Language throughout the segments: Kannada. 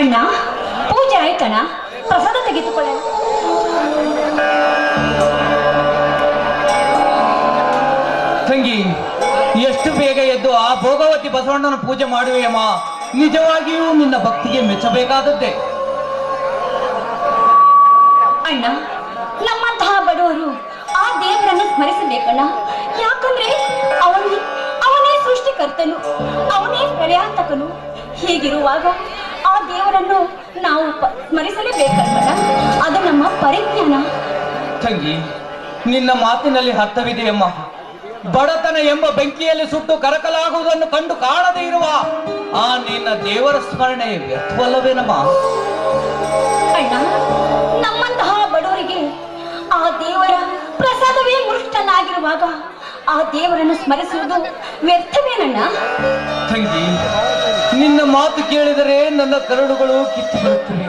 ಅಣ್ಣ ಪೂಜೆ ಆಯ್ತಣ್ಣ, ಪ್ರಸಾದ ತೆಗೆದುಕೊಳ್ಳೋಣ. ತಂಗಿ, ಎಷ್ಟು ಬೇಗ ಎದ್ದು ಆ ಭೋಗವತಿ ಬಸವಣ್ಣನ ಪೂಜೆ ಮಾಡುವೆಯಮ್ಮ. ನಿಜವಾಗಿಯೂ ನಿನ್ನ ಭಕ್ತಿಗೆ ಮೆಚ್ಚಬೇಕಾದದ್ದೇ. ಅಣ್ಣ, ನಮ್ಮಂತಹ ಬಡವರು ಆ ದೇವರನ್ನು ಸ್ಮರಿಸಬೇಕಣ್ಣ. ಯಾಕಂದ್ರೆ ಅವನೇ ಸೃಷ್ಟಿಕರ್ತನು, ಅವನೇ ಪ್ರಳಯಾಂತಕನು. ಹೀಗಿರುವಾಗ ಆ ದೇವರನ್ನು ನಾವು ಸ್ಮರಿಸಲೇಬೇಕಲ್ವಣ್ಣ. ಅದು ನಮ್ಮ ಪರಿಜ್ಞಾನ. ತಂಗಿ, ನಿನ್ನ ಮಾತಿನಲ್ಲಿ ಅರ್ಥವಿದೆಯಮ್ಮ. ಬಡತನ ಎಂಬ ಬೆಂಕಿಯಲ್ಲಿ ಸುಟ್ಟು ಕರಕಲಾಗುವುದನ್ನು ಕಂಡು ಕಾಣದೇ ಇರುವ ಆ ನಿನ್ನ ದೇವರ ಸ್ಮರಣೆ ವ್ಯರ್ಥವಲ್ಲವೇನಮ್ಮ? ಅಣ್ಣ, ನಮ್ಮಂತಹ ಬಡವರಿಗೆ ಆ ದೇವರ ಪ್ರಸಾದವೇ ಮೃಷ್ಟನಾಗಿರುವಾಗ ಆ ದೇವರನ್ನು ಸ್ಮರಿಸುವುದು ವ್ಯರ್ಥವೇನಣ್ಣ? ತಂಗಿ, ನಿನ್ನ ಮಾತು ಕೇಳಿದರೆ ನನ್ನ ಕರಡುಗಳು ಕಿತ್ತು ಬರುತ್ತವೆ.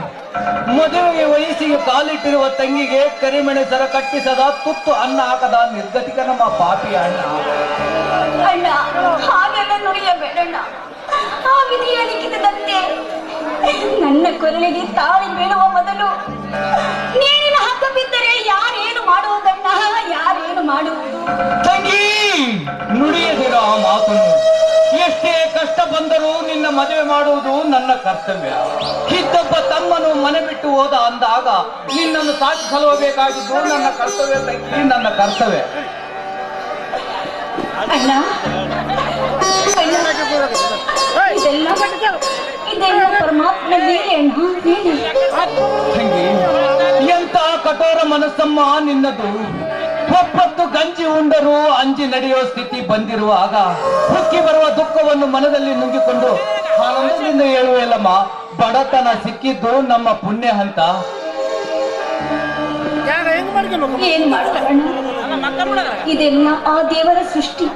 ಮದುವೆಗೆ ವಯಸ್ಸಿಗೆ ಕಾಲಿಟ್ಟಿರುವ ತಂಗಿಗೆ ಕರಿಮೆಣಸರ ಕಟ್ಟಿಸದ ತುತ್ತು ಅನ್ನ ಹಾಕದ ನಿರ್ಗತಿಕ ನಮ್ಮ ಪಾಪಿ ಅಣ್ಣ. ಅಣ್ಣ, ಹಾಗೆಲ್ಲ ನುಡಿಯಬೇಡಣ್ಣ. ಆ ವಿಧಿಯ ಲಿಖಿತದಂತೆ ನನ್ನ ಕೊರಳಿಗೆ ತಾಳಿ ಬೀಳುವ ಮೊದಲು ನೀರಿನ ಹಗ್ಗ ಬಿದ್ದರೆ ಯಾರೇನು ಮಾಡುವುದಣ್ಣ, ಯಾರೇನು ಮಾಡುವುದು? ತಂಗಿ, ನುಡಿಯದಿರೋ ಆ ಮಾತನ್ನು. ಎಷ್ಟೇ ಕಷ್ಟ ಬಂದರೂ ನಿನ್ನ ಮದುವೆ ಮಾಡುವುದು ನನ್ನ ಕರ್ತವ್ಯ. ಇದ್ದೊಬ್ಬ ತಮ್ಮನು ಮನೆ ಬಿಟ್ಟು ಹೋದ ಅಂದಾಗ ನಿನ್ನನ್ನು ಸಾಕಿ ಸಲುವಬೇಕಾಗಿದ್ದು ನನ್ನ ಕರ್ತವ್ಯ ತಂಗಿ, ನನ್ನ ಕರ್ತವ್ಯ. ಅಣ್ಣ, ಇದೆಲ್ಲ ಪರಮಾತ್ಮ ಲೀಲೆ ಅಣ್ಣ, ಲೀಲೆ. ತಂಗಿ, ಎಂತ ಕಠೋರ ಮನಸ್ಸಮ್ಮ ನಿನ್ನದು. ಒಪ್ಪತ್ತು ಗಂಜಿ ಉಂಡರೂ ಅಂಜಿ ನಡೆಯುವ ಸ್ಥಿತಿ ಬಂದಿರುವಾಗ ಹುಕ್ಕಿ ಬರುವ ದುಃಖವನ್ನು ಮನದಲ್ಲಿ ನುಂಗಿಕೊಂಡು ಆನಂದದಿಂದ ಹೇಳುವೆಲ್ಲಮ್ಮ, ಬಡತನ ಸಿಕ್ಕಿದ್ದು ನಮ್ಮ ಪುಣ್ಯ ಅಂತ. ಏನ್ ಮಾಡೋಣ, ಇದೆಲ್ಲ ಆ ದೇವರ ಸೃಷ್ಟಿ.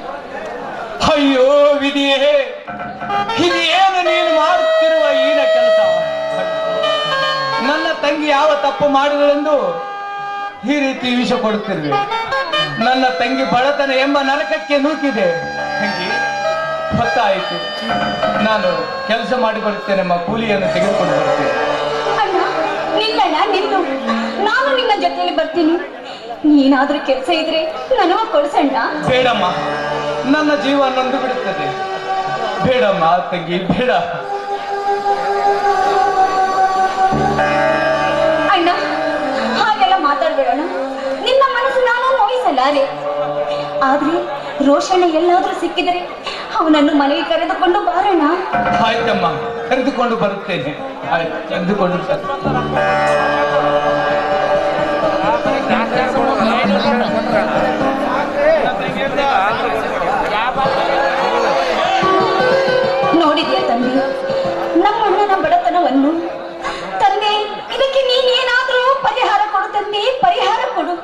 ಅಯ್ಯೋ ವಿಧಿಯೇ, ಇದೇನು ನೀನು ಮಾಡುತ್ತಿರುವ ಈನ ಕೆಲಸ? ನನ್ನ ತಂಗಿ ಯಾವ ತಪ್ಪು ಮಾಡಿದಳೆಂದು ಈ ರೀತಿ ವಿಷ ಕೊಡುತ್ತಿರುವೆ. ನನ್ನ ತಂಗಿ ಬಡತನ ಎಂಬ ನರಕಕ್ಕೆ ನೂಕಿದೆ. ತಂಗಿ, ಗೊತ್ತಾಯಿತು. ನಾನು ಕೆಲಸ ಮಾಡಿ ಬರುತ್ತೇನೆಮ್ಮ, ಕೂಲಿಯನ್ನು ತೆಗೆದುಕೊಂಡು ಬರುತ್ತೇನೆ. ಅಣ್ಣ, ನಿಲ್ಲಣ್ಣ, ನಿಲ್ಲು. ನಾನು ನಿನ್ನ ಜೊತೆಯಲ್ಲಿ ಬರ್ತೀನಿ. ನೀನಾದ್ರೂ ಕೆಲಸ ಇದ್ರೆ ನನಗೂ ಕೊಡಿಸಣ್ಣ. ಬೇಡಮ್ಮ, ನನ್ನ ಜೀವ ನೊಂದು ಬಿಡುತ್ತದೆ. ಬೇಡಮ್ಮ ತಂಗಿ, ಬೇಡ. ಅಣ್ಣ, ಹಾಗೆಲ್ಲ ಮಾತಾಡ್ಬೇಡಣ್ಣ. ನಿನ್ನ ಮನಸ್ಸು ನಾನು ನೋಯಿಸಲಾರೆ. ಆದ್ರೆ ರೋಷಣ್ಣ ಎಲ್ಲಾದ್ರೂ ಸಿಕ್ಕಿದರೆ ಅವನನ್ನು ಮನೆಗೆ ಕರೆದುಕೊಂಡು ಬಾರೋಣ. ಆಯ್ತಮ್ಮ, ಕರೆದುಕೊಂಡು ಬರುತ್ತೇನೆ. ಆಯ್ತು, ಕರೆದುಕೊಂಡು ನೋಡಿದ್ಯಾ ತಂದೆ ನಮ್ಮಣ್ಣನ ಬಡತನವನ್ನು? ತಂದೆ, ಇದಕ್ಕೆ ನೀನೇನಾದ್ರೂ ಪರಿಹಾರ ಕೊಡು ತಂದೆ, ಪರಿಹಾರ ಕೊಡು.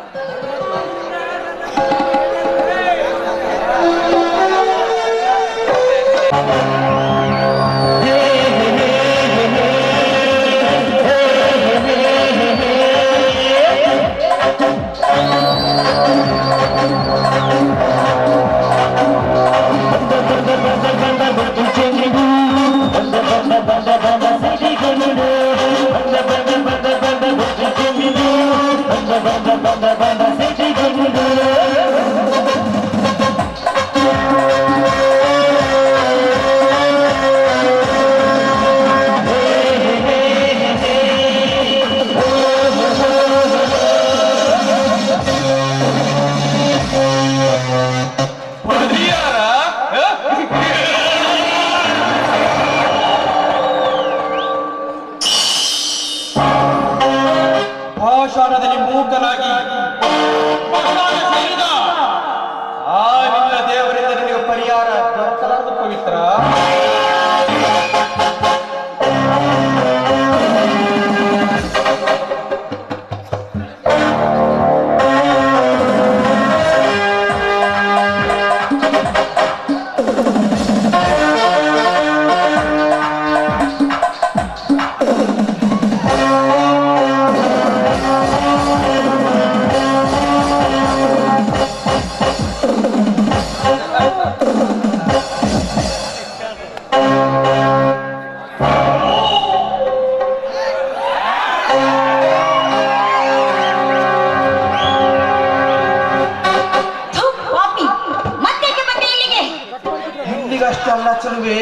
ಚಲುವೆ,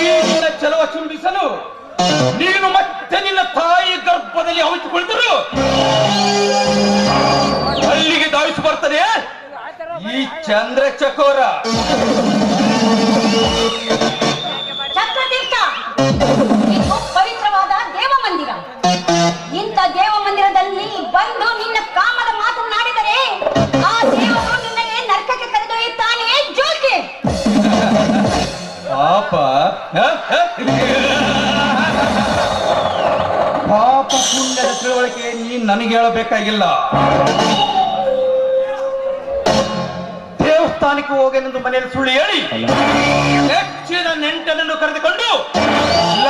ಈ ನಿನ್ನ ಚಲವ ಚುಂಬಿಸಲು ನೀನು ಮತ್ತೆ ನಿನ್ನ ತಾಯಿ ಗರ್ಭದಲ್ಲಿ ಅವಿತುಕೊಳ್ತರು ಅಲ್ಲಿಗೆ ಧಾವಿಸಿ ಬರ್ತದೆ ಈ ಚಂದ್ರ ಚಕೋರ. ಚಕ್ರತೀರ್ಥ, ಇದು ಪವಿತ್ರವಾದ ದೇವ ಮಂದಿರ. ಇಂಥ ದೇವ ಮಂದಿರದಲ್ಲಿ ಬಂದು ನಿನ್ನ ಕಾಮದ ಮಾತನಾಡಿದರೆ ಆ ದೇವರು ನಿನ್ನನ್ನೇ ನರಕಕ್ಕೆ ಕರೆದೊಯ್ಯುತ್ತಾನೆ. ಜೋಕೆ ಪಾಪ ಪಾಪ ಪುಣ್ಯದ ತಿಳುವಳಿಕೆ ನೀನ್ ನನಗೆ ಹೇಳಬೇಕಾಗಿಲ್ಲ. ದೇವಸ್ಥಾನಕ್ಕೆ ಹೋಗೇನೆಂದು ಮನೆಯಲ್ಲಿ ಸುಳ್ಳು ಹೇಳಿ ಹೆಚ್ಚಿನ ನೆಂಟನನ್ನು ಕರೆದುಕೊಂಡು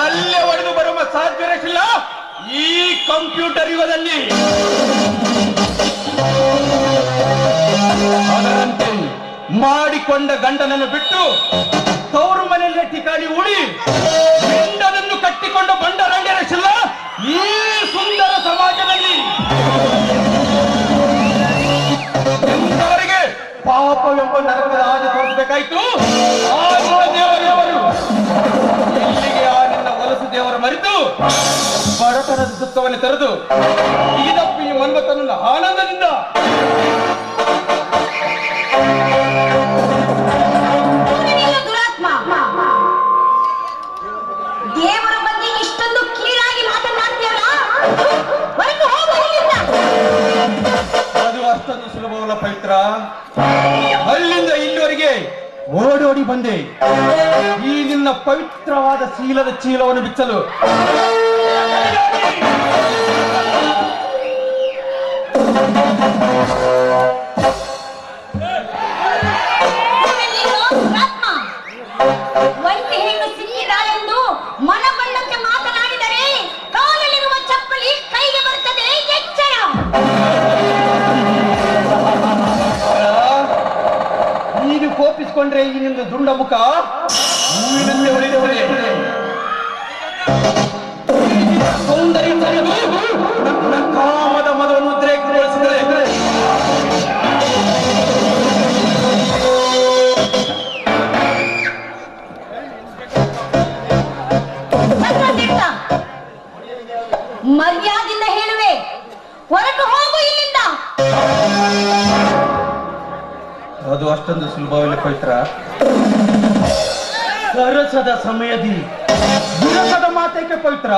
ಅಲ್ಲೇ ಒಡೆದು ಬರುವ ಸಾಧ್ಯವಿಲ್ಲ ಈ ಕಂಪ್ಯೂಟರ್ ಯುಗದಲ್ಲಿ. ಅದರಂತೆ ಮಾಡಿಕೊಂಡ ಗಂಡನನ್ನು ಬಿಟ್ಟು ತವರು ಮನೆಯಲ್ಲೇ ಟಿಕಾಣಿ ಹೂಡಿ ಗಂಡನನ್ನು ಕಟ್ಟಿಕೊಂಡು ಬಂಡರಾಂಡ್ಯರಸಿಲ್ಲ ಈ ಸುಂದರ ಸಮಾಜದಲ್ಲಿ. ಎಂತವರಿಗೆ ಪಾಪವೆಂಬ ನರಕದ ಹಾದಿ ತೋರಿಸಬೇಕಾಯ್ತು ಆ ನಿನ್ನ ದೇವರು. ಇಲ್ಲಿಗೆ ಆ ನಿನ್ನ ಹೊಲಸು ದೇವರ ಮರೆತು ಬಡತನದ ದುಃಖವನ್ನು ತೊರೆದು ಇದಪ್ಪು ಈ ಮನ್ಮಥನನ್ನು ಆನಂದದಿಂದ ದುರಾತ್ಮ, ದೇವರ ಬಗ್ಗೆ ಇಷ್ಟೊಂದು ಕೀಳಾಗಿ ಮಾತನಾಡ್ತೀಯಲ್ಲ, ಹೊರಟು ಹೋಗು ಇಲ್ಲಿಂದ. ಅದು ಅಷ್ಟೊಂದು ಸುಲಭವಲ್ಲ ಪವಿತ್ರ. ಅಲ್ಲಿಂದ ಇಲ್ಲಿವರೆಗೆ ಓಡೋಡಿ ಬಂದೆ ಈ ನಿನ್ನ ಪವಿತ್ರವಾದ ಶೀಲದ ಚೀಲವನ್ನು ಬಿಚ್ಚಲು. ದುರಾತ್ಮ, ಒಂಟಿ ಹೆಣ್ಣು ಸಿಕ್ಕಿದಾಳೆಂದು ಮನಬಂದಂತೆ ಮಾತನಾಡಿದರೆ ಕಾಲಲ್ಲಿರುವ ಚಪ್ಪಲಿ ಕೈಗೆ ಬರುತ್ತದೆ. ಎಚ್ಚರ. ನೀನು ಕೋಪಿಸಿಕೊಂಡ್ರೆ ಈ ನಿನ್ನ ದುಂಡ ಮುಖ ಹೂವಿನಂತೆ ಹೊಳೆಯುತ್ತದೆ. ಸೌಂದರ್ಯ ನನ್ನ ಕಾಮದ ಮದವನ್ನು ಉದ್ರೇಕಗೊಳಿಸುತ್ತದೆ. ಚಕ್ರತೀರ್ಥ, ಮರ್ಯಾದಿಂದ ಹೇಳುವೆ, ಹೊರಟು ಹೋಗು ಇಲ್ಲಿಂದ. ಅದು ಅಷ್ಟೊಂದು ಸುಲಭವಿಲ್ಲ ಪವಿತ್ರ. ಸರಸದ ಸಮಯದಿ ವಿರಸದ ಮಾತೇಕೆ ಪವಿತ್ರ.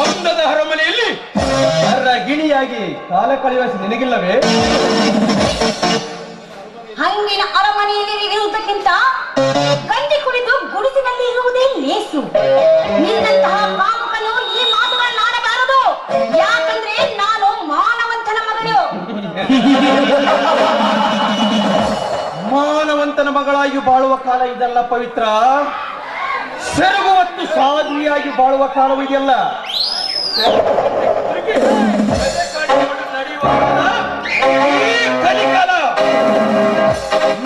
ಅಂದದ ಅರಮನೆಯಲ್ಲಿ ಗಿಣಿಯಾಗಿ ಕಾಲ ಕಳೆಯುವ ನಿನಗಿಲ್ಲವೇ? ಹಂಗಿನ ಅರಮನೆಯಲ್ಲಿ ಇರುವುದಕ್ಕಿಂತ ಗಂಜಿ ಕುಡಿದು ಗುಡಿಸಿನಲ್ಲಿ ಇರುವುದೇ ಲೇಸು. ನಿನ್ನಂತಹ ಕಾಮುಕನು ಈ ಮಾತುಗಳನ್ನಾಡಬಾರದು. ಯಾಕಂದ್ರೆ ನಾನು ಮಾನವಂತನ ಮಗಳು. ಮಾನವಂತನ ಮಗಳಾಗಿ ಬಾಳುವ ಕಾಲ ಇದಲ್ಲ ಪವಿತ್ರ. ಸೆರಗು ಮತ್ತು ಸಾಧ್ವಿಯಾಗಿ ಬಾಳುವ ಕಾಲವು ಇದೆಯಲ್ಲ. ಕಲಿಕಾಲ.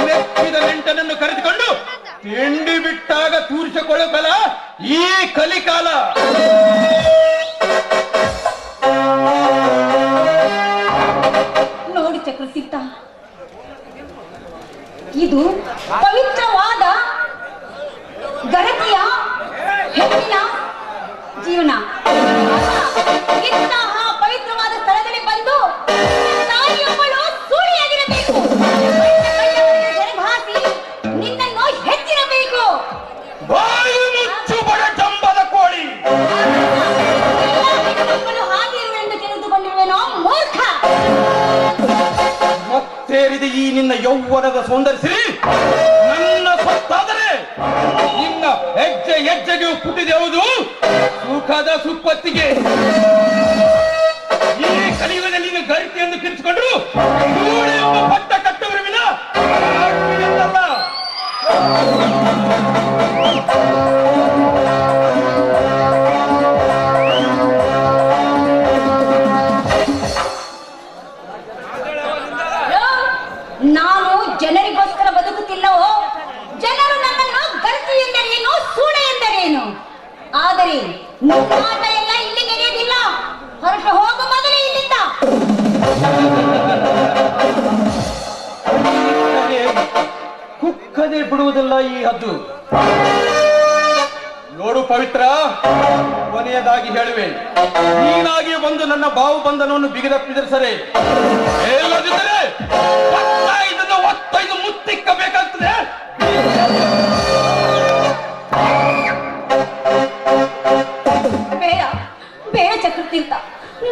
ಮೆಚ್ಚಿದ ನೆಂಟನನ್ನು ಕರೆದುಕೊಂಡು ತಿಂಡಿ ಬಿಟ್ಟಾಗ ತೂರಿಸಿಕೊಳ್ಳುವ ಕಾಲ ಈ ಕಲಿಕಾಲ. ನೋಡಿ ಚಕ್ರತೀರ್ಥ, ಇದು ಪವಿತ್ರವಾದ ಗರತಿಯ ಹೆಣ್ಣಿನ ಜೀವನ. ಇಂತಹ ಪವಿತ್ರವಾದ ಸ್ಥಳದಲ್ಲಿ ಬಂದು ತಾಯಿಯೊಬ್ಬಳು ಸೂಳಿಯಾಗಿರಬೇಕು. ಜರಭಾಸಿ ನಿನ್ನನ್ನು ಹೆಚ್ಚಿರಬೇಕು. ಬಾಯಿ ಮುಚ್ಚು ಬಡ ಜಂಬದ ಕೋಳಿ. ಎಲ್ಲ ಹೆಣ್ಣುಮಕ್ಕಳು ಹಾಗೆ ಇರುವೆಂದು ತಿಳಿದುಕೊಂಡಿರುವೆನೋ ಮೂರ್ಖ. ಮತ್ತೇರಿದ ಈ ನಿನ್ನ ಯೌವನದ ಸೌಂದರ್ಯ ನನ್ನ ಸೊತ್ತಾದರೆ ನಿನ್ನ ಹೆಜ್ಜೆ ಹೆಜ್ಜೆಗೆ ಪುಟ್ಟಿದೆವುದು ಸುಖದ ಸುಪ್ಪತ್ತಿಗೆ. ಈ ಕಲಿಯುಗದಲ್ಲಿ ನೀನು ಗರಿತೆಯನ್ನು ಕಿರಿಸಿಕೊಂಡು ಪಟ್ಟ ಕಟ್ಟುವರು ವಿನ ಆಡುವುದಿಲ್ಲಲ್ಲ. ನಾನು ಜನರಿಗೋಸ್ಕರ ಬದುಕುತ್ತಿಲ್ಲವೋ, ಜನರು ನನ್ನನ್ನು ಗರ್ತಿ ಎಂದರೇನು, ಸೂಳೆ ಎಂದರೇನು. ಆದರೆ ಆಟ ಎಲ್ಲ ಇಲ್ಲಿ ನಡೆಯುವುದಿಲ್ಲ. ಹೊರಟು ಹೋಗು ಮೊದಲೇ ಇಲ್ಲಿಂದ. ಕುಕ್ಕದೆ ಬಿಡು ಬಿಡುವುದಿಲ್ಲ ಈ ಹದ್ದು. ನೋಡು ಪವಿತ್ರ, ಕೊನೆಯದಾಗಿ ಹೇಳುವೆ, ನೀನಾಗಿ ಬಂದು ನನ್ನ ಬಾವು ಬಂಧನವನ್ನು ಬಿಗಿದಪ್ಪಿದರೆ ಸರಿ, ಇಲ್ಲದಿದ್ದರೆ ಇದನ್ನು ಒತ್ತೈದು ಮುತ್ತಿಕ್ಕಬೇಕಾಗ್ತದೆ. ಬೇಡ ಬೇಡ ಚಕ್ರತೀರ್ಥ,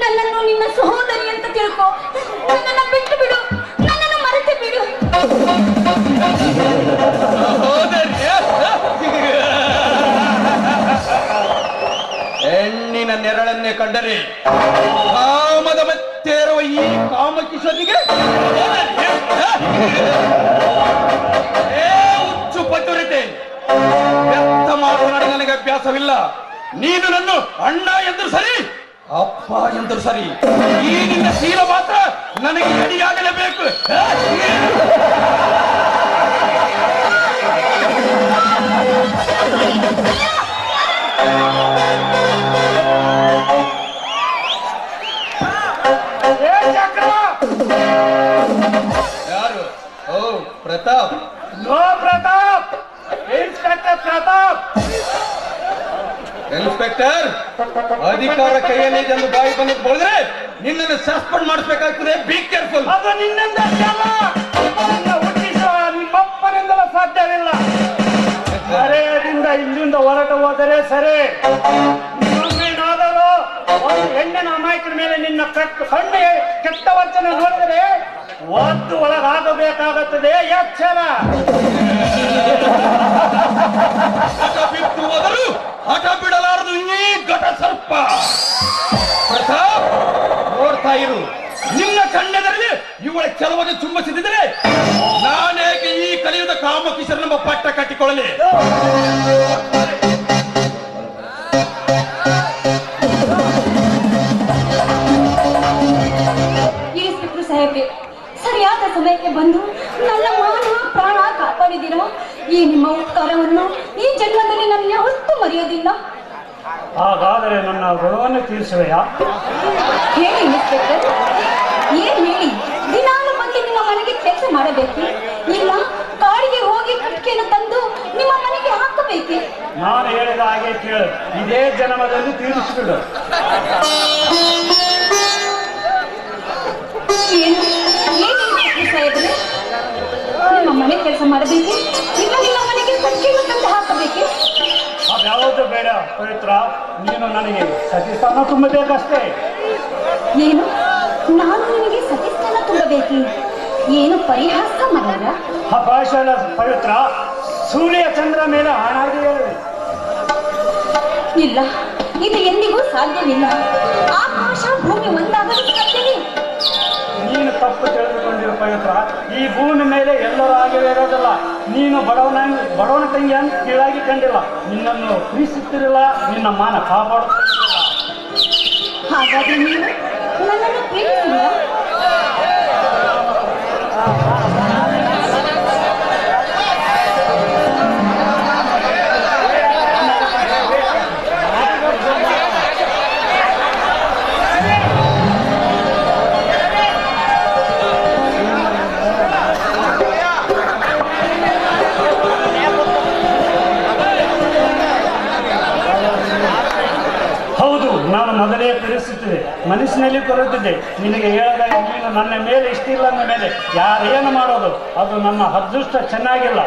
ನನ್ನನ್ನು ನಿನ್ನ ಸಹೋದರಿ ಅಂತ ತಿಳ್ಕೊ. ನನ್ನನ್ನು ಬಿಟ್ಟು ಬಿಡು, ನನ್ನನ್ನು ಮರೆತು ಬಿಡು. ಹೆಣ್ಣಿನ ನೆರಳನ್ನೇ ಕಂಡರೆ ಕಾಮದ ಮತ್ತೇರುವ ಈ ಕಾಮಕಿಶೋರಿಗೆ ಹುಚ್ಚು ಪಟ್ಟುರಿತೆ. ವ್ಯರ್ಥ ಮಾತನಾಡಿ ನನಗೆ ಅಭ್ಯಾಸವಿಲ್ಲ. ನೀನು ನನ್ನ ಅಣ್ಣ ಎಂದ್ರು ಸರಿ, ಅಪ್ಪ ಎಂದ್ರು ಸರಿ, ಈ ನಿನ್ನ ಶೀಲ ಮಾತ್ರ ನನಗೆ ಅಡಿಯಾಗಲೇಬೇಕು. ಯಾರು? Oh Pratap. No Pratap, inspector Pratap. Inspector, ಅಧಿಕಾರ ಕೈಯಲ್ಲಿ ಎಂದು ಬಾಯಿ ಬಂದು ಬೋಳಿದ್ರೆ ನಿನ್ನನ್ನು ಸಸ್ಪೆಂಡ್ ಮಾಡಿಸ್ಬೇಕಾಗ್ತದೆ. Be careful. ಅದು ನಿನ್ನಿಂದ ಹುಟ್ಟಿಸುವ ನಿಮ್ಮಪ್ಪನಿಂದಲೂ ಸಾಧ್ಯವಿಲ್ಲ. ಮರೆಯದಿಂದ ಇಲ್ಲಿಂದ ಹೊರಟು ಹೋದರೆ ಸರಿ. ನೀನಾದರೂ ಒಂದು ಹೆಣ್ಣಿನ ಅಮಾಯಕರ ಮೇಲೆ ನಿನ್ನ ಕಣ್ಣು ಕೆಟ್ಟ ವಚನ ನೋಡಿದರೆ ಒದ್ದು ಒಳಗಾಗಬೇಕಾಗುತ್ತದೆ. ಎಚ್ಚರ. ಹಠ ಬಿಟ್ಟು ಹೋದರೂ ಹಠ ಬಿಡಲಾರದು ಈ ಘಟ ಸರ್ಪ. ಪ್ರತಾಪ್, ನೋಡ್ತಾ ಇರು. ನಿನ್ನ ಕಣ್ಣೆದರಲ್ಲಿ ಇವಳ ಕೆಲವನ್ನು ಚುಂಬಿಸಿದ್ರೆ ನಾನೇಕೆ ಈ ಕಲಿಯುವ ಕಾಮಕಿಶರನೆಂಬ ಪಟ್ಟ ಕಟ್ಟಿಕೊಳ್ಳಲಿ? ಇನ್ಸ್ಪೆಕ್ಟರ್ ಸಾಹೇಬ್ರೆ, ಸರಿಯಾದ ಸಮಯಕ್ಕೆ ಬಂದು ನನ್ನ ಮಾನ ಪ್ರಾಣ ಕಾಪಾಡಿದಿರೋ ಈ ನಿಮ್ಮ ಉಪಕಾರವನ್ನು ಈ ಜನ್ಮದಲ್ಲಿ ನಾನು ಯಾವತ್ತೂ ಮರೆಯೋದಿಲ್ಲ. ಹಾಗಾದರೆ ನನ್ನ ಋಣವನ್ನು ತೀರಿಸುವೆಯಾ? ಹೇಳಿ ಇನ್ಸ್ಪೆಕ್ಟರ್, ಏನ್ ಹೇಳಿ? ದಿನಾಲು ಬಂದು ನಿಮ್ಮ ಮನೆಗೆ ಕೆಲಸ ಮಾಡಬೇಕು, ಇಲ್ಲ ಕಾಡಿಗೆ ಹೋಗಿ ಕಟ್ಟಿಗೆಯನ್ನು ತಂದು ನಿಮ್ಮ ಮನೆಗೆ ಹಾಕಬೇಕೆ? ನಾನು ಹೇಳಿದ ಹಾಗೆ ಕೇಳು, ಇದೇ ಜನ್ಮದಲ್ಲಿ ತೀರಿಸಿಬಿಡು. ಏನು ಏನು ಇನ್ಸ್ಪೆಕ್ಟರ್ ಸಾಹೇಬ್ರೆ, ನಿಮ್ಮ ಮನೆ ಕೆಲಸ ಮಾಡಬೇಕೆ, ಇಲ್ಲ ನಿಮ್ಮ ಮನೆಗೆ ಕಟ್ಟಿಗೆಯನ್ನು ತಂದು ಹಾಕಬೇಕೆ? ಅದ್ಯಾವುದು ಬೇಡ ಪವಿತ್ರ, ನೀನು ನನಗೆ ಸತಿಸ್ಥಾನ ತುಂಬಬೇಕಷ್ಟೇ. ಏನು, ನಾನು ನಿನಗೆ ಸತಿಸ್ಥಾನ ತುಂಬಬೇಕೆ? ಏನು ಪರಿಹಾಸ ಮಾಡಲ್ಲ? ಅಪಾಶನ ಪವಿತ್ರ, ಸೂರ್ಯ ಚಂದ್ರ ಮೇಲೆ ಹಾಣಾಗಿ ಹೇಳಿದೆ. ಇಲ್ಲ, ಇದು ಎಂದಿಗೂ ಸಾಧ್ಯವಿಲ್ಲ. ಆಕಾಶ ಭೂಮಿ ಒಂದಾಗಲು ಸಾಧ್ಯವೇ? ನೀನು ತಪ್ಪು ತಿಳಿದುಕೊಂಡಿರೋ ಪವಿತ್ರ, ಈ ಭೂಮಿ ಮೇಲೆ ಎಲ್ಲರೂ ಆಗಿರೋದಲ್ಲ. ನೀನು ಬಡವನ ತಂಗಿಯನ್ನು ಕೀಳಾಗಿ ಕಂಡಿಲ್ಲ. ನಿನ್ನನ್ನು ಪ್ರೀತಿಸುತ್ತಿರಲಿಲ್ಲ, ನಿನ್ನ ಮಾನ ಕಾಪಾಡುತ್ತಿರಲಿಲ್ಲ. ಹಾಗಾದ್ರೆ ನೀವು ನನ್ನನ್ನು ಪ್ರೀತಿಸಿಲ್ಲ? ನಾನು ಮೊದಲೇ ತಿಳಿಸುತ್ತಿದ್ದೆ, ಮನಸ್ಸಿನಲ್ಲಿ ಕೊರುತ್ತಿದ್ದೆ. ನಿನಗೆ ಹೇಳಿದಾಗ ನೀನು ನನ್ನ ಮೇಲೆ ಇಷ್ಟಿಲ್ಲ, ನನ್ನ ಮೇಲೆ ಯಾರೇನು ಮಾಡೋದು, ಅದು ನನ್ನ ಅದೃಷ್ಟ ಚೆನ್ನಾಗಿಲ್ಲ.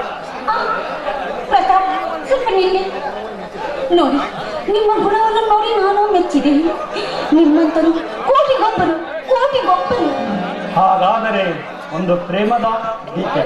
ಪ್ರತಾಪ್, ಸ್ವಲ್ಪ ನಿಲ್ಲಿ. ನೋಡಿ, ನಿಮ್ಮ ಗುಣವನ್ನು ನೋಡಿ ನಾನು ಮೆಚ್ಚಿದೆ. ನಿಮ್ಮಂತರು ಕೋಟಿಗೊಬ್ಬರು, ಕೋಟಿಗೊಬ್ಬರು. ಹಾಗಾದರೆ ಒಂದು ಪ್ರೇಮದ ಗೀತೆ.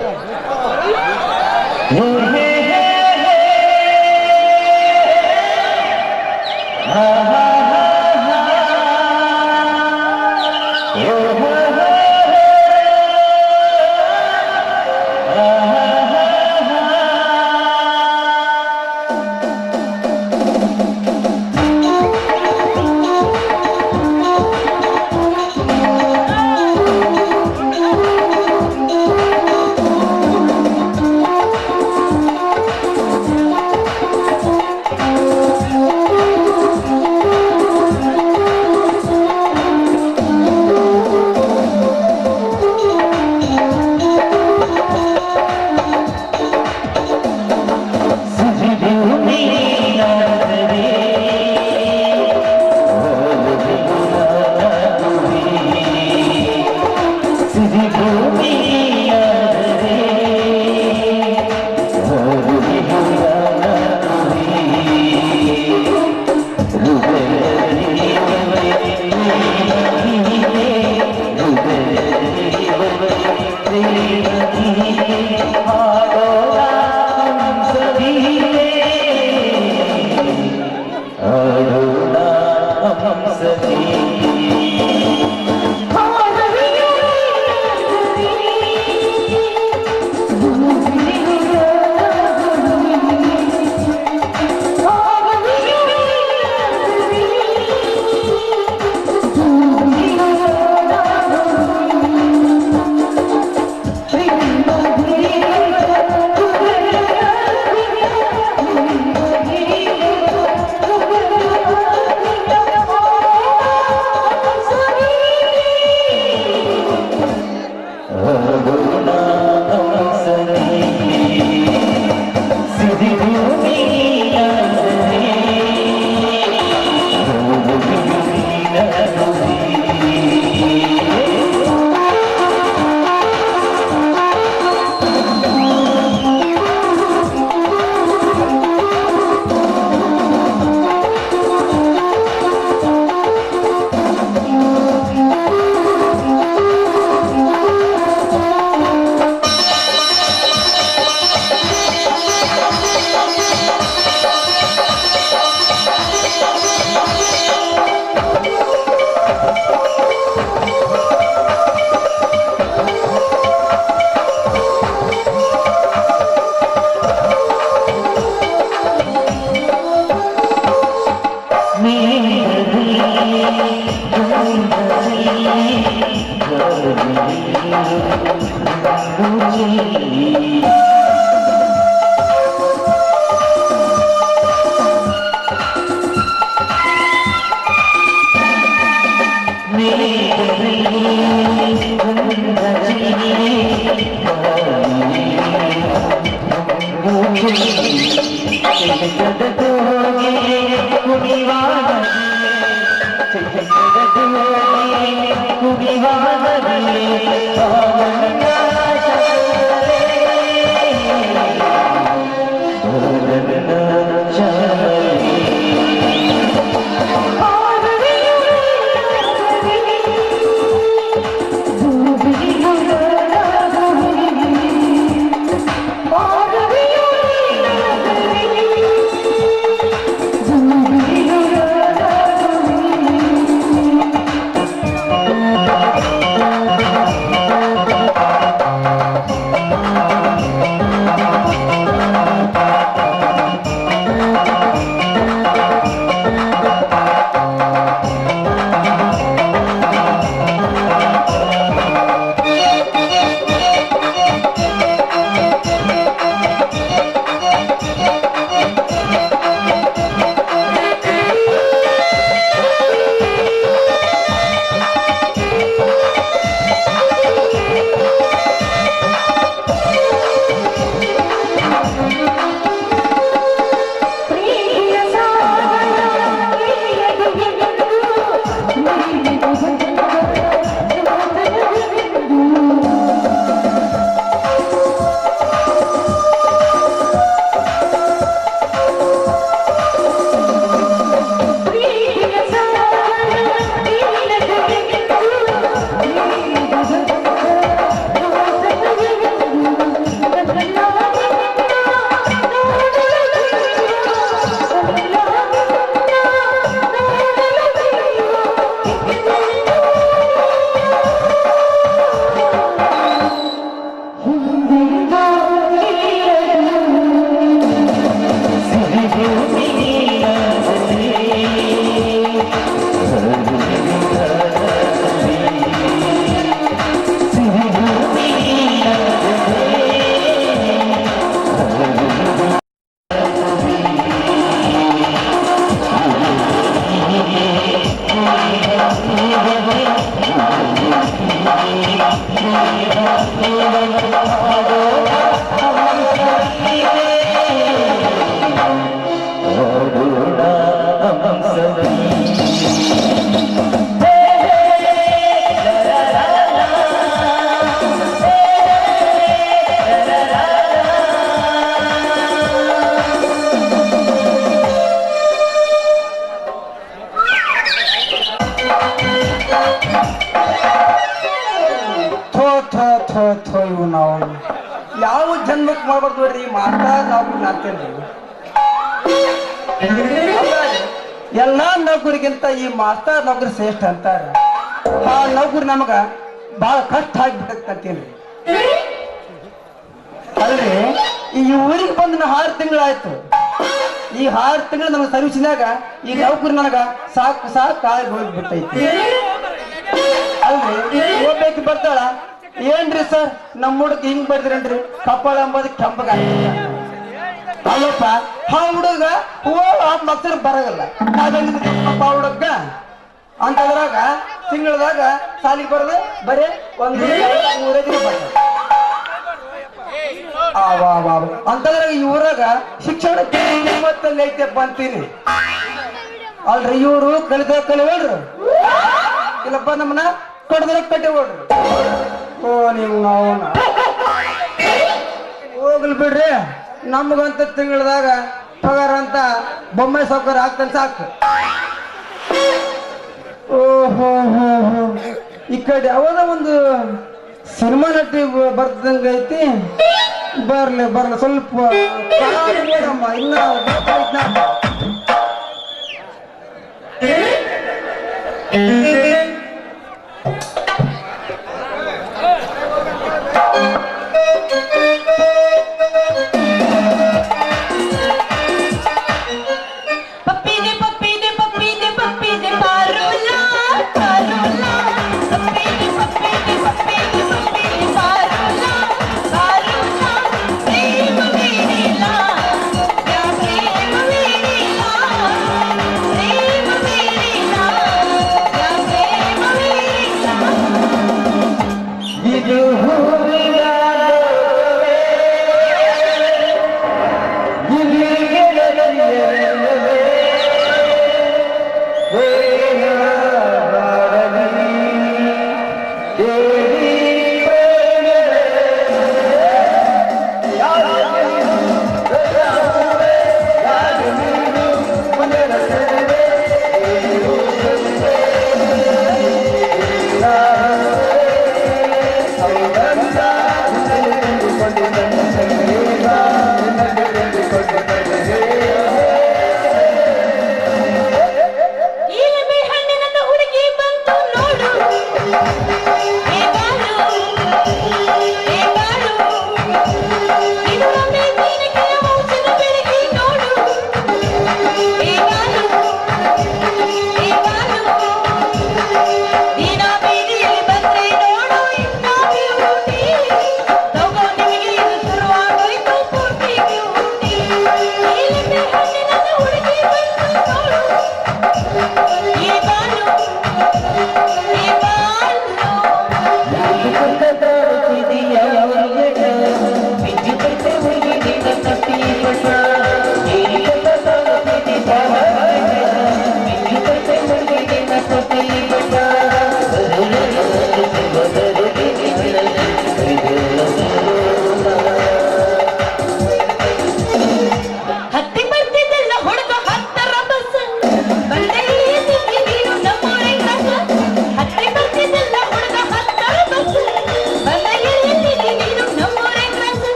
ಇವು ನಾವು ಯಾವ ಜನ್ಮಕ್ಕೆ ಮಾಡ್ಬಾರ್ದು ನೋಡ್ರಿ ಮಾತಾ ನಾವು ನಾಡ್ತೇನ್ರಿ ಎಲ್ಲಾ ನೌಕರಿಗಿಂತ ಈ ಮಾಸ್ಟರ್ ನೌಕರಿ ಶ್ರೇಷ್ಠ ಅಂತಾರ. ಆ ನೌಕರಿ ನಮಗ ಬಹಳ ಕಷ್ಟ ಆಗ್ಬಿಟ್ಟಂತೀನಿ. ಅಲ್ರಿ ಈ ಊರಿಗೆ ಬಂದು 6 ತಿಂಗಳಾಯ್ತು. ಈ 6 ತಿಂಗಳು ನಮ್ಗೆ ಸರ್ವಿಸಿನಾಗ ಈ ನೌಕರಿ ನನಗ ಸಾಕು ಆಗಿ ಹೋಗ್ಬಿಟ್ಟೈತಿ. ಅಲ್ರಿ ಹೋಗ್ಬೇಕು ಬರ್ತಾಳ, ಏನ್ರಿ ಸರ್ ನಮ್ಮ ಹುಡುಗ ಹಿಂಗ್ ಬರ್ದಿರನ್ರಿ ಕಪಾಳ ಅಂಬದು ಕೆಂಪಗ ಅಲ್ಲಪ್ಪ ಆ ಹುಡುಗ ಮಕ್ಕಳು ಬರಗಲ್ಲ ನಾವೆಲ್ಲಿದ್ದಪ್ಪ ಹುಡುಗ ಅಂತದ್ರಾಗ ತಿಂಗಳದಾಗ ಸಾಲಿಗೆ ಬರೋದು ಬರೀ 1-3 ದಿನ ಬರ್ತಾರೆ. ಅಂತದ್ರಾಗ ಈ ಊರಾಗ ಶಿಕ್ಷಣ ಕಿಮ್ಮತ್ತಲ್ಲಿ ಐತೆಪ್ಪ ಅಂತೀನಿ. ಅಲ್ರಿ ಇವರು ಕಲಿಯೋಳ್ರು ಇಲ್ಲಪ್ಪ ನಮ್ಮನ್ನ ಕಡ್ದ್ರ ಕಟ್ಟಿಗೋಳ್ರಿ. ಓ ನೀವು ನಾವು ಹೋಗ್ಲಿ ಬಿಡ್ರಿ, ನಮಗಂತ ತಿಂಗಳದಾಗ ಪಗಾರ ಅಂತ ಬೊಮ್ಮೆ ಸೌಕರ್ಯ ಆಗ್ತಾನೆ ಸಾಕು. ಓಹೋ ಈ ಕಡೆ ಯಾವ್ದೋ ಒಂದು ಸಿನಿಮಾ ನಟಿ ಬರ್ತದಂಗ ಐತಿ. ಬರ್ಲಿ ಸ್ವಲ್ಪ ಇನ್ನ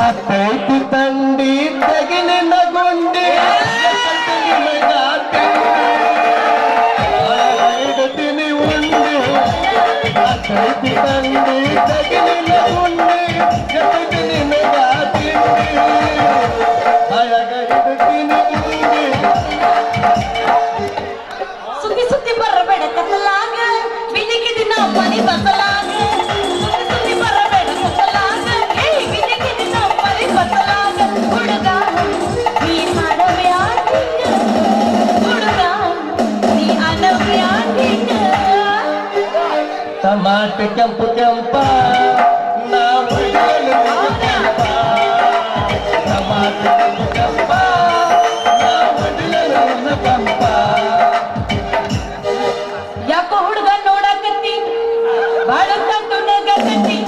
ಹತ್ತೈತಿ ತಂಡಿ ತಗಿಲಿನ ಗುಂಡಿ ಇಡ್ತೀನಿ ಉಂಡಿ ಹತ್ತೈತಿ ತಂಡಿ ತಗಿಲಿನ ಗುಂಡಿ ಎತ್ತಿದ್ದೀನಿ ಮೆಗಾ ತಿಂಡಿ ಹಾಯಾಗ ಇಡ್ತೀನಿ ಉಂಡಿ. ಸುದ್ದಿ ಸುದ್ದಿ ಬರಬೇಡ ಕತ್ತಲಾಗ ಬಿದಿಗೆ ದಿನ ಮನೆ ಬಸಲಾಗ ಸುದ್ದಿ ಬರಬೇಡ ಕತ್ತಲಾಗ ಬಿದಿಗೆ ದಿನ ಮನೆ ಬಸಲಾಗ ಹುಡುಗ ನೀ ಅನವ್ಯಾಟಿಂಗ ಹುಡುಗ ನೀ ಅನವ್ಯಾಟಿಂಗ ಟಮಾಟೆ ಕೆಂಪು ಕೆಂಪ ನಾವು ಕೆಂಪ ಟಮಾಟೆ ಕೆಂಪು ಕೆಂಪ ನಾವು ಕೆಂಪ. ಯಾಕೋ ಹುಡುಗ ನೋಡಕತ್ತಿ ಬಾಳ ತಂತು ನಗಕತ್ತಿ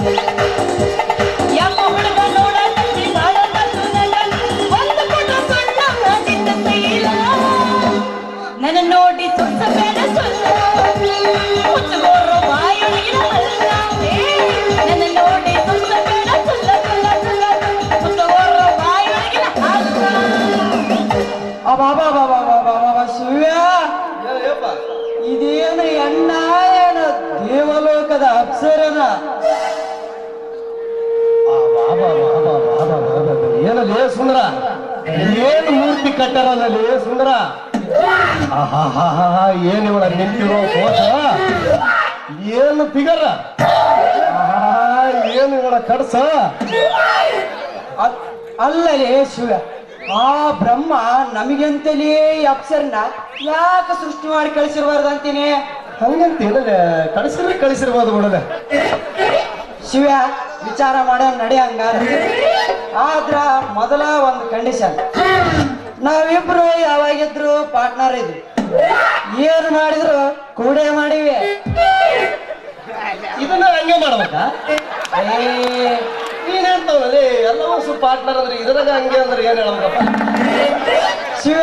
ಯಾಕೋ ಹುಡುಗ ನೋಡಕತ್ತಿ ಬಾಳ ತಂತು ನಗಕತ್ತಿ ಒಂದು ಕೊಡ ಸುಣ್ಣ ನಿನ್ನ ತೈಲ ನನ್ನ ನೋಡಿ ಸುತ್ತಬೇಡ ಸುಲ್ಲ ಮುಚ್ಚಗೋರ ಬಾಯೊಳಗಿನ ಮಲ್ಲ ನನ್ನ ನೋಡಿ ಸುತ್ತಬೇಡ ಸುಲ್ಲ ಸುಲ್ಲ ಸುಲ್ಲ ಮುಚ್ಚಗೋರ ಬಾಯೊಳಗಿನ ಹಲ್ಲ. ಅಬಾಬಾಬಾಬಾಬಾಬಾಬಾ ಶಿವ್ಯ ಇದೇನು ಎಣ್ಣ ಏನ ದೇವಲೋಕದ ಅಪ್ಸರನ ಏನಲ್ಲೇ ಸುಂದರ ಏನು ಮೂರ್ತಿ ಕಟ್ಟಾರಲ್ಲೇ ಸುಂದರ ಏನು ಇವಳ ನಿಂತಿರೋ ಕೋಶ ಏನು ಫಿಗರ್ ಏನು ಇವಳ ಕಡಸ ಅಲ್ಲಲೇ ಶಿವ ಆ ಬ್ರಹ್ಮ ನಮಗೆಂತಲೇ ಈ ಅಪ್ಸರನ ಯಾಕೆ ಸೃಷ್ಟಿ ಮಾಡಿ ಕಳಿಸಿರ್ಬಾರ್ದು ಅಂತೀನಿ. ಹಂಗಂತ ಏನಲ್ಲ ಕಳಿಸಿರ್ಬೋದು ಬಿಡಲೆ ಶಿವ ವಿಚಾರ ಮಾಡ ನಡಿ ಹಂಗಾರ. ಆದ್ರ ಮೊದಲ ಒಂದು ಕಂಡೀಷನ್, ನಾವಿಬ್ರು ಯಾವಾಗಿದ್ರು ಪಾರ್ಟ್ನರ್ ಇದ್ವಿ, ಏನು ಮಾಡಿದ್ರು ಕೂಡೇ ಮಾಡಿವಿ. ಇದನ್ನ ಹಂಗೆ ಮಾಡ್ಬೇಕಾ? ನೀನ್ ಹೇಳ್ತಾವಲ್ಲಿ ಎಲ್ಲವೂ ಪಾರ್ಟ್ನರ್ ಅಂದ್ರೆ ಇದ್ರಾಗ ಹಂಗೆ ಅಂದ್ರೆ ಏನ್ ಹೇಳ್ಬೇಕಪ್ಪ? ಶಿವ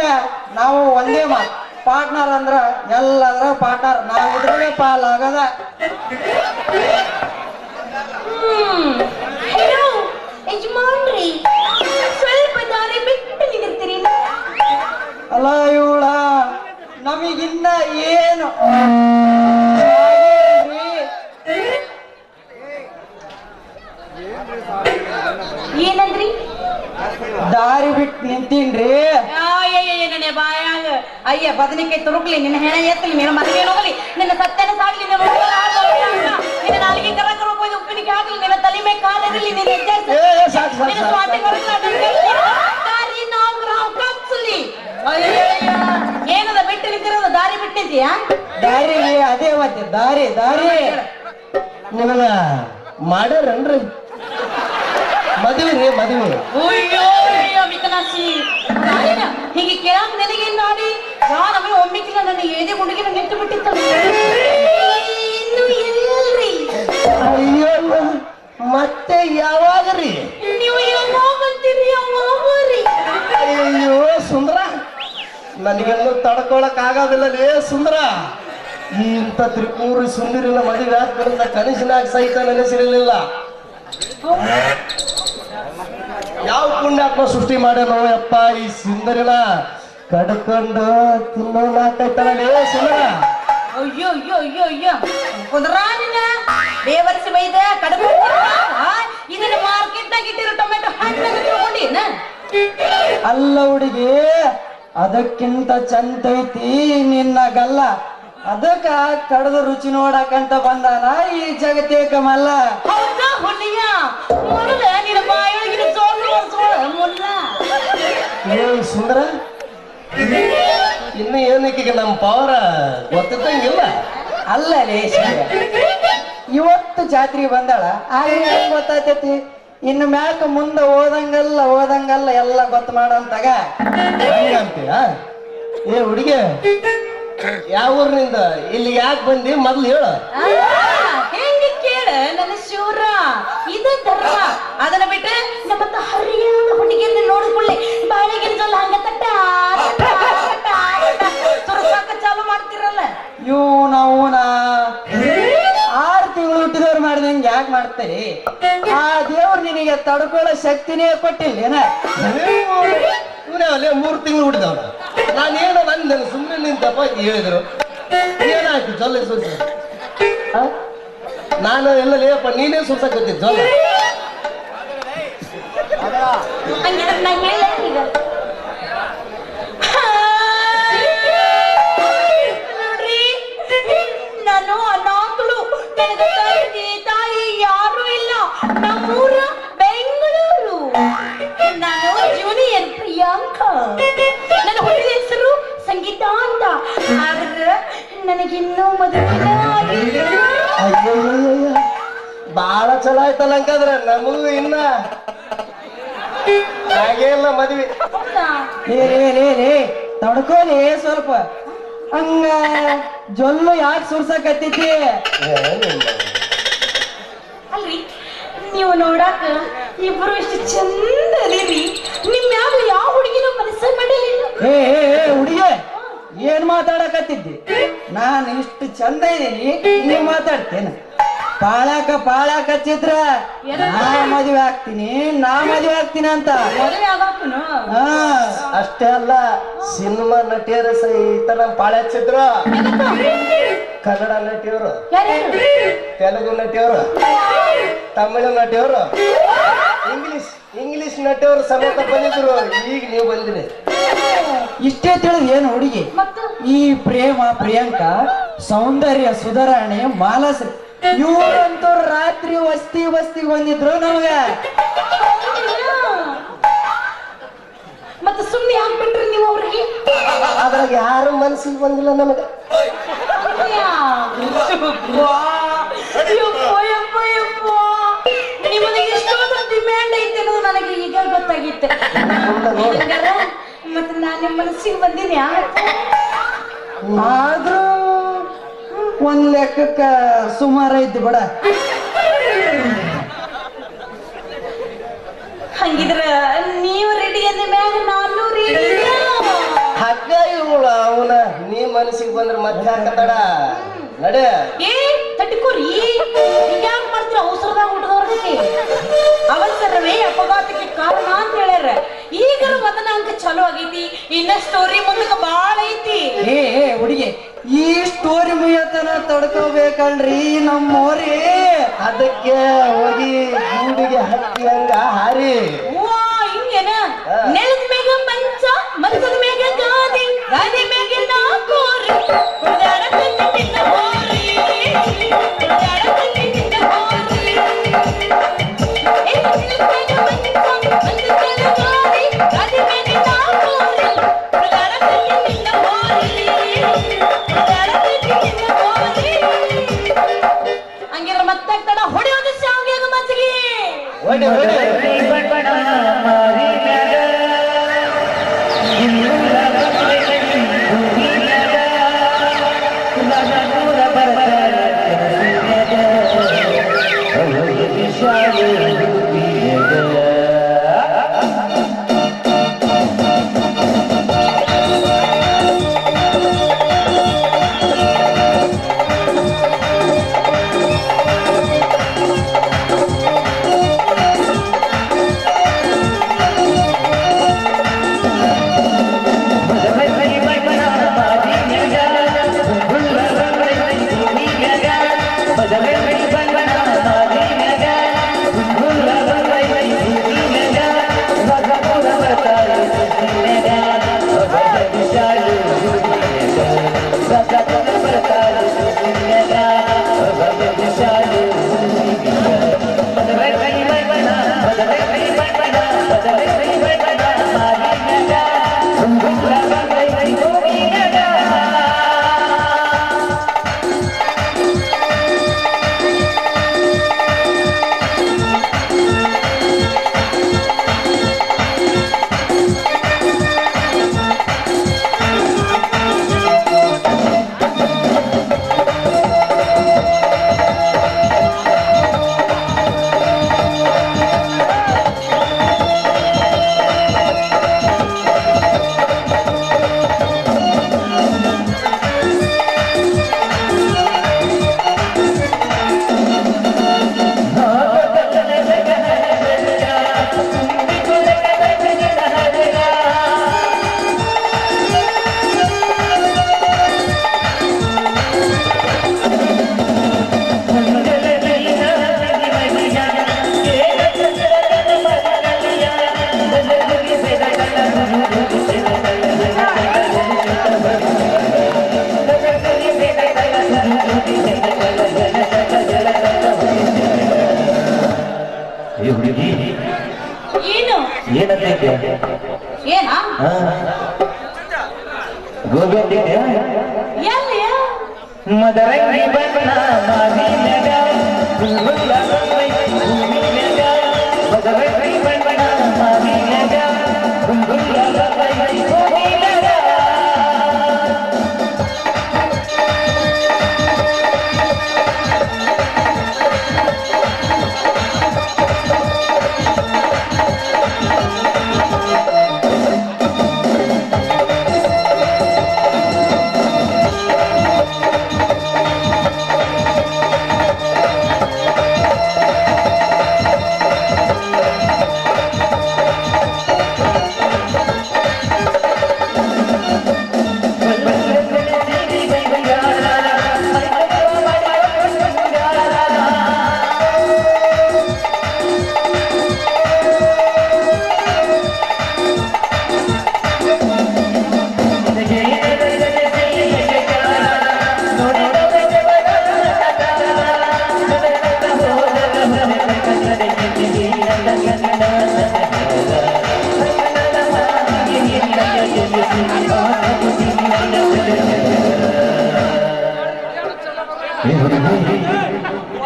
ನಾವು ಒಂದೇ ಮಾತು, ಪಾರ್ಟ್ನರ್ ಅಂದ್ರ ಎಲ್ಲದ್ರ ಪಾರ್ಟ್ನರ್, ನಾವು ಇದ್ರಾಗೆ ಪಾಲಾಗದ. ಹಲೋ ಯಜಮಾನ್ರಿ, ಸ್ವಲ್ಪ ದಾರಿ ಬಿಟ್ಟು ನಿಂತಿರ್ತೀರಿ. ಅಲ್ಲ ಇವಳ ನಮಗಿನ್ನ ಏನು ಏನಂದ್ರಿ? ದಾರಿ ಬಿಟ್ಟು ನಿಂತೀನ್ರಿ. ನನ್ನ ಬಾಯಾಗ ಅಯ್ಯ ಬದನೆಕಾಯಿ ತುರುಕ್ಲಿ, ನಿನ್ನ ಹೆಣ ಎತ್ತಲಿ, ನಿನ್ನ ಮನೆಗೆ ಹೋಗಲಿ, ನಿನ್ನ ಸತ್ಯನ ಸಾಗ್ಲಿ, ನಿನ್ನ ನಿನ್ನ ನಾಲಿಗೆ ಕರ ಹೋಗಿ ಉಪ್ಪಿನಿಗೆ ಹಾಕಲಿ, ನಿನ್ನ ತಲೆ ಮೇಲೆ ಕಾಲಿರಲಿ, ನಿನ್ನ ಸ್ವಾತಿ ದಾರಿ ನಾವು ಕತ್ಸಲಿ. ಏನದ ಬಿಟ್ಟು ನಿಂತಿರೋದು? ದಾರಿ ಬಿಟ್ಟು ನಿಂತೀಯಾ? ದಾರಿ ಅದೇ ಮತ್ತೆ ದಾರಿ ದಾರಿ ನಿಮಗ ಮಾಡ್ಯಾರನ್ರಿ ಮದುವೆ ರೀ ಮದುವೆ? ಅಯ್ಯೋ ವಿಕನಾಶಿ, ಹೀಗೆ ಕೇಳಾಕ ನನಗೆ ನಾಡಿ ನಾನೊಮ್ಮೆ ಒಮ್ಮಿಕ್ಕಿಲ್ಲ, ನನ್ನ ಏದೇ ಹುಡುಗಿನ ನಿಂತು ಬಿಟ್ಟಿತ್ತು. ಇನ್ನು ಎಲ್ರಿ? ಅಯ್ಯೋ ಮತ್ತೆ ಯಾವಾಗ ರೀ? ನೀವು ಯಾವಾಗ ಅಂತೀರಿ? ಯಾವಾಗ್ರಿ? ಅಯ್ಯೋ ಸುಂದರ, ನನಗೆಲ್ಲೂ ತಡ್ಕೊಳಕ್ ಆಗೋದಿಲ್ಲ ಲೇ ಸುಂದರ. ಇಂಥ ತ್ರಿಪುರಿ ಸುಂದರಿನ ಮದುವೆ ಆಗ್ತಿರಂತ ಕನಸಿನಾಗ ಸಹಿತ ನೆನೆಸಿರಲಿಲ್ಲ. ಯಾವ ಪುಣ್ಯಾತ್ಮ ಸೃಷ್ಟಿ ಮಾಡ್ಯಾನೋ ಯಪ್ಪ ಈ ಸುಂದರಿನ ಕಡ್ಕೊಂಡು ತಿನ್ನೋನಾಕೈತಲೇ ಸುಂದರ. ಅಯ್ಯೋ ಅಯ್ಯೋ ಅಯ್ಯೋ ಅಯ್ಯೋ ಕುಂದ್ರಾನಿನ ಬೇವರ್ಸಿ ಬೈದ ಕಡಿಮೆ ಇದನ್ನ ಮಾರ್ಕೆಟ್ನಾಗ ಇಟ್ಟಿರೋ ಟೊಮೆಟೊ ಹಣ್ಣಾಗ ತಗೊಂಡಿನ. ಅಲ್ಲ ಹುಡುಗಿ, ಅದಕ್ಕಿಂತ ಚಂದೈತಿ ನಿನ್ನ ಗಲ್ಲ, ಅದಕ್ಕ ಕಡದ ರುಚಿ ನೋಡಕಂತ ಬಂದಾನ ಈ ಜಗತ್ತೇಕ ಮಲ್ಲ. ಹೌದಾ ಹುಲಿಯ? ಮೊದಲ ನಿನ್ನ ಬಾಯೊಳಗಿನ ಜೋಳು ಮುಲ್ಲ. ಏ ಸುಂದರ, ಇನ್ನು ಏನಕ್ಕೆ ನಮ್ಮ ಪವರ ಗೊತ್ತಿದ್ದಂಗಿಲ್ಲ. ಅಲ್ಲಲೇ ಶಿವ, ಇವತ್ತು ಜಾತ್ರೆ ಬಂದಾಳ, ಆಗ ಗೊತ್ತಾಗ್ತೈತಿ. ಇನ್ನು ಮ್ಯಾಕ ಮುಂದೆ ಓದಂಗಲ್ಲ ಎಲ್ಲ ಗೊತ್ತು ಮಾಡಂತಾಗ. ಹಂಗಂತೀಯ? ಏ ಹುಡುಗಿ, ಯಾವ ಊರಿನಿಂದ ಇಲ್ಲಿ ಯಾಕೆ ಬಂದಿ ಮೊದ್ಲು ಹೇಳು. ಹೆಂಗೆ ಕೇಳ ನನ್ನ ಶಿವರ, ಇದ ಧರ್ಮ. ಅದನ್ನ ಬಿಟ್ಟು ನಮ್ಮತ್ತ ಹರಿಯಾದ ಹುಡುಗಿಯನ್ನ ನೋಡಿಕೊಳ್ಳಿ ಬಾಳಿಗಿನ ಜೊಲ್ಲ ಹಂಗ ತಟ್ಟ ಸುರಸಾಕ ಚಾಲು ಮಾಡ್ತಿರಲ್ಲ. ಇವು ನಾವು 6 ತಿಂಗಳು ಹುಟ್ಟಿದವ್ರು ಮಾಡಿದಂಗೆ ಯಾಕೆ ಮಾಡ್ತೀರಿ? ಆ ದೇವ್ರು ನಿನಗೆ ತಡ್ಕೊಳ್ಳೋ ಶಕ್ತಿನೇ ಕೊಟ್ಟಿಲ್ಲ ಏನ? ಇವನೇ ಅಲ್ಲೇ 3 ತಿಂಗಳು ಹುಟ್ಟಿದವನ. ನಾನೇನೋ ನನ್ನ ಸುಮ್ಮನೆ ನಿಂತಪ್ಪ ಹೇಳಿದ್ರು. ಏನಾಯ್ತು ಜೊಲ್ಲೆ ಸುರ್ಸಿ? ನಾನು ಎಲ್ಲ ಲೇಪ ನೀನೇ ಸುರ್ಸಕತ್ತಿದ್ ಜೊಲ್ಲೆ. ಹಂಗಿದ್ರೆ ನಾ ಹೇಳ ಈಗ ನೋಡ್ರಿ, ನಾನು ಅನಾಥಳು. ನನಗೆ ತಂದೆ ತಾಯಿ ಯಾರು ಇಲ್ಲ. ನಮ್ಮೂರ ಬೆಂಗಳೂರು. ನಾನು ಜೂನಿಯರ್ ಪ್ರಿಯಾಂಕಾ. ನನ್ನ ಹುಟ್ಟಿದ ಹೆಸರು ಸಂಗೀತ ಅಂತ. ಆದ್ರೆ ನನಗಿನ್ನೂ ಮದುವೆ ಆಗಿಲ್ಲ. ಅಯ್ಯಯ್ಯಯ್ಯ ಬಾಳ ಚಲೋ ಆಯ್ತಲ್ಲ ಹಂಗಾದ್ರೆ. ನಮಗೂ ಇನ್ನ ಹಾಗೇ ಇಲ್ಲ ಮದ್ವಿ. ಹೌದಾ? ರೇ ತಡ್ಕೋಲಿ ಸ್ವಲ್ಪ. ಹಂಗ ಜೊಲ್ಲು ಯಾಕೆ ಸುರ್ಸಕತ್ತೈತಿ? ಅಲ್ರಿ, ನೀವು ನೋಡಾಕ ಇಬ್ರು ಇಷ್ಟು ಚಂದ ಅದೀರಿ. ನಿಮ್ ಮ್ಯಾಗ ಯಾವ ಹುಡುಗಿನೂ ಮನಸ್ಸ ಮಾಡಲಿಲ್ಲ. ಹುಡುಗಿ ಏನ್ ಮಾತಾಡಕತ್ತಿದ್ದಿ? ನಾನು ಇಷ್ಟು ಚಂದ ಇದೀನಿ, ನೀವ್ ಮಾತಾಡ್ತೇನೆ? ಪಾಳಾಕ ಹಚ್ಚಿದ್ರ ನಾ ಮದುವೆ ಆಗ್ತೀನಿ ಅಂತ. ಮದುವೆ ಆಗಾಕನು ಹಾ, ಅಷ್ಟೇ ಅಲ್ಲ, ಸಿನಿಮಾ ನಟಿಯರು ಸಹಿತ ನಮ್ ಪಾಳೆ ಹಚ್ಚಿದ್ರು. ಕನ್ನಡ ನಟಿಯವರು, ಯಾರ್ಯಾರು? ತೆಲುಗು ನಟಿಯವರು, ತಮಿಳು ನಟಿಯವರು, ಇಂಗ್ಲಿಷ್ ನಟಿಯವರು ಸಮೇತ ಬಂದಿದ್ರು. ಈಗ ನೀವು ಬಂದಿರಿ. ಇಷ್ಟೇ ತಿಳಿದ್ ಏನು ಹುಡುಗಿ? ಮತ್ತು ಈ ಪ್ರೇಮ ಪ್ರಿಯಾಂಕಾ, ಸೌಂದರ್ಯ ಸುಧಾರಣೆ, ಮಾಲಶ್ರೀ ಇವ್ರಂತೂ ರಾತ್ರಿ ವಸ್ತಿ ಬಂದಿದ್ರು ನಮ್ಗ. ಮತ್ತೆ ಸುಮ್ಮನೆ ಹಾಕ್ಬಿಟ್ರಿ ನೀವು ಅವ್ರಿಗೆ? ಅದ್ರಾಗ ಯಾರು ಮನಸ್ಸಿಗೆ ಬಂದಿಲ್ಲ ನಮಗೆ. ನಿಮಗೆ ಎಷ್ಟೊಂದು ಡಿಮ್ಯಾಂಡ್ ಐತೆ ಅನ್ನೋದು ನನಗೆ ಈಗ ಗೊತ್ತಾಗಿತ್ತು. ಮತ್ತೆ ನಾನು ನಿಮ್ಮ ಮನಸ್ಸಿಗೆ ಬಂದೀನಿ. ಆದ್ರೂ ಒಂದ್ ಲೆಕ್ಕಕ್ಕ ಸುಮಾರ ಐತಿ ಬಿಡ. ಹಂಗಿದ್ರ ನೀವು ರೆಡಿ ಅಂದ ಮ್ಯಾಗ ನಾನು ರೆಡಿ. ಹಗ್ಗ ಇವಳು ಅವನ ನೀ ಮನಸ್ಸಿಗೆ ಬಂದ್ರೆ ಮತ್ತೆ ಹಾಕತಡ ನಡೆ. ಏ ತಟ್ಟಿಕೋರಿ, ಹಿಂಗ್ಯಾಕ್ ಮಾಡ್ತೀರ? ಅವಸರದಾಗ ಹುಟ್ಟದವ್ರಿಗೆ ಅವಸರವೇ ಅಪಘಾತಕ್ಕೆ ಕಾರಣ ಅಂತ ಹೇಳ್ಯಾರ. ಈಗ ಒಂದನ ಅಂಕ ಚಲೋ ಆಗೈತಿ, ಇನ್ನ ಸ್ಟೋರಿ ಮುಂದಕ್ಕೆ ಬಾಳ ಐತಿ. ಹುಡುಗಿ, ಈ ಸ್ಟೋರಿ ಮುಗಿಯತನ ತಡ್ಕೋಬೇಕಲ್ರಿ ನಮ್ಮೋರಿ. ಅದಕ್ಕೆ ಹೋಗಿ ಗೂಡಿಗೆ ಹಕ್ಕಿ ಹಂಗ ಹಾರಿ. ವಾ, ಹಿಂಗೇನ? ನೆಲದ ಮೇಗ ಮಂಚದ ಮೇಗ ಗಾದಿ ಮೇಗ ನಾಕೋರಿ, ಕುಡ್ದಾಡ ತಂದಿ ತಿನ್ನ ಹೋರಿ, ಕುಡ್ದಾಡ ತಂದಿ ತಿನ್ನ ಹೋರಿ. ನೆಲದ ಮೇಗ ಮಂಚದ ಮೇಗ ಗಾದಿ ಮೇಗ ನಾಕೋರಿ, ಕುಡ್ದಾಡ ತಂದಿ ತಿನ್ನ ಹೋರಿ, ಕುಡ್ದಾಡ ತಂದಿ ತಿನ್ನ ಹೋರಿ. ಹಂಗಿದ್ರೆ ಮತ್ತೆ ಹೊಡೆಯೋದು ಶಾವ್ಗೆ ಮಜ್ಜಿಗೆ. ಹೊಡಿ ಏನಂತಿದ್ದೆ ಏನಾ ಗೋಬಿ ಅಂತಿದ್ದೆ ಎಲ್ಲಿ ಮದರಂಗಿ ಬಣ್ಣ ಮಾವಿನಗ ಗುಂಗುಳ ಬೈ ಭೂಮಿನಗ ಮದರಂಗಿ ಬಣ್ಣ ಮಾವಿನಗ ಗುಂಗುಳ ಬೈ ಭೂಮಿನಗ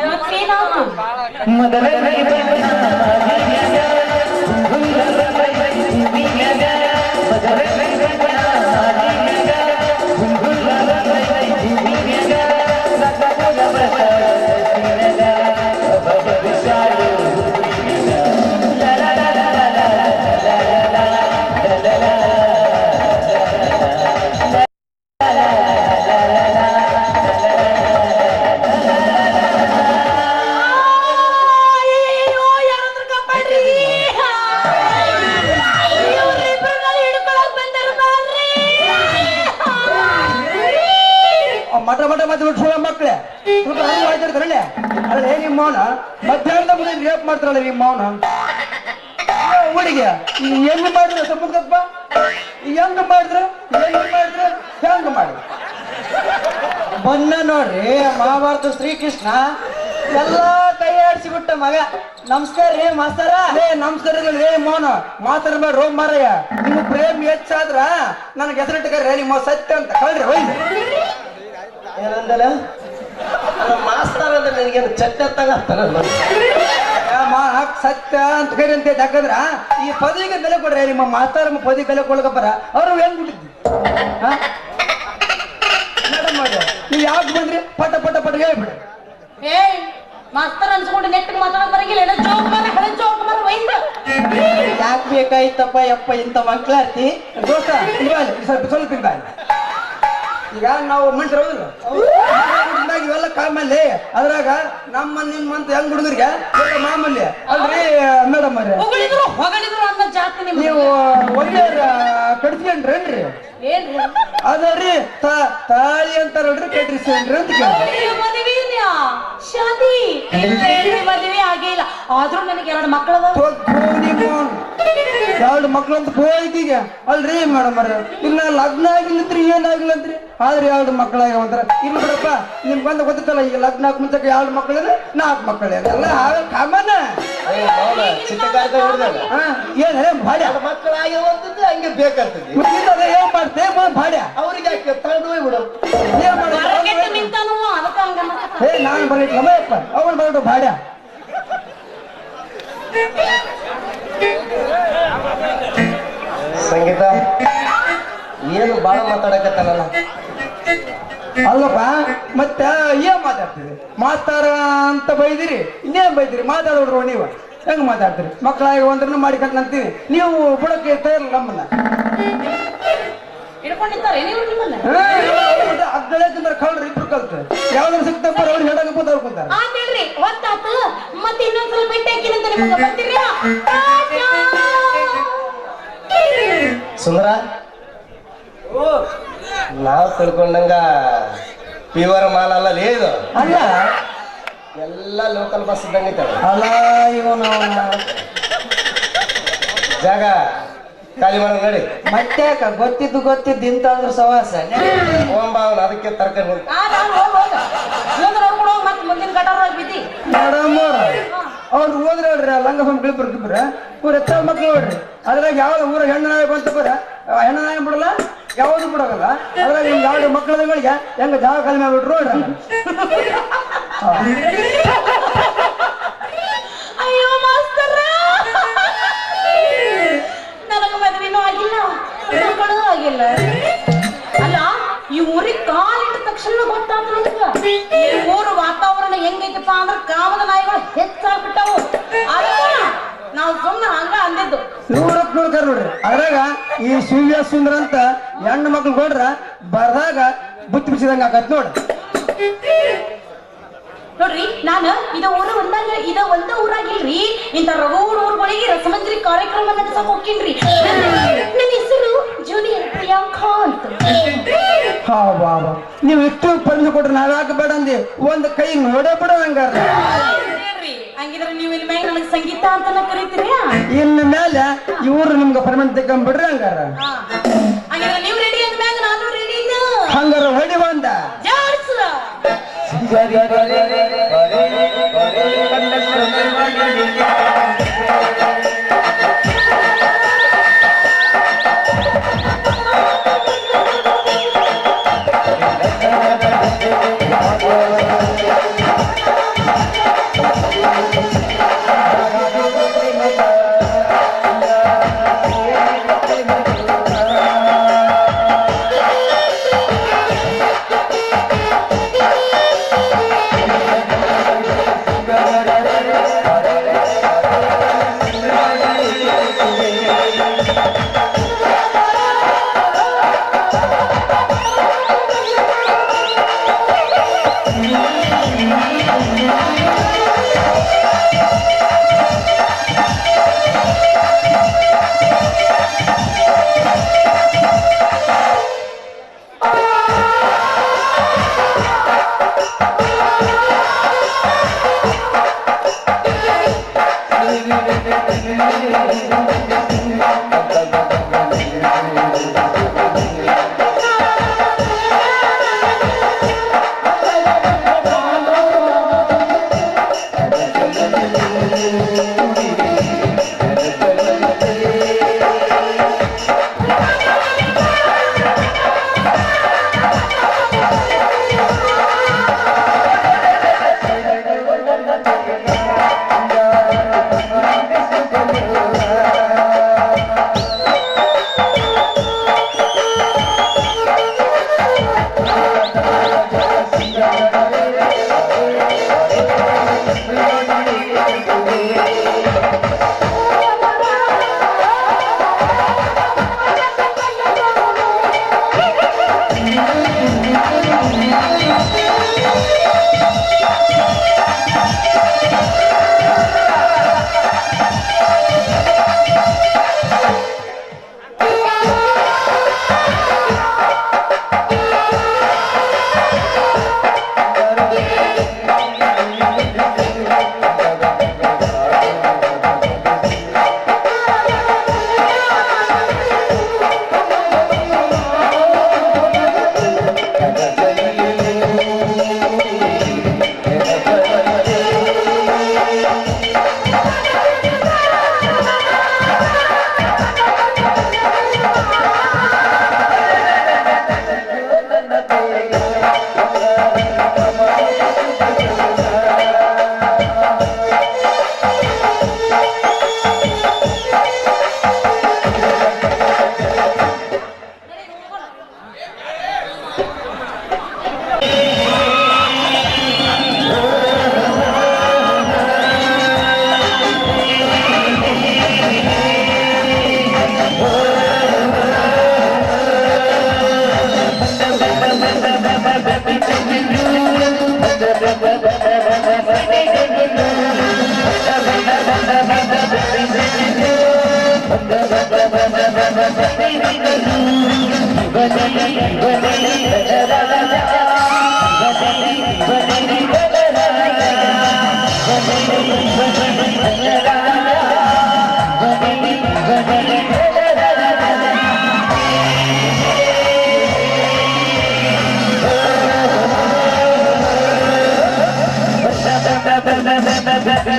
ಮತ್ತೇನಾಯ್ತು ಮದರಂಗಿ ಬಣ್ಣ ಮಾವಿನಗ ಗುಂಗುಳ ಬೈ ಭೂಮಿನಗ ಮದರಂಗಿ ಬಣ್ಣ ಮಾವಿನಗ ಗುಂಗುಳ ಬೈ ಭೂಮಿನಗ ಸಕಲ ಬಸವನಗ ಬಬಸಾಡು ಲಾ ಲಾ ಲಾ ಲಾ ಲಾ ಲಾ ಲಾ ಲಾ ಅಯ್ಯೋ ಯಾರಾದ್ರೂ ಕಾಪಾಡ್ರಿ ಇವ್ರಿಬ್ರನ್ನ ಹಿಡ್ಕೊಳಕ್ ಬಂದಿರ್ತಾರ್ರಿ ಮಠ ಮಠ ಮತ್ತೆ ಬಿಟ್ಟು ಮಕ್ಳೆ ಮಾಡ್ತಿರ್ತಾರಲ್ಲೇ ಅಲ್ಲೇ ನಿಮ್ಮ ಮೌನ ಮಧ್ಯಾಹ್ನದ ಮುಂದೆ ರೇಪ್ ಮಾಡ್ತಾರಲ್ಲ ನಿಮ್ಮ ಮೌನ ಹುಡುಗಿ ಹೆಂಗ್ ಮಾಡಿದ್ರು ತಪ್ಪಪ್ಪ ಹೆಂಗ್ ಮಾಡಿದ್ರು ಹೆಂಗ್ ಮಾಡಿದ್ರು ಬನ್ನ ನೋಡ್ರಿ ಮಹಾಭಾರತ ಶ್ರೀಕೃಷ್ಣ ಎಲ್ಲಾ ಕೈ ಆಡಿಸಿಬಿಟ್ಟ ಮಗ ನಮಸ್ಕಾರ ರೀ ಮಾಸ್ತರ ನಮಸ್ಕಾರ ರೀ ಮೌನ ಮಾತಾಡ್ಬೇಡ ರೋಗ್ ಮಾರಯ್ಯ ನಿಮ್ ಪ್ರೇಮ್ ಹೆಚ್ಚಾದ್ರ ನನಗೆ ಹೆಸರಿಟ್ಟಗಾರ ನಿಮ್ಮ ಸತ್ಯ ಅಂತ ಕಳ್ರಿ ಹೋಯ್ತು ಏನಂದಲ್ಲ ಮಾಸ್ತಾರ ಅಂದ್ರೆ ನನಗೇನು ಚಟ್ಟ ತಗತ್ತಾನಲ್ಲ ಸತ್ಯ ಅಂತ ಕರಿ ಅಂತ ಯಾಕಂದ್ರ ಈ ಪದವಿಗೆ ಬೆಲೆ ಕೊಡ್ರಿ ನಿಮ್ಮ ಮಾಸ್ತಾರ ಪದವಿ ಬೆಲೆ ಕೊಡ್ಕಪ್ಪರ ಅವ್ರು ಹೆಂಗ್ ಬಿಟ್ಟಿದ್ವಿ ಮೇಡಮ್ ಮಾಡ್ರಿ ನೀವು ಯಾಕೆ ಬಂದ್ರಿ ಪಟ ಪಟ ಪಟ ಹೇಳ್ಬಿಡ್ರಿ ಏಯ್ ಮಾಸ್ತರ್ ಅನ್ಸ್ಕೊಂಡು ನೆಟ್ಟಿಗೆ ಮಾತಾಡೋದ್ ಬರಂಗಿಲ್ಲ ಏನೋ ಜೋಕ್ ಮಾರ ಹಳೆ ಜೋಕ್ ಮಾರ ವೈದ್ಯ ಯಾಕೆ ಬೇಕಾಯ್ತಪ್ಪ ಯಪ್ಪ ಇಂಥ ಮಕ್ಳಾರ್ತಿ ದೋಸ್ತ ಸ್ವಲ್ಪ ಹಿಂಗ ಈಗ ನಾವು ಮನುಷ್ಯರು ಇವೆಲ್ಲ ಕಾಮಲ್ಲಿ ಅದ್ರಾಗ ನಿಮ್ಮಂತ ಹೆಂಗ್ ಹುಡುಗರಿಗೆ ಮಾಮೂಲಿ ಅಲ್ರಿ ಮೇಡಮ್ ಅವ್ರೆ ಹೊಗಳಿದ್ರು ಅನ್ನೋ ಜಾತಿ ನಿಮ್ಗೆ ನೀವು ಒಳ್ಳೆ ಕಡ್ಸ್ಕೊಂಡ್ರೇನ್ರಿ ಏನ್ರಿ ಅದರಿ ತಾಳಿ ಅಂತಾರಲ್ರಿ ಕಟ್ರಿಸ್ಕೊಂಡ್ರಿ ಅಂತ ಕೇಳಿ ಮದುವೆಯಾ ಶಾದಿ ಮದುವೆ ಆಗೇ ಇಲ್ಲ ಆದ್ರೂ ನನಗೆ 2 ಮಕ್ಕಳದ ಎರಡು ಮಕ್ಳಂತ ಹೋಯ್ತೀಗ ಅಲ್ರಿ ಮೇಡಮ್ ಅವ್ರ ಇನ್ನ ಲಗ್ನ ಆಗಿಲ್ಲಂತ್ರಿ ಏನಾಗಿಲ್ಲಂತ್ರಿ ಆದ್ರೆ 2 ಮಕ್ಕಳಾಗ್ಯಾವಂತಾರ ಇಲ್ಲ ಬಿಡಪ್ಪ ನಿಮ್ಗೆ ಬಂದ ಗೊತ್ತಿತ್ತಲ್ಲ ಈಗ ಲಗ್ನ ಹಾಕ್ ಮುಂಚೆ 2 ಮಕ್ಕಳಿದ್ರೆ 4 ಮಕ್ಕಳು ಎಲ್ಲ ಕಾಮನ ಚಿತ್ರಕಾರ್ದ ಹಿಡಿದಾಗ ಏನ್ ಭಾಡ್ಯ ಮಕ್ಕಳಾಗ್ಯಾವಂತದ್ದು ಹಂಗೆ ಬೇಕಾಗ್ತದೆ ಏನ್ ಮಾಡ್ತೇ ಭಾಡ್ಯ ಅವ್ರಿಗೆ ಯಾಕೆ ತಗೊಂಡು ಹೋಗ್ಬಿಡು ಏನ್ ಮಾಡ್ತಾರೆ ನಿಂತಾನು ಅದಕ್ಕೆ ಹಂಗ ನಾನು ಬರೀಪ್ಪ ಅವನು ಬರಡು ಭಾಡ್ಯ ಸಂಗೀತ ಏನು ಬಾಳ ಮಾತಾಡಕತ್ತಾನಲ್ಲ ಅಲ್ಲಪ್ಪ ಮತ್ತೆ ಏನ್ ಮಾತಾಡ್ತೀರಿ ಮಾತಾಡ ಅಂತ ಬೈದಿರಿ ಇನ್ನೇನ್ ಬೈದಿರಿ ಮಾತಾಡೋಡ್ರು ನೀವು ಹೆಂಗ್ ಮಾತಾಡ್ತೀರಿ ಮಕ್ಕಳಾಗಿ ಒಂದ್ರನ್ನ ಮಾಡಿಕಂತೀವಿ ನೀವು ಬುಡಕ್ಕೆ ತಯಾರಿಲ್ಲ ನಮ್ಮನ್ನ ಹಿಡ್ಕೊಂಡಿರ್ತಾರೆ ನೀವು ನಿಮ್ಮನ್ನ ಅಗ್ಗಳೇಕಂದ್ರೆ ಕಳ್ರಿ ಇಬ್ರು ಕಲ್ತು ಯಾವ್ದಾರು ಸಿಕ್ತಪ್ಪ ಅವ್ರು ಹೇಳಕ್ ಕೂತಾರ ಕೂತಾರ ಆತ್ ಹೇಳ್ರಿ ಹೊತ್ತಾತು ಮತ್ತೆ ಇನ್ನೊಂದ್ಸಲ ಭೇಟಿ ಹಾಕಿನಂತ ನಿಮ್ಗೆ ಬರ್ತೀರಾ ಸುಂದರ ನಾವು ತಿಳ್ಕೊಂಡಂಗ ಪ್ಯೂರ್ ಮಾಲ್ ಅಲ್ಲ ಇದು ಅಲ್ಲ ಎಲ್ಲ ಲೋಕಲ್ ಬಸ್ ಇದ್ದಂಗೆ ಅಲ್ಲ ಇವನು ಜಾಗ ಖಾಲಿ ಮಾಡೋ ನಡಿ ಮತ್ತೆ ಗೊತ್ತಿದ್ದು ಇಂತಾದ್ರೂ ಸವಾಸ ಹೋಗ್ಬಾವನ ಅದಕ್ಕೆ ತರ್ಕ ಹೋಗ್ ಮುಂದೆ ನೋಡ್ಕೊಂಡು ಹೋಗಿ ಮತ್ತೆ ಮುಂದಿನ ಗಟಾರ ಬಿದ್ದಿ ಮೇಡಮ್ ಅವ್ರ ಅವ್ರು ಹೋದ್ರೆ ನೋಡ್ರಿ ಲಂಗ ಹೊಂಬ್ಳಿ ಬರ್ತಿಬ್ರ ಇವ್ರ ಎತ್ತ ಮಕ್ಳು ನೋಡ್ರಿ ಅದ್ರಾಗ ಯಾವ್ದು ಊರ ಹೆಣ್ಣು ನಾಯಿ ಬಂತ ಬರ ಹೆಣ್ಣು ನಾಯಿ ಬಿಡಲ್ಲ ಯಾವ್ದು ಬಿಡೋಗಲ್ಲ ಅದ್ರಾಗ ನಿಮ್ಗೆ ಯಾವ ಮಕ್ಕಳುಗಳಿಗೆ ಹೆಂಗ ಜಾಗ ಕಡಿಮೆ ಆಗ್ಬಿಟ್ರು ನೋಡ್ರಿ ಅಯ್ಯೋ ಮಾಸ್ತರ, ನನಗ ಮದುವೆನೂ ಆಗಿಲ್ಲ, ಮಕ್ಕಳೂ ಆಗಿಲ್ಲ. ಅಲ್ಲ, ಈ ಊರಿಗೆ ಕಾಲಿಟ್ಟ ತಕ್ಷಣ ಗೊತ್ತಾದ ನನಗ ಈ ಊರು ವಾತಾವರಣ ಹೆಂಗೈತಪ್ಪ ಅಂದ್ರ ಕಾಮದ ನಾಯಿಗಳು ಹೆಚ್ಚಾಗ್ಬಿಟ್ಟವು. ಅದಕ್ಕ ನಾವು ಸುಮ್ಮನೆ ಹಂಗ ಅಂದಿದ್ದು. ನೋಡಕ್ ನೋಡ್ತಾರ ನೋಡ್ರಿ ಅದ್ರಾಗ ಈ ಶಿವ್ಯ ಸುಂದರ ಅಂತ ಹೆಣ್ಣು ಮಕ್ಳು ನೋಡ್ರ ಬರ್ದಾಗ ಬುತ್ತಿ ಬಿಸಿದಂಗ ಆಗತ್ ನೋಡ್ರಿ. ನೋಡ್ರಿ, ನಾನು ಇದ ಒಂದ ಊರಾಗಿಲ್ರಿ, ಇಂತ ರಗೂಡ್ ಊರುಗಳಿಗೆ ರಸಮಂಜರಿ ಕಾರ್ಯಕ್ರಮ ನಡೆಸಕ್ ಹೋಗ್ತೀನ್ರಿ. ನನ್ನ ಹೆಸರು ಜೂನಿಯರ್ ಪ್ರಿಯಾಂಕಾ ಅಂತ. ಹಾ ಬಾ ನೀವ್ ಎಷ್ಟು ಪರ್ಮಿಷನ್ ಕೊಟ್ರಿ ನಾವ್ ಯಾಕೆ ಬೇಡ ಅಂದಿ ಒಂದ್ ಕೈ ನೋಡೇ ಬಿಡ ಹಂಗಾರ. ಹಂಗಿದ್ರೆ ನೀವು ಇಲ್ಲಿ ಮ್ಯಾಗ ನನಗೆ ಸಂಗೀತ ಅಂತ ಕರೀತೀರಿ. ಇನ್ ಮೇಲೆ ಇವ್ರು ನಿಮ್ಗೆ ಪರ್ಮಿಷನ್ ತೆಕೊಂಡ್ಬಿಡ್ರಿ ಹಂಗಾರ. ಹಂಗಿದ್ರೆ ನೀವು ರೆಡಿ ಅಂದ ಮ್ಯಾಗ ನಾನು ರೆಡಿ ಇಲ್ಲ. ಹಂಗಾರ ಹೊಡಿ ಬಂದ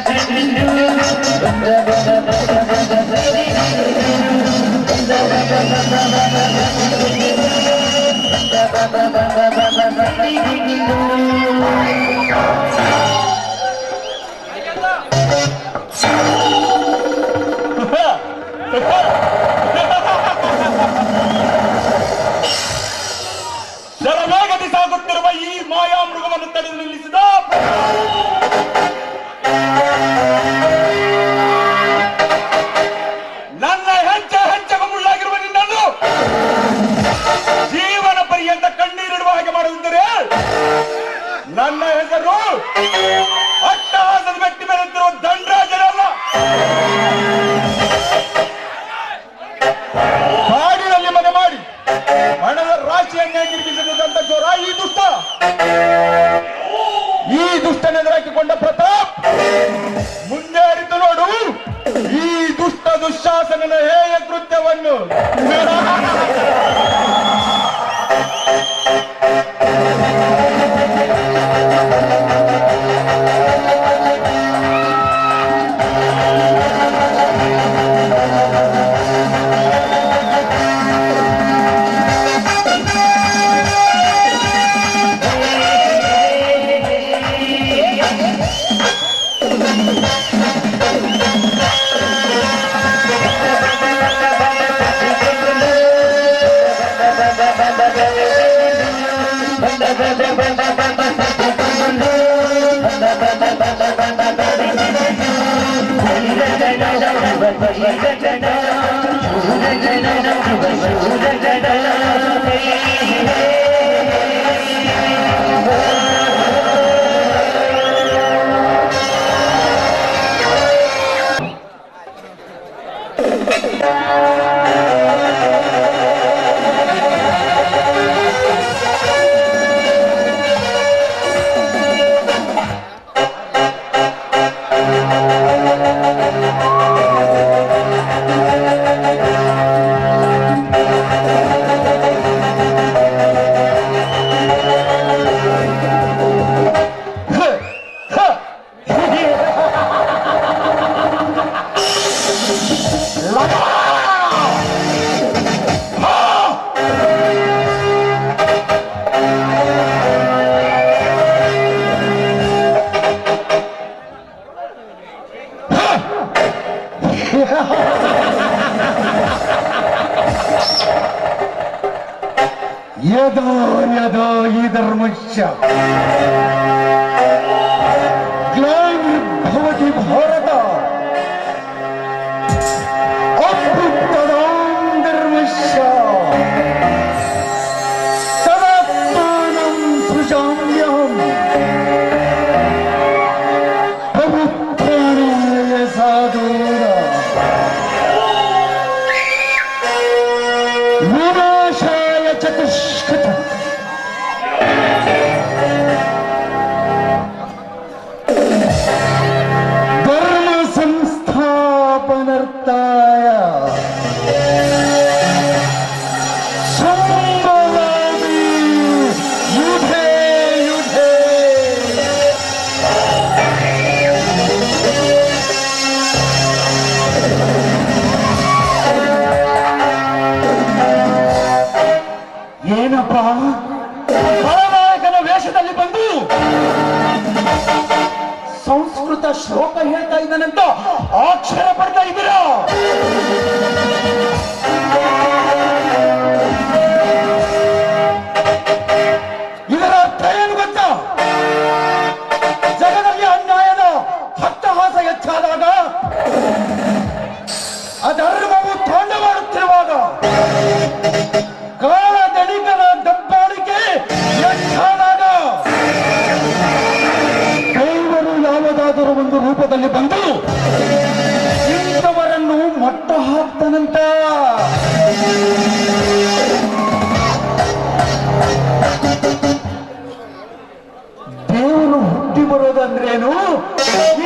Thank you. ಶರವೇಗದಿ ಸಾಗುತ್ತಿರುವ ಈ ಮಾಯಾ ಮೃಗವನ್ನು ತಡೆದು ನಿಲ್ಲಿಸಿದ ನನ್ನ ಹೆಜ್ಜೆಗೂ ಮುಳ್ಳಾಗಿರುವ ನಿನ್ನನ್ನು ಜೀವನ ಪರ್ಯಂತ ಕಣ್ಣೀರಿಡುವ ಹಾಗೆ ಮಾಡುತ್ತಿದ್ದರೆ ನನ್ನ ಹೆಸರು ಅಟ್ಟಹಾಸದ ವ್ಯಕ್ತಿ ಮೇಲೆತ್ತಿರುವ ದಂಡರಾಜನಲ್ಲ. ಕಾಡಿನಲ್ಲಿ ಮನೆ ಮಾಡಿ ಹಣದ ರಾಶಿಯನ್ನೇ ನಿರ್ಮಿಸಿದಂತ ಚೋರ ಈ ದುಷ್ಟನೆದುರಾಕಿಕೊಂಡ ಪ್ರತಾಪ್ ಮುಂದೆ ಅರಿತು ನೋಡು ಈ ದುಶ್ಶಾಸನನ ಹೇಯ ಕೃತ್ಯವನ್ನು. ಯದೋ ಯದೋ ಈ ಧರ್ಮಶ್ಯ ಗ್ಲಾನಿರ್ಭವತಿ ಭಾರತ ಅಭ್ಯುತ್ತದಾಂ ಧರ್ಮಶ್ಯ ತದಾತ್ಮಾನಂ ಸೃಜಾಮ್ಯಹಂ ಪವಿತ್ರಾಣಾಯ ಸಾಧೂರ ವಿನಾಶಾಯ ಚತುಷ್ಕೃತ ಧರ್ಮ ಸಂಸ್ಥಾಪನಾರ್ಥಾಯ ಸಂಭವಾಮಿ ಯುಧೇ ಯುಧೇ. ಏನಪ್ಪ ಖಳನಾಯಕನ ವೇಷದಲ್ಲಿ ಬಂದು ಸಂಸ್ಕೃತ ಶ್ಲೋಕ ಹೇಳ್ತಾ ಇದ್ದಾನಂತ ಆಕ್ಷೇಪ ಪಡ್ತಾ ಇದ್ದೀರಾ? ಇದರ ಅರ್ಥ ಏನು ಗೊತ್ತಾ? ಜಗದಲ್ಲಿ ಅನ್ಯಾಯದ ಹಟ್ಟಹಾಸ ಹೆಚ್ಚಾದಾಗ, ಅಧರ್ಮವು ತಾಂಡವಾಡುತ್ತಿರುವಾಗ, ಕಾಳ ದಣಿಕರ ದಬ್ಬಾಳಿಕೆ ಹೆಚ್ಚಾದಾಗ ದೇವರು ಯಾವುದಾದರೂ ಒಂದು ರೂಪದಲ್ಲಿ ಬಂದು ಇಂಥವರನ್ನು ಮಟ್ಟ ಹಾಕ್ತಾನಂತ. ದೇವರು ಹುಟ್ಟಿ ಬರೋದಂದ್ರೇನು,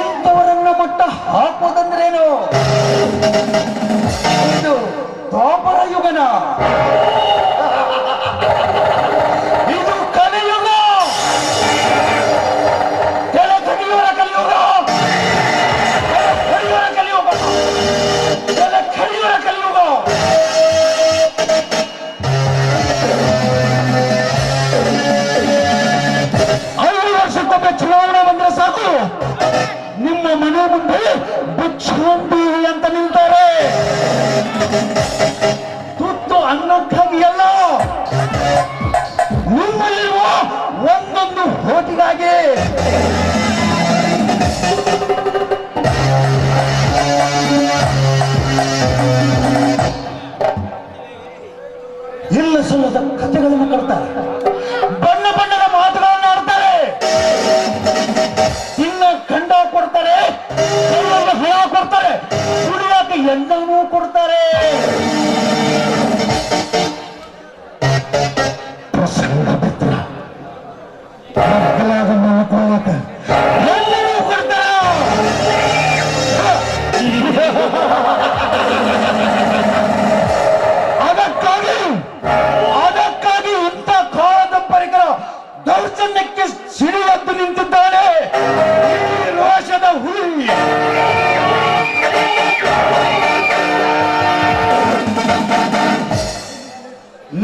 ಇಂಥವರನ್ನ ಮಟ್ಟ ಹಾಕೋದಂದ್ರೇನು? ಇದು ದ್ವಾಪರ ಯುಗನ, ಇದು ಕಲಿಯುಗ, ತಲೆ ತೆಗೆಯುವ ಕಲಿಯುಗ, ತಲೆ ಕಲಿಯುವ ಕಲಿಯುಗ, ತಲೆ ಕಲಿಯುವ ಕಲಿಯುಗ. ಸಲ್ಲದ ಕಥೆಗಳನ್ನು ಕಟ್ತಾರೆ, ಬಣ್ಣ ಬಣ್ಣದ ಮಾತುಗಳನ್ನು ಆಡ್ತಾರೆ, ಇನ್ನ ಖಂಡ ಕೊಡ್ತಾರೆ, ಎಲ್ಲರಿಗೂ ಹಣ ಕೊಡ್ತಾರೆ, ಕುಡಿಯೋಕೆ ಎಲ್ಲವನ್ನೂ ಕೊಡ್ತಾರೆ. ಪ್ರಸಂಗ ಬಿದ್ರ ಮಾಡ್ಕೊಳ್ಳೋಕೆ ಎಲ್ಲವೂ ಕೊಡ್ತಾರೆ. ಅದಕ್ಕಾಗಿ ಇಂಥ ಕಾಳದಂಪರಿಕರ ದೌರ್ಜನ್ಯಕ್ಕೆ ಸಿಡಿಯದ್ದು ನಿಂತಿದ್ದಾನೆ ಈ ರೋಷದ ಹುಲಿ.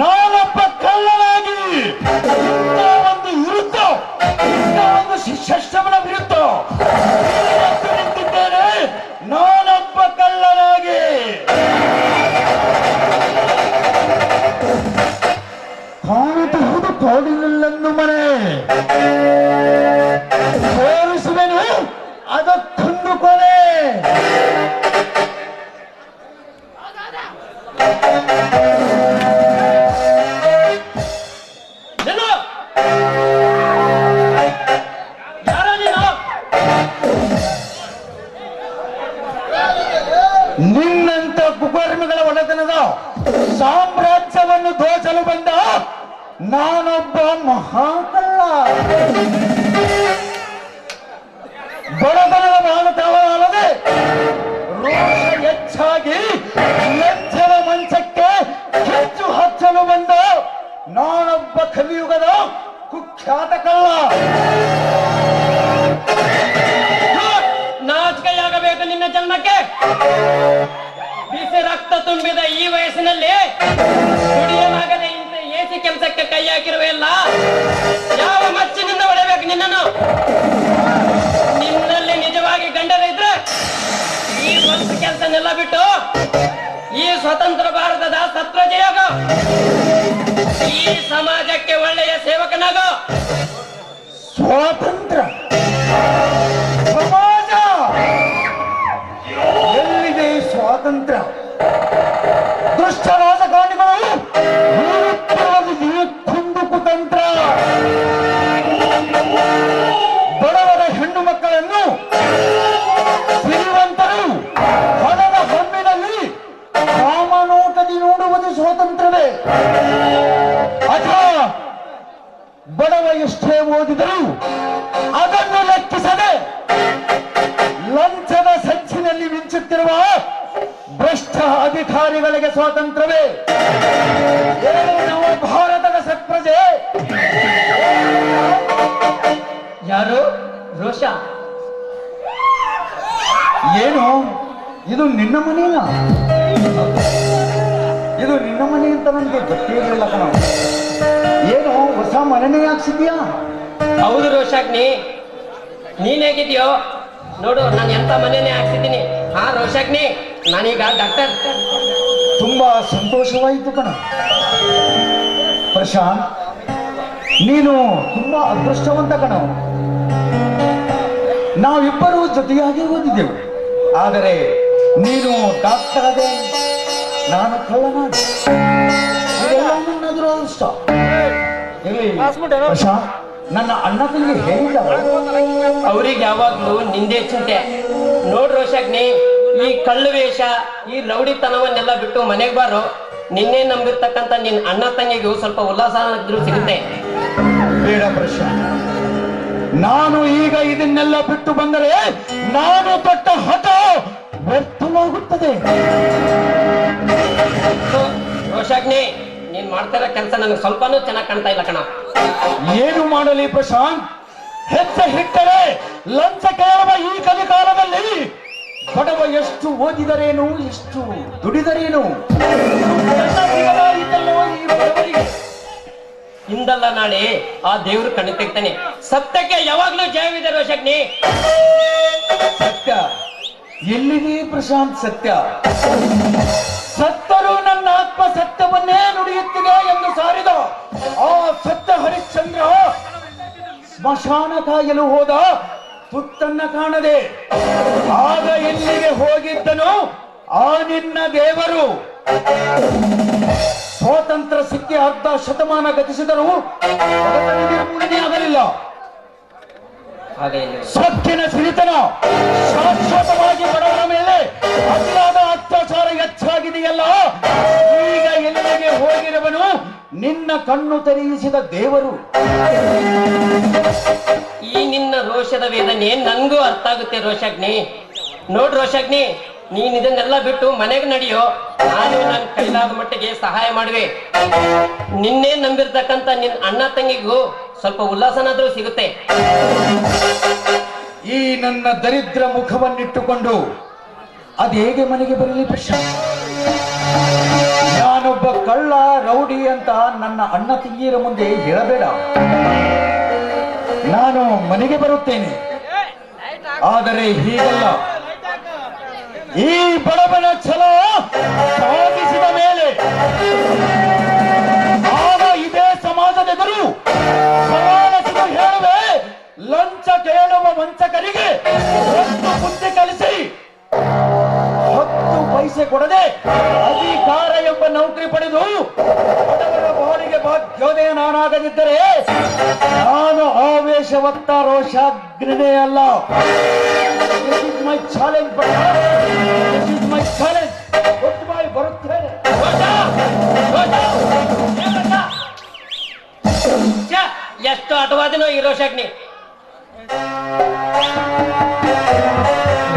ನಾನೊಬ್ಬ ಕಳ್ಳನಾಗಿ ಇಂಥ ಒಂದು ವಿರುದ್ಧ, ಇಂಥ ಒಂದು ಶಿಷ್ಟಮನ ವಿರುದ್ಧ ಸಿಡಿಯದ್ದು ನಿಂತಿದ್ದೇನೆ ನಾನೊಬ್ಬ ಕಳ್ಳನಾಗಿ. ಕಾಣಬಹುದು ಕಾಡಿನಲ್ಲೊಂದು ಮನೆ, ತೋರಿಸುವೆನು ಅದಕ್ಕೊಂದು ಕೊನೆ. ನಿನ್ನಂತ ಕುಕರ್ಮಿಗಳ ಒಡೆತನದ ಸಾಮ್ರಾಜ್ಯವನ್ನು ದೋಚಲು ಬಂದ ನಾನೊಬ್ಬ ಮಹಾಕಳ್ಳ. ಬಡತನದ ಮಾನತಾವಲ್ಲದೆ ರೋಷ ಹೆಚ್ಚಾಗಿ ಲಜ್ಜದ ಮಂಚಕ್ಕೆ ಹೆಚ್ಚು ಹಚ್ಚಲು ಬಂದ ನಾನೊಬ್ಬ ಕಲಿಯುಗದ ಕುಖ್ಯಾತ ಕಳ್ಳ. ನಾಚಿಕೆಯಾಗಬೇಕು ನಿನ್ನ ಜನ್ಮಕ್ಕೆ. ಬಿಸಿ ರಕ್ತ ತುಂಬಿದ ಈ ವಯಸ್ಸಿನಲ್ಲಿ ದುಡಿಯಲಾಗದೆ ಇಂಥ ಏಸಿ ಕೆಲಸಕ್ಕೆ ಕೈ ಹಾಕಿರುವೆಯಲ್ಲ, ಯಾವ ಮಚ್ಚಿನಿಂದ ಹೊಡೆಯಬೇಕು ನಿನ್ನನ್ನು? ನಿನ್ನಲ್ಲಿ ನಿಜವಾಗಿ ಗಂಡನ ಇದ್ರೆ ಈ ಸ್ವಂತ ಕೆಲಸನೆಲ್ಲ ಬಿಟ್ಟು ಈ ಸ್ವತಂತ್ರ ಭಾರತದ ಸತ್ಪ್ರಜೆಯಾಗ, ಈ ಸಮಾಜಕ್ಕೆ ಒಳ್ಳೆಯ ಸೇವಕನಾಗ. ಸ್ವಾತಂತ್ರ್ಯ ಸಮಾಜ ಎಲ್ಲಿದೆ ಸ್ವಾತಂತ್ರ್ಯ? ದುಷ್ಟ ರಾಜಕಾರಣಿಗಳು ಕುಂದು ಕುತಂತ್ರ, ಬಡವರ ಹೆಣ್ಣು ಮಕ್ಕಳನ್ನು ಶ್ರೀಮಂತರು ಹಣದ ಹಮ್ಮಿನಲ್ಲಿ ಕಾಮನೋಟದಿ ನೋಡುವುದು ಸ್ವಾತಂತ್ರ್ಯವೇ? ಅಥವಾ ಬಡವ ಎಷ್ಟೇ ಓದಿದರೂ ಅದನ್ನು ಲೆಕ್ಕಿಸದೆ ಲಂಚದ ಸಂಚಿನಲ್ಲಿ ಮಿಂಚುತ್ತಿರುವ ಭ್ರಷ್ಟ ಅಧಿಕಾರಿಗಳಿಗೆ ಸ್ವಾತಂತ್ರ್ಯವೇ? ನಾವು ಭಾರತದ ಸತ್ಪ್ರಜೆ. ಯಾರು? ರೋಷ? ಏನು ಇದು ನಿನ್ನ ಮನೆಯ? ಇದು ನಿನ್ನ ಮನೆ ಅಂತ ನನಗೆ ಗೊತ್ತಿರಲಿಲ್ಲ ಕಣ. ಏನು ಹೊಸ ಮನೆನೇ ಹಾಕ್ಸಿದ್ಯಾ? ಹೌದು ರೋಷಾಗ್ನಿ, ನೀನ್ ಹೇಗಿದ್ಯೋ ನೋಡು, ನಾನು ಎಂತ ಮನೆನೇ ಹಾಕ್ಸಿದ್ದೀನಿ. ಹಾ ರೋಷಾಗ್ನಿ, ನಾನೀಗ ಡಾಕ್ಟರ್. ತುಂಬಾ ಸಂತೋಷವಾಯಿತು ಕಣ ಪ್ರಶಾಂತ್, ನೀನು ತುಂಬಾ ಅದೃಷ್ಟವಂತ ಕಣ. ನಾವಿಬ್ಬರು ಜೊತೆಯಾಗಿ ಓದಿದ್ದೆವು, ಆದರೆ ನೀನು ಡಾಕ್ಟರ್ ಅದೇ, ನಾನು ಕಳ್ಳನಾದೆ. ಇದೆಲ್ಲ ನನ್ನ ದುರದೃಷ್ಟ. ಪ್ರಶಾಂತ್, ನನ್ನ ಅಣ್ಣ ತಂಗಿ ಹೇಳಿದ ಅವ್ರಿಗೆ ಯಾವಾಗ್ಲೂ ನಿಂದೆ ಚಿಂತೆ. ನೋಡ್ ರೋಷಾಗ್ನಿ, ಈ ಕಳ್ಳು ವೇಷ, ಈ ರೌಡಿತನವನ್ನೆಲ್ಲ ಬಿಟ್ಟು ಮನೆಗೆ ಬಾರು. ನಿನ್ನೆ ನಂಬಿರ್ತಕ್ಕಂಥ ನಿನ್ನ ಅಣ್ಣ ತಂಗಿಗೂ ಸ್ವಲ್ಪ ಉಲ್ಲಾಸ ಸಿಗುತ್ತೆ. ಬೇಡ ಪ್ರಶಾಂತ್, ನಾನು ಈಗ ಇದನ್ನೆಲ್ಲ ಬಿಟ್ಟು ಬಂದರೆ ನಾನು ತೊಟ್ಟ ಹಠ ವ್ಯರ್ಥವಾಗುತ್ತದೆ. ರೋಷಾಗ್ನಿ, ನೀನ್ ಮಾಡ್ತಿರೋ ಕೆಲಸ ನನಗೆ ಸ್ವಲ್ಪನೂ ಚೆನ್ನಾಗಿ ಕಾಣ್ತಾ ಇಲ್ಲ ಕಣ. ಏನು ಮಾಡಲಿ ಪ್ರಶಾಂತ್? ಹೆಚ್ಚ ಹಿಟ್ಟರೆ ಲಂಚ ಕೇಳುವ ಈ ಕಲಿಕಾಲದಲ್ಲಿ ಬಡವ ಎಷ್ಟು ಓದಿದರೇನು, ಎಷ್ಟು ದುಡಿದರೇನು, ಸಿಗದಾಯಿತಲ್ಲೋ ಈ ಬಡವರಿಗೆ. ಹಿಂದಲ್ಲ ನಾಳೆ ಆ ದೇವ್ರು ಕಣ್ಣು ತೆಗ್ತಾನೆ. ಸತ್ಯಕ್ಕೆ ಯಾವಾಗ್ಲೂ ಜಯವಿದೆ ರೋಷಾಗ್ನಿ. ಸತ್ಯ ಎಲ್ಲಿದೆ ಪ್ರಶಾಂತ್? ಸತ್ಯ ಸತ್ತರೂ ನನ್ನ ಆತ್ಮ ಸತ್ಯವನ್ನೇ ನುಡಿಯುತ್ತಿದೆ ಎಂದು ಸಾರಿದ ಆ ಸತ್ಯ ಹರಿಶ್ಚಂದ್ರ ಸ್ಮಶಾನ ಕಾಯಲು ಹೋದ ತುತ್ತನ್ನ ಕಾಣದೆ ಆಗ ಎಲ್ಲಿಗೆ ಹೋಗಿದ್ದನು ಆ ನಿನ್ನ ದೇವರು? ಸ್ವಾತಂತ್ರ್ಯ ಸಿಕ್ಕಿ ಅರ್ಧ ಶತಮಾನ ಗತಿಸಿದರೂ ಬಡತನಕ್ಕೆ ನಿರ್ಮೂಲನೆ ಆಗಲಿಲ್ಲ. ಹಾಗೆ ಸೊಕ್ಕಿನ ಸಿರಿತನ ಶಾಶ್ವತವಾಗಿ ಬಡವರ ಮೇಲೆ ಅತಿಯಾದ ಅತ್ಯಾಚಾರ ಹೆಚ್ಚಾಗಿದೆಯಲ್ಲ. ಈಗ ಎಲ್ಲಿಗೆ ಹೋಗಿರುವನು ನಿನ್ನ ಕಣ್ಣು ತೆರೆಯಿಸಿದ ದೇವರು. ಈ ನಿನ್ನ ರೋಷದ ವೇದನೆ ನನ್ಗೂ ಅರ್ಥ ಆಗುತ್ತೆ ರೋಷಾಗ್ನಿ. ನೋಡ್ ರೋಷಾಗ್ನಿ, ನೀನ್ ಇದನ್ನೆಲ್ಲ ಬಿಟ್ಟು ಮನೆಗೆ ನಡೆಯೋ, ನಾನು ನನ್ನ ಕೈಲಾದ ಮಟ್ಟಿಗೆ ಸಹಾಯ ಮಾಡುವೆ. ನಿನ್ನೆ ನಂಬಿರ್ತಕ್ಕಂತ ನಿನ್ ಅಣ್ಣ ತಂಗಿಗೂ ಸ್ವಲ್ಪ ಉಲ್ಲಾಸನಾದ್ರೂ ಸಿಗುತ್ತೆ. ಈ ನನ್ನ ದರಿದ್ರ ಮುಖವನ್ನಿಟ್ಟುಕೊಂಡು ಅದು ಹೇಗೆ ಮನೆಗೆ ಬರಲಿ ಪ್ರಶಾಂತ್? ನಾನೊಬ್ಬ ಕಳ್ಳ ರೌಡಿ ಅಂತ ನನ್ನ ಅಣ್ಣ ತಂಗಿಯರ ಮುಂದೆ ಹೇಳಬೇಡ. ನಾನು ಮನೆಗೆ ಬರುತ್ತೇನೆ, ಆದರೆ ಹೀಗಲ್ಲ. ಈ ಬಡವನ ಛಲ ಸಾಗಿಸಿದ ಮೇಲೆ ಆಗ ಇದೇ ಸಮಾಜದೆದುರು ಸವಾಲಸಿದು ಹೇಳುವೆ. ಲಂಚ ಕೇಳುವ ವಂಚಕರಿಗೆ ಒಂದು ಬುದ್ಧಿ ಕಲಿಸಿ 10 ಪೈಸೆ ಕೊಡದೆ ಅಧಿಕಾರ ಎಂಬ ನೌಕರಿ ಪಡೆದು ಬಡವರ ಬಾಳಿಗೆ ಭಾಗ್ಯೋದಯ ನಾನಾಗದಿದ್ದರೆ ನಾನು ಆವೇಶವತ್ತ ರೋಷಾಗ್ನೇ ಅಲ್ಲ. This is my challenge, brother. This is my challenge. ಒಟ್ಟು ಬಾಯಿ ಬರುತ್ತೇನೆ. ಎಷ್ಟು ಅಟವಾದಿನೋ ಈ ರೋಷಾಗ್ನಿ.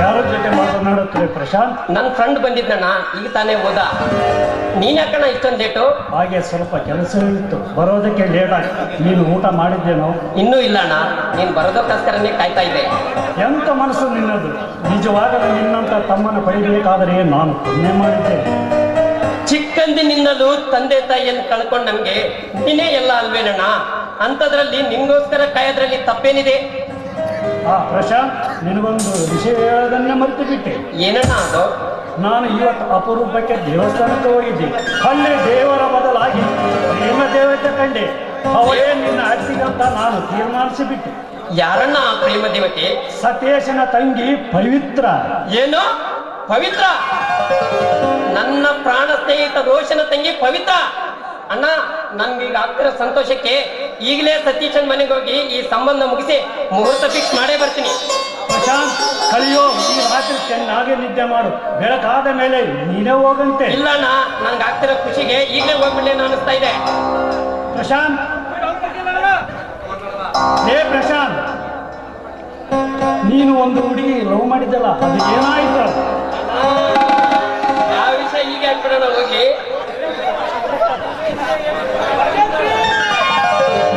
ಯಾರ ಜೊತೆ ಮಾತನಾಡುತ್ತೀರಿ ಪ್ರಶಾಂತ್? ನನ್ನ ಫ್ರೆಂಡ್ ಬಂದಿದ್ದಣ್ಣ, ಈಗ ತಾನೇ ಹೋದ. ನೀನ್ ಯಾಕಣ್ಣ ಇಷ್ಟೊಂದು ಲೇಟು? ಹಾಗೆ ಸ್ವಲ್ಪ ಕೆಲಸ ಇತ್ತು, ಬರೋದಕ್ಕೆ ಲೇಟ್ ಆಗಿ. ನೀನು ಊಟ ಮಾಡಿದ್ದೇನೋ? ಇನ್ನೂ ಇಲ್ಲ ಅಣ್ಣ, ನೀನ್ ಬರೋದಕ್ಕೋಸ್ಕರನೇ ಕಾಯ್ತಾ ಇದ್ದೆ. ಎಂತ ಮನಸ್ಸು ನಿನ್ನದು. ನಿಜವಾಗಲೂ ನಿನ್ನಂತ ತಮ್ಮನ್ನು ಪಡಿಬೇಕಾದರೆ ನಾನು ಪುಣ್ಯ ಮಾಡಿದ್ದೇನೆ. ಚಿಕ್ಕಂದಿನಿಂದಲೂ ತಂದೆ ತಾಯಿಯನ್ನು ಕಳ್ಕೊಂಡು ನಮ್ಗೆ ನೀನೇ ಎಲ್ಲ ಅಲ್ವೇನಣ್ಣ? ಅಂಥದ್ರಲ್ಲಿ ನಿನ್ಗೋಸ್ಕರ ಕಾಯೋದ್ರಲ್ಲಿ ತಪ್ಪೇನಿದೆ? ಪ್ರಶಾಂತ್, ನಿನಗೊಂದು ವಿಷಯ ಹೇಳೋದನ್ನೇ ಮರೆತು ಬಿಟ್ಟೆ. ಏನಣ್ಣ ಅದು? ನಾನು ಇವತ್ತು ಅಪರೂಪಕ್ಕೆ ದೇವಸ್ಥಾನಕ್ಕೆ ಹೋಗಿದ್ದೆ. ಅಲ್ಲಿ ದೇವರ ಬದಲಾಗಿ ಪ್ರೇಮ ದೇವತೆ ಕಂಡೆ. ಅವಳೇ ನಿನ್ನ ಅತ್ತಿಗಂತ ನಾನು ತೀರ್ಮಾನಿಸಿಬಿಟ್ಟೆ. ಯಾರಣ್ಣ ಆ ಪ್ರೇಮ ದೇವತೆ? ಸತೀಶನ ತಂಗಿ ಪವಿತ್ರ. ಏನು ಪವಿತ್ರ? ನನ್ನ ಪ್ರಾಣ ಸ್ನೇಹಿತ ರೋಷನ ತಂಗಿ ಪವಿತ್ರ? ಅಣ್ಣ, ನನ್ಗೀಗ ಆಗ್ತಿರೋ ಸಂತೋಷಕ್ಕೆ ಈಗಲೇ ಸತೀಶನ್ ಮನೆಗೆ ಹೋಗಿ ಈ ಸಂಬಂಧ ಮುಗಿಸಿ ಮುಹೂರ್ತ ಫಿಕ್ಸ್ ಮಾಡೇ ಬರ್ತೀನಿ. ಪ್ರಶಾಂತ್, ಕಳಿಯೋ ಈ ರಾತ್ರಿ ಚೆನ್ನಾಗಿ ನಿದ್ದೆ ಮಾಡು. ಬೆಳಕಾದ ಮೇಲೆ ನೀನೇ ಹೋಗಂತೆ. ಇಲ್ಲ ಅಣ್ಣ, ನನ್ಗೆ ಆಗ್ತಿರೋ ಖುಷಿಗೆ ಈಗಲೇ ಹೋಗ್ಬಿಡ್ಲೇನೋ ಅನಿಸ್ತಾ ಇದೆ. ಪ್ರಶಾಂತ್, ಲೇ ಪ್ರಶಾಂತ್, ನೀನು ಒಂದು ಹುಡುಗಿ ಲವ್ ಮಾಡಿದ್ದಲ್ಲ, ಅದು ಏನಾಯ್ತು? ಯಾವ ವಿಷಯ ಈಗ ಹಾಕ್ಬಿಡೋಣ ಹೋಗಿ.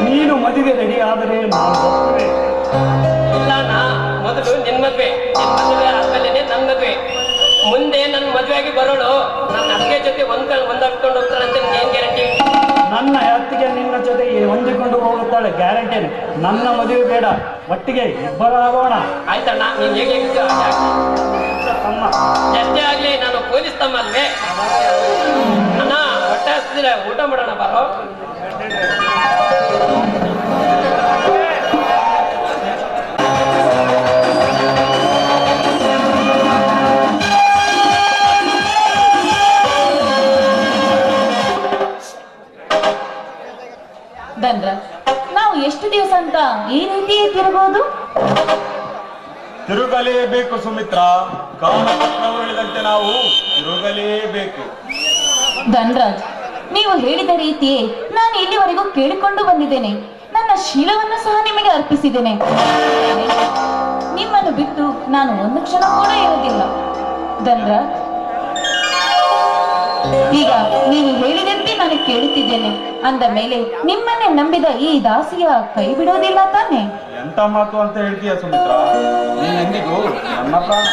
ನೀನು ಮದುವೆ ರೆಡಿ ಆದರೆ ನಾನು ಹೋಗ್ತೇವೆ. ಇಲ್ಲ ಅಣ್ಣ, ಮೊದಲು ನಿನ್ ಮದ್ವೆ ಆದ್ಮೇಲೆ ನನ್ನ ಮದ್ವೆ. ಮುಂದೆ ನನ್ನ ಮದ್ವೆಯಾಗಿ ಬರೋಳು ನನ್ನ ಅತ್ತಿಗೆ ಜೊತೆ ಹೊಂದಾಡ್ಕೊಂಡು ಹೋಗ್ತಾಳಂತೆ. ಏನ್ ಗ್ಯಾರಂಟಿ? ನನ್ನ ಅತ್ತಿಗೆ ನಿನ್ನ ಜೊತೆಗೆ ಹೊಂದಿಕೊಂಡು ಹೋಗುತ್ತಾಳೆ, ಗ್ಯಾರಂಟಿನೇ. ನನ್ನ ಮದುವೆ ಬೇಡ, ಒಟ್ಟಿಗೆ ಇಬ್ಬರಾಗೋಣ. ಆಯ್ತಣ್ಣ, ನೀನ್ ಹೇಗೆ ತಮ್ಮ ಎಷ್ಟೇ ಆಗ್ಲಿ ನಾನು ಪೊಲೀಸ್ ತಮ್ಮ ಅಲ್ವೇ? ಅಣ್ಣ, ಹೊಟ್ಟೆ ಹಸ್ತಿದ್ರೆ ಊಟ ಮಾಡೋಣ ಬಾರೋ. ದಂಡ್ರ, ನಾವು ಎಷ್ಟು ದಿವಸ ಅಂತ ಈ ರೀತಿ ತಿರುಗೋದು? ತಿರುಗಲೇಬೇಕು ಸುಮಿತ್ರ. ಕಾಲಚಕ್ರವು ಹೇಳಿದಂತೆ ನಾವು ತಿರುಗಲೇಬೇಕು. ಧನ್ರಾಜ್, ನೀವು ಹೇಳಿದ ರೀತಿಯೇ ನಾನು ಇಲ್ಲಿವರೆಗೂ ಕೇಳಿಕೊಂಡು ಬಂದಿದ್ದೇನೆ. ನನ್ನ ಶೀಲವನ್ನು ಸಹ ನಿಮಗೆ ಅರ್ಪಿಸಿದ್ದೇನೆ. ನಿಮ್ಮನ್ನು ಬಿಟ್ಟು ನಾನು ಒಂದು ಕ್ಷಣ ಕೂಡ ಇರುವುದಿಲ್ಲ. ಧನ್ರಾಜ್, ಈಗ ನೀವು ಹೇಳಿದಂತೆ ನಾನು ಕೇಳುತ್ತಿದ್ದೇನೆ ಅಂದ ಮೇಲೆ ನಿಮ್ಮನ್ನೇ ನಂಬಿದ ಈ ದಾಸಿಯ ಕೈ ಬಿಡೋದಿಲ್ಲ ತಾನೆ? ಎಂತ ಮಾತು ಅಂತ ಹೇಳ್ತೀಯ ಸುಮಿತ್ರ? ನೀನ್ ಎಂದಿಗೂ ನನ್ನ ಪ್ರಾಣ.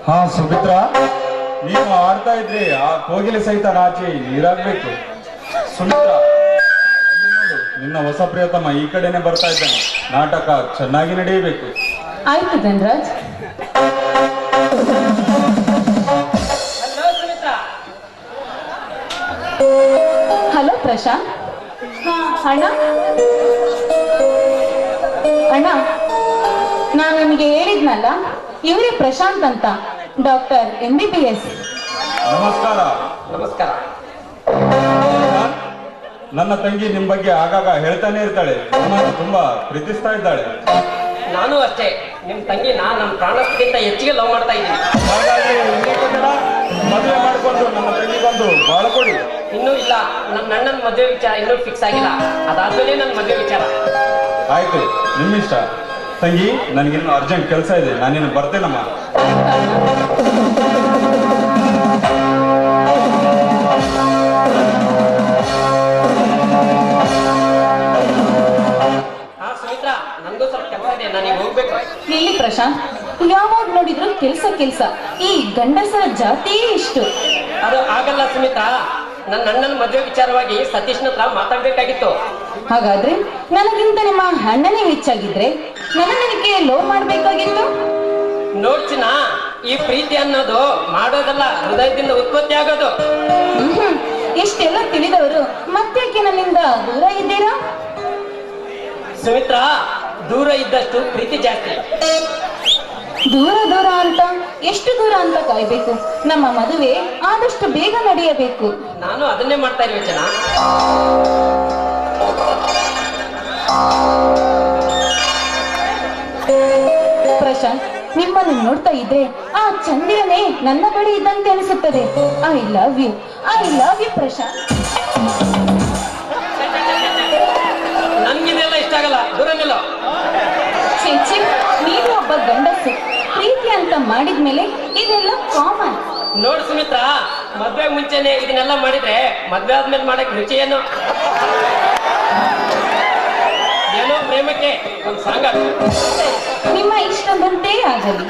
ಹಾ ಸುಮಿತ್ರಾ, ನೀನು ಆಡ್ತಾ ಇದ್ರೆ ಆ ಕೋಗಿಲೆ ಸಹಿತ ನಾಚಿ ನೀರಾಗ್ಬೇಕು. ಸುಮಿತ್ರಾ, ಅಲ್ಲಿ ನೋಡು, ನಿನ್ನ ಹೊಸ ಪ್ರಿಯತಮ ಈ ಕಡೆನೆ ಬರ್ತಾ ಇದ್ದಾನೆ. ನಾಟಕ ಚೆನ್ನಾಗಿ ನಡೆಯಬೇಕು. ಆಯ್ತು ಧನರಾಜ್. ಹಲೋ ಸುಮಿತ್ರಾ. ಹಲೋ ಪ್ರಶಾಂತ್. ಅಣ್ಣ ಅಣ್ಣ, ನಾನು ನಿಮಗೆ ಹೇಳಿದ್ನಲ್ಲ, ಇವರೇ ಪ್ರಶಾಂತ್ ಅಂತ, ಡಾಕ್ಟರ್ MBBS. ನಮಸ್ಕಾರ. ನಮಸ್ಕಾರ. ನನ್ನ ತಂಗಿ ನಿಮ್ ಬಗ್ಗೆ ಆಗಾಗ ಹೇಳ್ತಾನೆ ಇರ್ತಾಳೆ. ನಮ್ಮನ್ನು ತುಂಬಾ ಪ್ರೀತಿಸ್ತಾ ಇದ್ದಾಳೆ. ನಾನು ಅಷ್ಟೇ, ನಿಮ್ ತಂಗಿನ ನಮ್ಮ ಪ್ರಾಣಕ್ಕಿಂತ ಹೆಚ್ಚಿಗೆ ಲವ್ ಮಾಡ್ತಾ ಇದ್ದೀನಿ. ಹಾಗಾಗಿ ಇನ್ನೇನು ಬೇಡ, ಮದುವೆ ಮಾಡಿಕೊಂಡು ನನ್ನ ತಂಗಿಗೊಂದು ಬಾಳ ಕೊಡಿ. ಇನ್ನೂ ಇಲ್ಲ, ನನ್ನ ಅಣ್ಣನ ಮದುವೆ ವಿಚಾರ ಇನ್ನೂ ಫಿಕ್ಸ್ ಆಗಿಲ್ಲ. ಅದಾದ್ಮೇಲೆ ನನ್ನ ಮದುವೆ ವಿಚಾರ. ಆಯ್ತು, ನಿಮ್ಮಿಷ್ಟ. ತಂಗಿ, ನನಗಿನ್ನು ಅರ್ಜೆಂಟ್ ಕೆಲಸ ಇದೆ, ನಾನಿನ್ನು ಬರ್ತೇನಮ್ಮ. ಹಾ ಸುಮಿತ್ರಾ, ನನಗೂ ಸ್ವಲ್ಪ ಕೆಲಸ ಇದೆ, ನಾನೀಗ ಹೋಗ್ಬೇಕು. ಇಲ್ಲಿ ಪ್ರಶಾಂತ್, ಯಾವಾಗ ನೋಡಿದ್ರು ಕೆಲ್ಸ. ಈ ಗಂಡಸರ ಜಾತಿಯೇ ಇಷ್ಟು. ಅದು ಆಗಲ್ಲ ಸುಮಿತ್ರಾ, ನನ್ನ ಅಣ್ಣನ ಮದುವೆ ವಿಚಾರವಾಗಿ ಸತೀಶ್ನ ಹತ್ರ ಮಾತಾಡ್ಬೇಕಾಗಿತ್ತು. ಹಾಗಾದ್ರೆ ನನಗಿಂತ ನಿಮ್ಮ ಅಣ್ಣನೇ ಹೆಚ್ಚಾಗಿದ್ರೆ ನನಗೆ ಲವ್ ಮಾಡ್ಬೇಕಾಗಿತ್ತು. ನೋಡ್ಚಿನ, ಈ ಪ್ರೀತಿ ಅನ್ನೋದು ಮಾಡೋದಲ್ಲ, ಹೃದಯದಿಂದ ಉತ್ಪತ್ತಿ ಆಗೋದು. ಇಷ್ಟೆಲ್ಲ ತಿಳಿದವರು ಮತ್ತೇಕೆ ನನ್ನಿಂದ ದೂರ ಇದ್ದೀರಾ? ಸುಮಿತ್ರಾ, ದೂರ ಇದ್ದಷ್ಟು ಪ್ರೀತಿ ಜಾಸ್ತಿ. ದೂರ ಅಂತ ಎಷ್ಟು ದೂರ ಅಂತ ಕಾಯ್ಬೇಕು? ನಮ್ಮ ಮದುವೆ ಆದಷ್ಟು ಬೇಗ ನಡೆಯಬೇಕು. ನಾನು ಅದನ್ನೇ ಮಾಡ್ತಾ ಇರುವೆ ಜನ. ಪ್ರಶಾಂತ್, ನಿಮ್ಮನ್ನು ನೋಡ್ತಾ ಇದ್ರೆ ಆ ಚಂದಿರನೇ ನನ್ನ ಬಳಿ ಇದ್ದಂತೆ ಅನಿಸುತ್ತದೆ. I love you Prashant. ನನ್ಗಿದೆಲ್ಲ ಇಷ್ಟ ಆಗಲ್ಲ, ದೂರ ನಿಲ್ಲೋ. ಛೇ, ನೀನು ಒಬ್ಬ ಗಂಡಸು. ಪ್ರೀತಿ ಅಂತ ಮಾಡಿದ್ಮೇಲೆ ಇದೆಲ್ಲ ಕಾಮನ್. ನೋಡು ಸುಮಿತ್ರಾ, ಮದ್ವೆ ಮುಂಚೆನೆ ಇದನ್ನೆಲ್ಲ ಮಾಡಿದ್ರೆ ಮದ್ವೆ ಆದ್ಮೇಲೆ ಮಾಡಕ್ ರುಚಿ ಏನು? ಏನೋ ಪ್ರೇಮಕ್ಕೆ ಒಂದು ಸಾಂಗ್. ನಿಮ್ಮ ಇಷ್ಟ ಬಂತೇ ಆಗಲಿ.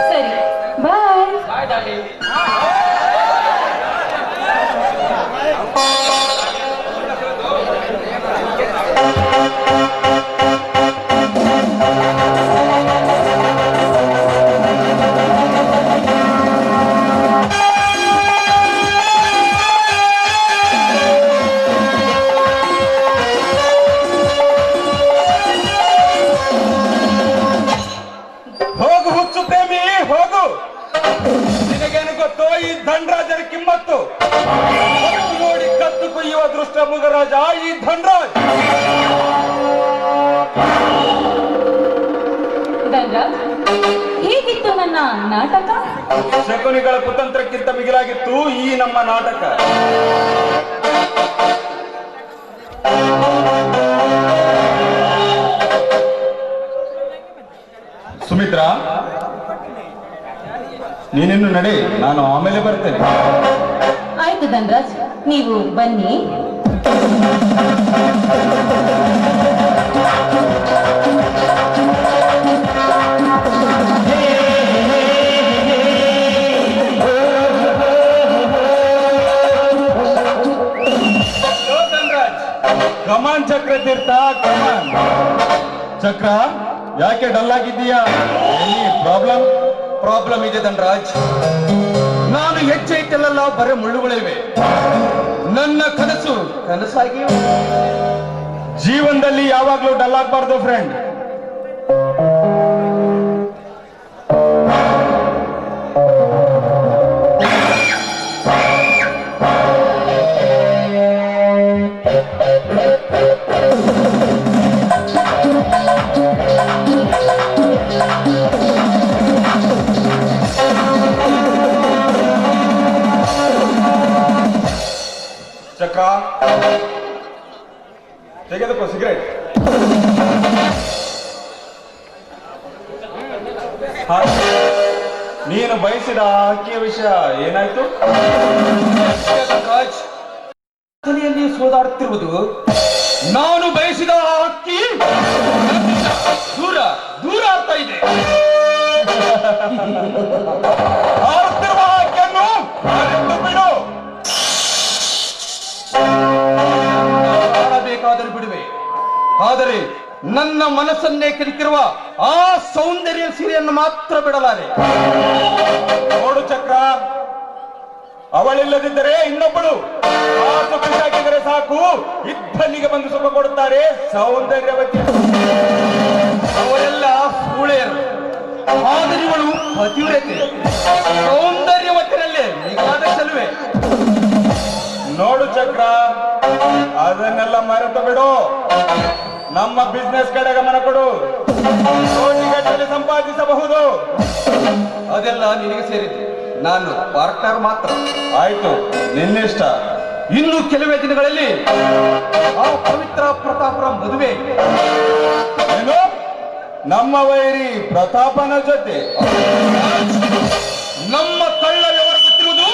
ಸರಿ ಬಾಯ್. ಬಾಯ್ ಡಾರ್ಲಿಂಗ್. ಹೋಗು ಹುಚ್ಚು ಪ್ರೇಮಿ ಹೋಗು. ನಿನಗೇನು ಗೊತ್ತೋ ಈ ಧನ್ರಾಜನ ಕಿಮ್ಮತ್ತು? ಹೊತ್ತು ನೋಡಿ ಕತ್ತು ಕೊಯ್ಯುವ ದೃಷ್ಟ ಮುಗರಾಜ ಈ ಧನ್ರಾಜ್. ಧನ್ರಾಜ್, ಹೇಗಿತ್ತು ನನ್ನ ನಾಟಕ? ಶಕುನಿಗಳ ಕುತಂತ್ರಕ್ಕಿಂತ ಮಿಗಿಲಾಗಿತ್ತು ಈ ನಮ್ಮ ನಾಟಕ. ಸುಮಿತ್ರಾ, ನೀನಿನ್ನು ನಡೆ, ನಾನು ಆಮೇಲೆ ಬರ್ತೇನೆ. ಆಯ್ತು ಧನ್ರಾಜ್, ನೀವು ಬನ್ನಿ. ಕಮಾನ್ ಚಕ್ರ ತೀರ್ಥ, ಕಮಾನ್. ಚಕ್ರ, ಯಾಕೆ ಡಲ್ ಆಗಿದ್ದೀಯಾ? ಪ್ರಾಬ್ಲಮ್ ಇದೆ ಧನ್ರಾಜ್. ನಾನು ಹೆಜ್ಜೆ ಇಟ್ಟಲ್ಲೆಲ್ಲ ಬರೀ ಮುಳ್ಳುಗಳಿವೆ. ನನ್ನ ಕನಸಾಗಿ ಜೀವನದಲ್ಲಿ ಯಾವಾಗ್ಲೂ ಡಲ್ ಆಗ್ಬಾರ್ದು ಫ್ರೆಂಡ್. ಚಕ್ರ, ತೆಗೆದುಕೋ ಸಿಗರೇಟ್. ನೀನು ಬಯಸಿದ ಅಕ್ಕಿಯ ವಿಷಯ ಏನಾಯ್ತು? ತಲೆಯಲ್ಲಿ ಸೋದಾಡುತ್ತಿರುವುದು ನಾನು ಬಯಸಿದ ಅಕ್ಕಿ ದೂರ ದೂರ ಆಗ್ತಾ ಇದೆ. ಹಾರುತ್ತಿರುವ ಅಕ್ಕಿಯನ್ನು ಹಾರೆಂದು ಬಿಡು. ಬೇಕಾದರೂ ಬಿಡುವೆ, ಆದರೆ ನನ್ನ ಮನಸ್ಸನ್ನೇ ಕಿರಿಕಿರುವ ಆ ಸೌಂದರ್ಯ ಸೀರೆಯನ್ನು ಮಾತ್ರ ಬಿಡಲಾರೆ. ನೋಡು ಚಕ್ರ, ಅವಳಿಲ್ಲದಿದ್ದರೆ ಇನ್ನೊಬ್ಬಳು ಕಾಸು ಬಿಸಾಕಿದರೆ ಸಾಕು, ಇದ್ದಲ್ಲಿಗೆ ಬಂದು ಸುಖ ಕೊಡುತ್ತಾರೆ ಸೌಂದರ್ಯವತಿ. ಅವರೆಲ್ಲ ಸೂಳೆಯರು, ಆದರೆ ಇವಳು ಪತಿವ್ರತೆ, ಸೌಂದರ್ಯವತಿರಲ್ಲೇ ನಿಜವಾದ ಚೆಲುವೆ. ನೋಡು ಚಕ್ರ, ಅದನ್ನೆಲ್ಲ ಮರೆತು ಬಿಡು. ನಮ್ಮ ಬಿಸ್ನೆಸ್ ಕಡೆ ಗಮನ ಕೊಡು. ಕೋಟಿಗಟ್ಟಲೆ ಸಂಪಾದಿಸಬಹುದು. ಅದೆಲ್ಲ ನಿನಗೆ ಸೇರಿದೆ, ನಾನು ಪಾರ್ಟ್ನರ್ ಮಾತ್ರ. ಆಯ್ತು, ನಿನ್ನಿಷ್ಟ. ಇನ್ನು ಕೆಲವೇ ದಿನಗಳಲ್ಲಿ ಆ ಪವಿತ್ರ ಪ್ರತಾಪರ ಮದುವೆ. ಏನು? ನಮ್ಮ ವೈರಿ ಪ್ರತಾಪನ ಜೊತೆ? ನಮ್ಮ ಕಳ್ಳವ್ಯವಹಾರ ಗೊತ್ತಿರುವುದು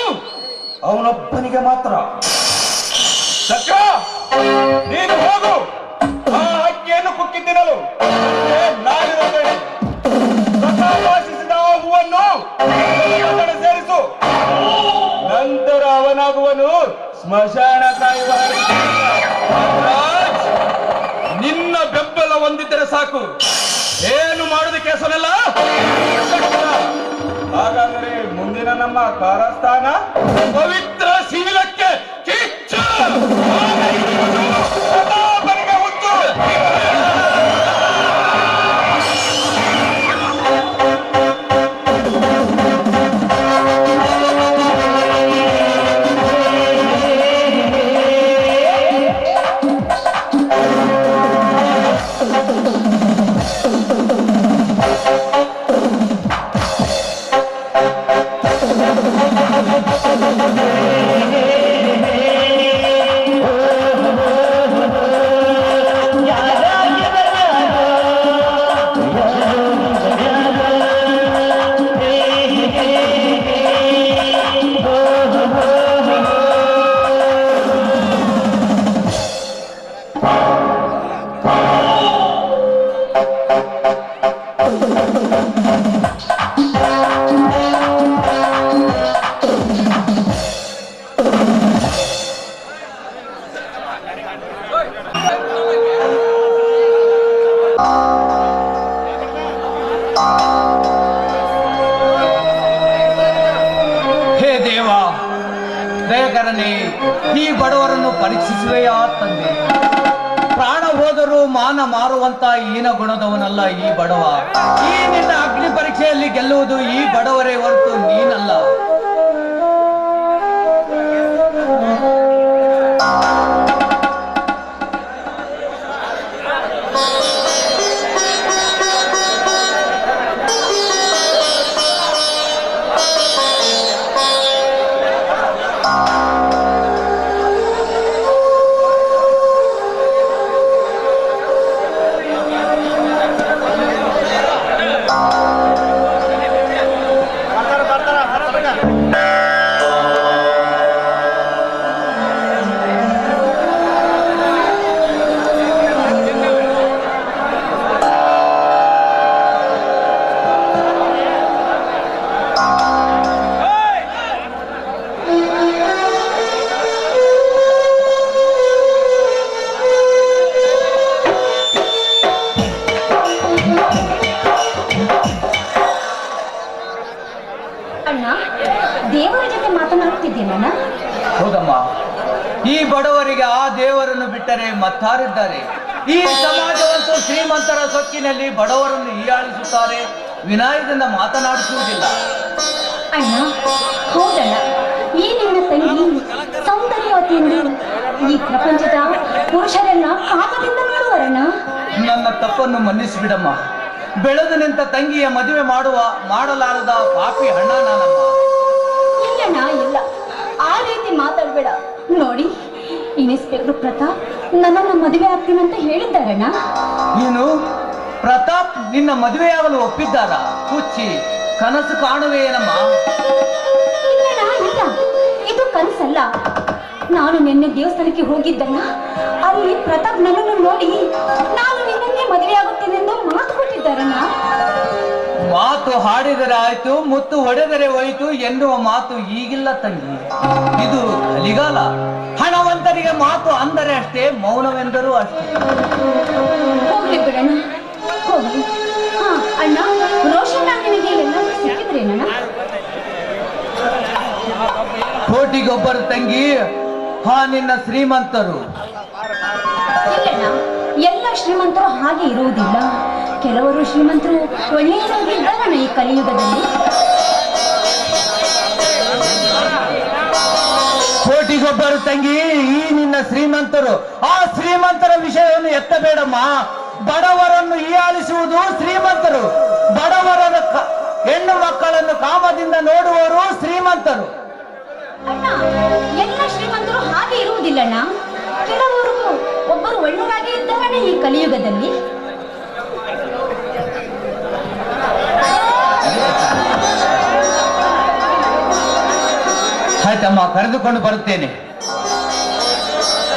ಅವನೊಬ್ಬನಿಗೆ ಮಾತ್ರ. ಚಕ್ರ, ನೀನು ಹೋಗು. ಆ ಹಕ್ಕಿಯನ್ನು ಕುಕ್ಕಿ ತಿನ್ನಲು ನಾನಿರುತ್ತೇನೆ. ಪ್ರತಾಪಾಶಿಸಿದ ಆ ಹೂವನ್ನು ಕಡೆ ಸೇರಿಸು. ನಂತರ ಅವನಾಗುವನು ಸ್ಮಶಾನ ಕಾಯುವ ರಾಜ್, ನಿನ್ನ ಬೆಂಬಲ ಹೊಂದಿದ್ದರೆ ಸಾಕು, ಏನು ಮಾಡೋದಕ್ಕೆ ಹೆಸರಲ್ಲ. ಹಾಗಾದರೆ ಮುಂದಿನ ನಮ್ಮ ಕಾರಸ್ಥಾನ ಪವಿತ್ರ ಶೀಲಕ್ಕೆ ಕಿಚ್ಚು. ಪ್ರತಾಪನಿಗೆ ಹುಚ್ಚು. ಹೇ ದೇವ, ದಯಕರನೇ, ಈ ಬಡವರನ್ನು ಪರೀಕ್ಷಿಸುವೆಯಾ ತಂದೆ? ಪ್ರಾಣ ಹೋದರೂ ಮಾನ ಮಾರುವಂತ ಹೀನ ಗುಣದವನಲ್ಲ ಈ ಬಡವ. ಈ ನಿನ್ನ ಅಗ್ನಿ ಪರೀಕ್ಷೆಯಲ್ಲಿ ಗೆಲ್ಲುವುದು ಈ ಬಡವರೇ ಹೊರತು ನೀನಲ್ಲ. ಅಣ್ಣ, ದೇವರ ಜೊತೆ ಮಾತನಾಡುತ್ತಿದ್ದೇನಣ್ಣ? ಹೌದಮ್ಮ, ಈ ಬಡವರಿಗೆ ಆ ದೇವರನ್ನು ಬಿಟ್ಟರೆ ಮತ್ತಾರಿದ್ದಾರೆ? ಈ ಸಮಾಜವಂತೂ ಶ್ರೀಮಂತರ ಸೊಕ್ಕಿನಲ್ಲಿ ಬಡವರನ್ನು ಹೀಯಾಳಿಸುತ್ತಾರೆ, ವಿನಯದಿಂದ ಮಾತನಾಡಿಸುವುದಿಲ್ಲ. ಅಣ್ಣ, ಹೌದಣ್ಣ, ಈ ನಿನ್ನ ತಂಗಿ ಸೌಂದರ್ಯವತಿಯನ್ನು ಈ ಪ್ರಪಂಚದ ಪುರುಷರೆಲ್ಲ ಕಾಮದಿಂದ ನೋಡುವರಣ್ಣ. ನನ್ನ ತಪ್ಪನ್ನು ಮನ್ನಿಸಿಬಿಡಮ್ಮ. ಬೆಳೆದು ನಿಂತ ತಂಗಿಯ ಮದುವೆ ಮಾಡಲಾರದ ಪಾಪಿ ಹಣ್ಣ ನಾನಮ್ಮ. ಇಲ್ಲಣ್ಣ, ಇಲ್ಲ, ಆ ರೀತಿ ಮಾತಾಡ್ಬೇಡ. ನೋಡಿ, ಇನ್ಸ್ಪೆಕ್ಟರ್ ಪ್ರತಾಪ್ ನನ್ನನ್ನು ಮದುವೆ ಆಗ್ತೀನಂತ ಹೇಳಿದ್ದಾರಣ್ಣ. ನೀನು ಪ್ರತಾಪ್ ನಿನ್ನ ಮದುವೆಯಾಗಲು ಒಪ್ಪಿದ್ದಾರ? ಹುಚ್ಚಿ, ಕನಸು ಕಾಣುವೆಯೇನಮ್ಮ? ಇಲ್ಲಣ್ಣ, ಇಲ್ಲ, ಇದು ಕನಸಲ್ಲ. ನಾನು ನಿನ್ನೆ ದೇವಸ್ಥಾನಕ್ಕೆ ಹೋಗಿದ್ದಲ್ಲ, ಅಲ್ಲಿ ಪ್ರತಾಪ್ ನನ್ನನ್ನು ನೋಡಿ ನಾನು ನಿನ್ನನ್ನೇ ಮದುವೆ ಆಗುತ್ತೇನೆಂದು ಮಾತು ಕೊಟ್ಟಿದ್ದಾರಣ್ಣ. ಮಾತು ಹಾಡಿದರೆ ಆಯ್ತು, ಮುತ್ತು ಹೊಡೆದರೆ ಹೋಯಿತು ಎನ್ನುವ ಮಾತು ಈಗಿಲ್ಲ ತಂಗಿ. ಇದು ಕಲಿಗಾಲ. ಹಣವಂತರಿಗೆ ಮಾತು ಅಂದರೆ ಅಷ್ಟೇ, ಮೌನವೆಂದರೂ ಅಷ್ಟೇ. ಹೋಗ್ಲಿ ಬಿಡಣ್ಣ, ಹೋಗ್ಲಿ. ಹಾ ಅಣ್ಣ, ರೋಷನ್ ನಿನಗೆ ಎಲ್ಲಾದ್ರೂ ಸಿಕ್ಕಿದ್ರೇನಣ್ಣ? ಕೋಟಿಗೊಬ್ಬರು ತಂಗಿ. ಹಾ, ನಿನ್ನ ಶ್ರೀಮಂತರು. ಇಲ್ಲಣ್ಣ, ಎಲ್ಲ ಶ್ರೀಮಂತರು ಹಾಗೆ ಇರುವುದಿಲ್ಲ. ಕೆಲವರು ಶ್ರೀಮಂತರು ಒಳ್ಳೆಯದಾಗಿ ಇದ್ದಾರಣ್ಣ ಈ ಕಲಿಯುಗದಲ್ಲಿ. ಕೋಟಿಗೊಬ್ಬರು ತಂಗಿ, ಈ ನಿನ್ನ ಶ್ರೀಮಂತರು. ಆ ಶ್ರೀಮಂತರ ವಿಷಯವನ್ನು ಎತ್ತಬೇಡಮ್ಮ. ಬಡವರನ್ನು ಹೀಯಾಳಿಸುವುದು ಶ್ರೀಮಂತರು. ಬಡವರ ಹೆಣ್ಣು ಮಕ್ಕಳನ್ನು ಕಾಮದಿಂದ ನೋಡುವವರು ಶ್ರೀಮಂತರು. ಅಣ್ಣ, ಎಲ್ಲ ಶ್ರೀಮಂತರು ಹಾಗೆ ಇರುವುದಿಲ್ಲಣ್ಣ. ಕೆಲವರು ಒಬ್ಬರು ಒಳ್ಳೆಯದಾಗಿ ಇದ್ದಾರಣ್ಣ ಈ ಕಲಿಯುಗದಲ್ಲಿ. ಆಯ್ತಮ್ಮ, ಕರೆದುಕೊಂಡು ಬರುತ್ತೇನೆ.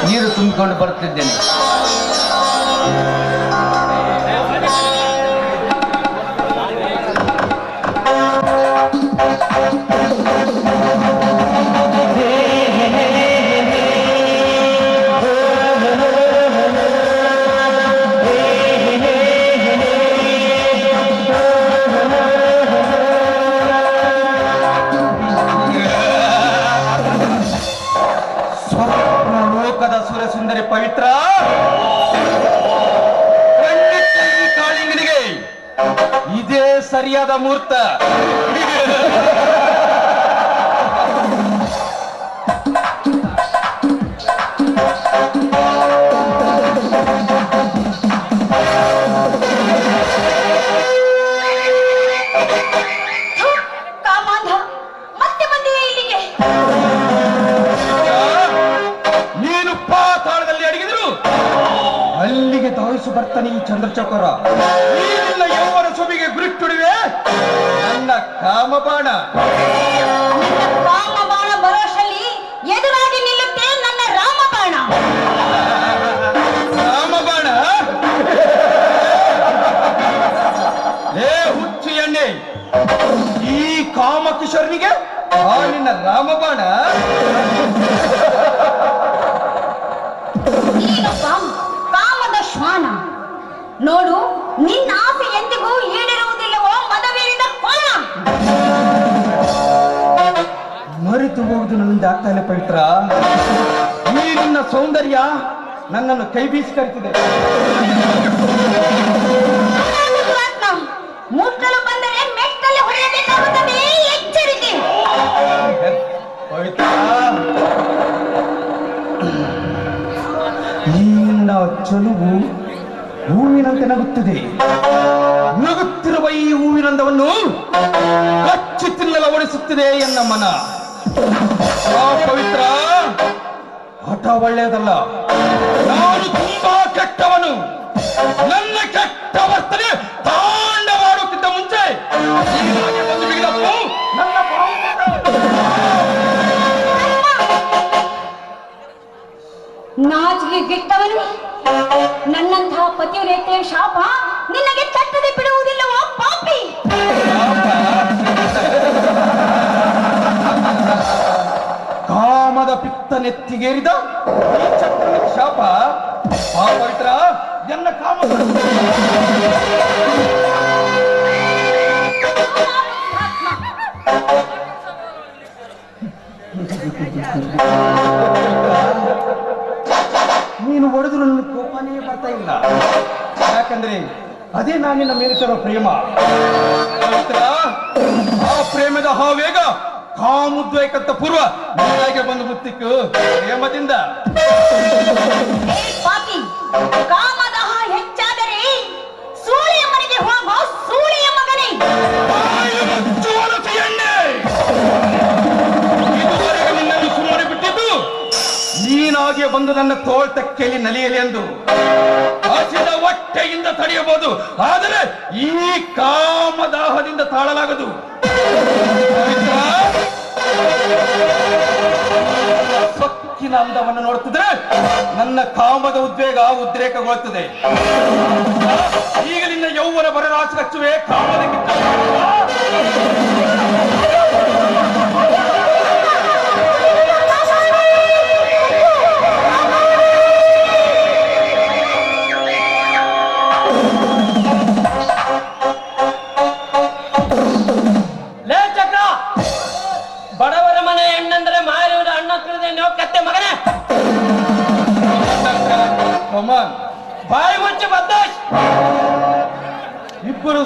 ನೀರು ತುಂಬಿಕೊಂಡು ಬರುತ್ತಿದ್ದೇನೆ. ಲೋಕದ ಸುರಸುಂದರಿ ಪವಿತ್ರ, ಖಂಡಿತ ಈ ಕಾಳಿಂಗನಿಗೆ ಇದೇ ಸರಿಯಾದ ಮುಹೂರ್ತ. ಕಾಮಾಂಧ, ಮತ್ತೆ ಬಂದಿದೆ ಇಲ್ಲಿಗೆ. ನೀನು ಪಾತಾಳದಲ್ಲಿ ಅಡಗಿದ್ರು ಅಲ್ಲಿಗೆ ಧಾವಿಸಿ ಬರ್ತಾನೆ ಈ ಚಂದ್ರಚಕೋರ. ಈ ನಿನ್ನ ಯೌವನ ಸೊಬಿಗೆ ಗುರುಟ್ಟುಡಿವೆ ನನ್ನ ಕಾಮಬಾಣ. ನಿನ್ನ ಕಾಮಬಾಣ ಭರೋಸೆಯಲ್ಲಿ ಎದುರಾಗಿ ನಿಲ್ಲುತ್ತೆ ನನ್ನ ರಾಮಬಾಣ. ರಾಮಬಾಣ. ಏ ಹುಚ್ಚು ಎಣ್ಣೆ, ಈ ಕಾಮಕಿಶೋರನಿಗೆ ಆ ನಿನ್ನ ರಾಮಬಾಣ. ನೀನೊಬ್ಬ ಕಾಮದ ಶ್ವಾನ. ನೋಡು, ನಿನ್ನ ಆಸೆ ಎಂದಿಗೂ ಈಡೇರುವುದಿಲ್ಲವೋ ಮದವೇರಿದ ಕೋಣ. ಮರೆತು ಹೋಗುದು ನನ್ನಿಂದ ಆಗ್ತಾ ಇಲ್ಲ ಪವಿತ್ರ. ಈ ನಿನ್ನ ಸೌಂದರ್ಯ ನನ್ನನ್ನು ಕೈ ಬೀಸಿ ಕರೆತಿದೆ. ದುರಾತ್ಮ, ಮುಟ್ಟಲು ಬಂದರೆ ಮೆಟ್ಟಲು ಹೊಡೆಯಬೇಕಾಗುತ್ತದೆ. ಎಚ್ಚರಿಕೆ. ಪವಿತ್ರ, ಈ ನಿನ್ನ ಚಲುವು ಹೂವಿನಂತೆ ನಗುತ್ತಿದೆ. ನಗುತ್ತಿರುವ ಈ ಹೂವಿನಂದವನ್ನು ಕಚ್ಚಿ ತಿನ್ನಲು ಓಡಿಸುತ್ತಿದೆ ಎನ್ನ ಮನ. ಆ ಪವಿತ್ರ, ಹಠ ಒಳ್ಳೆಯದಲ್ಲ. ನಾನು ತುಂಬಾ ಕೆಟ್ಟವನು. ನನ್ನ ಕೆಟ್ಟ ವರ್ತನೆ ತಾಂಡವಾಡುತ್ತಿದ್ದ ಮುಂಚೆ ಹೀಗಾಗಿ ಬಂದು ಬಿಗಿದಪ್ಪು ನನ್ನ ನಾಚಿಗೆ ಗಿಟ್ಟವನು. ನನ್ನಂತಹ ಪತಿವ್ರತೆಯ ಶಾಪ ನಿನಗೆ ತಟ್ಟದೆ ಬಿಡುವುದಿಲ್ಲವೋ ಪಾಪಿ. ಕಾಮದ ಪಿತ್ತ ನೆತ್ತಿಗೇರಿದ ಈ ಚಕ್ರದ ಶಾಪ. ಆ ಪವಿತ್ರ, ಎನ್ನ ಕಾಮ ನೀನು ಹೊಡೆದ್ರು ನನ್ನ ಕೋಪನೇ ಬರ್ತಾ ಇಲ್ಲ. ಯಾಕಂದ್ರೆ ಅದೇ ನಾನಿನ ಮೇಲೆ ತರೋ ಪ್ರೇಮ. ಪವಿತ್ರ, ಆ ಪ್ರೇಮದ ಹಾವೇಗ ಕಾಮುದ್ವೇಕತ್ತ ಪೂರ್ವ ನೀನಾಗೆ ಬಂದು ಮುತ್ತಿಕ್ಕು ಪ್ರೇಮದಿಂದ. ಏ ಪಾಪಿ, ಕಾಮದಾಹ ಹೆಚ್ಚಾದರೆ ಸೂಳಿಯ ಮನೆಗೆ ಹೋಗೋ ಸೂಳಿಯ ಮಗನೇ. ಬಾಯಿ ಮುಚ್ಚು ಹೊಲಸು ಎಣ್ಣೆ. ಇದುವರೆಗೆ ನಿನ್ನನ್ನು ಸುಮ್ಮನೆ ಬಿಟ್ಟಿದ್ದು ನೀನಾಗೆ ಬಂದು ನನ್ನ ತೋಳ್ತಕ್ಕೆಯಲ್ಲಿ ನಲಿಯಲಿ ಎಂದು. ಹಸಿದ ಹೊಟ್ಟೆಯಿಂದ ತಡೆಯಬಹುದು, ಆದರೆ ಈ ಕಾಮದಾಹದಿಂದ ತಾಳಲಾಗದು. ಪವಿತ್ರ, ಸೊಕ್ಕಿನ ಅಂದವನ್ನು ನೋಡುತ್ತಿದ್ರೆ ನನ್ನ ಕಾಮದ ಉದ್ರೇಕಗೊಳ್ಳುತ್ತದೆ. ಈಗ ನಿನ್ನ ಯೌವನ ಬರರಾಚ ಕಚ್ಚುವೆ ಕಾಮದ ಕಿತ್ತ.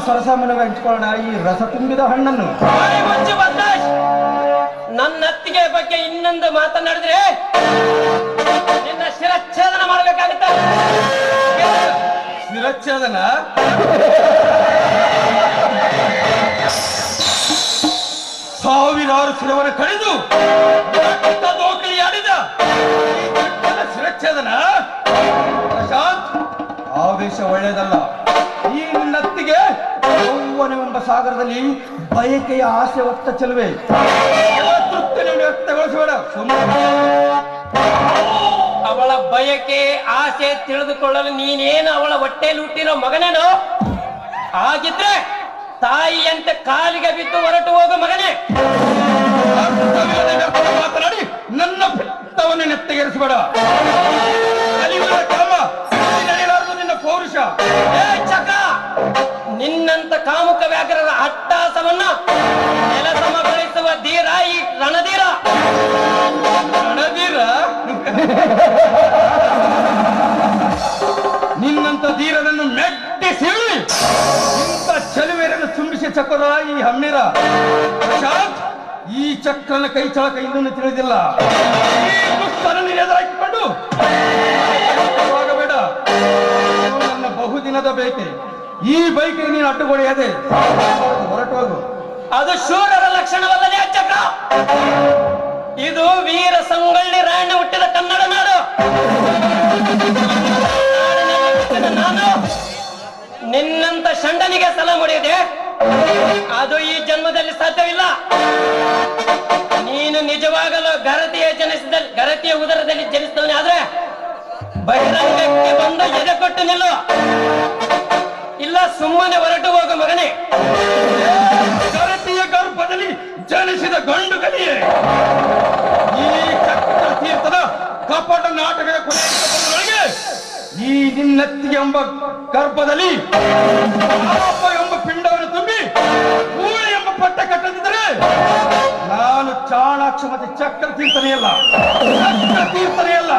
ಸರಸಾಮನವಾಗಿ ಹಂಚ್ಕೊಳ್ಳೋಣ ಈ ರಸ ತುಂಬಿದ ಹಣ್ಣನ್ನು. ಬಾಯಿ ಮುಚ್ಚು ಬದ್ಮಾಶ್. ನನ್ನ ಅತ್ತಿಗೆ ಬಗ್ಗೆ ಇನ್ನೊಂದು ಮಾತನಾಡಿದ್ರೆ ನಿನ್ನ ಶಿರಚ್ಛೇದನ ಮಾಡಬೇಕಾಗುತ್ತೆ. ಶಿರಚ್ಛೇದನ? ಸಾವಿರಾರು ಶಿರವನ್ನು ಕಳೆದು ದೋಕಲಿಯಾಡಿದ ಶಿರಚ್ಛೇದನ? ಪ್ರಶಾಂತ್, ಆವೇಶ ಒಳ್ಳೆಯದಲ್ಲ. ಈ ನಿನ್ನತ್ತಿಗೆ ಯೌವನವೆಂಬ ಸಾಗರದಲ್ಲಿ ಬಯಕೆಯ ಆಸೆ ಹೊತ್ತ ಚೆಲುವೆ ತೃಪ್ತಿಯನ್ನು ವ್ಯಕ್ತಗೊಳಿಸಬೇಡ. ಅವಳ ಬಯಕೆ ಆಸೆ ತಿಳಿದುಕೊಳ್ಳಲು ನೀನೇನು ಅವಳ ಹೊಟ್ಟೆಯಲ್ಲಿ ಹುಟ್ಟಿರೋ ಮಗನೇನು? ಆಗಿದ್ರೆ ತಾಯಿಯಂತೆ ಕಾಲಿಗೆ ಬಿದ್ದು ಹೊರಟು ಹೋಗು ಮಗನೇ. ಮಾತನಾಡಿ ನನ್ನ ಪಿತ್ತವನ್ನು ನೆತ್ತಗೇರಿಸಬೇಡ. ಕಾಮ ನಡೆಯಲಾರದು ನಿನ್ನ ಪೌರುಷ. ಏ ಚಕ, ನಿನ್ನಂತ ಕಾಮುಕ ವ್ಯಾಘ್ರರ ಅಟ್ಟಹಾಸವನ್ನ ನೆಲಸಮಗೊಳಿಸುವ ಧೀರ ಈ ರಣಧೀರ. ರಣಧೀರ? ನಿನ್ನಂತ ಧೀರನನ್ನು ಮೆಟ್ಟಿಸಿ ಇಂಥ ಚೆಲುವೆರನ್ನು ಚುಂಬಿಸಿ ಚಕ್ರ ಈ ಹಮ್ಮಿರ. ಪ್ರಶಾಂತ್, ಈ ಚಕ್ರನ ಕೈ ಚಳಕ ಇನ್ನೂ ತಿಳಿದಿಲ್ಲ. ಈ ದುಷ್ಟರನ್ನು ಎದುರಾಕಿಕೊಂಡು ಆಗಬೇಡ. ನನ್ನ ಬಹುದಿನದ ಬೇಕೆ. ಈ ಬೈಕಿಗೆ ನೀನು ಅಡ್ಡುಗೊಡೆಯದೆ ಹೊರಟು ಹೋಗು. ಅದು ಶೂರರ ಲಕ್ಷಣವಲ್ಲದೆ ಚಕ್ರ. ಇದು ವೀರ ಸಂಗೊಳ್ಳಿ ರಾಯಣ್ಣ ಹುಟ್ಟಿದ ಕನ್ನಡ ನಾಡು. ನಾನು ನಿನ್ನಂತ ಷಂಡನಿಗೆ ಸಲ ಮುಡಿಯದೆ ಅದು ಈ ಜನ್ಮದಲ್ಲಿ ಸಾಧ್ಯವಿಲ್ಲ. ನೀನು ನಿಜವಾಗಲೂ ಗರತಿಯ ಉದರದಲ್ಲಿ ಜನಿಸಿದವನೇ ಆದ್ರೆ ಬಹಿರಂಗಕ್ಕೆ ಬಂದು ಎದೆ ಕೊಟ್ಟು ನಿಲ್ಲು, ಇಲ್ಲ ಸುಮ್ಮನೆ ಹೊರಟು ಹೋಗು ಮಗನೇ. ಗರತಿಯ ಗರ್ಭದಲ್ಲಿ ಜನಿಸಿದ ಗಂಡು ಕಲಿಯೇ. ಈ ಚಕ್ರ ತೀರ್ಥದ ಕಪಟ ನಾಟಕದ ಕೊನೆಗೆ ಈ ನಿನ್ನತ್ತಿಗೆ ಎಂಬ ಗರ್ಭದಲ್ಲಿ ಪಾಪ ಎಂಬ ಪಿಂಡವನ್ನು ತುಂಬಿ ಕೂಳಿ ಎಂಬ ಪಟ್ಟ ಕಟ್ಟದಿದ್ದರೆ ನಾನು ಚಾಣಾಕ್ಷ ಮತ್ತೆ ಚಕ್ರ ತೀರ್ಥನೆಯಲ್ಲ, ಚಕ್ರ ತೀರ್ಥನೆಯಲ್ಲ.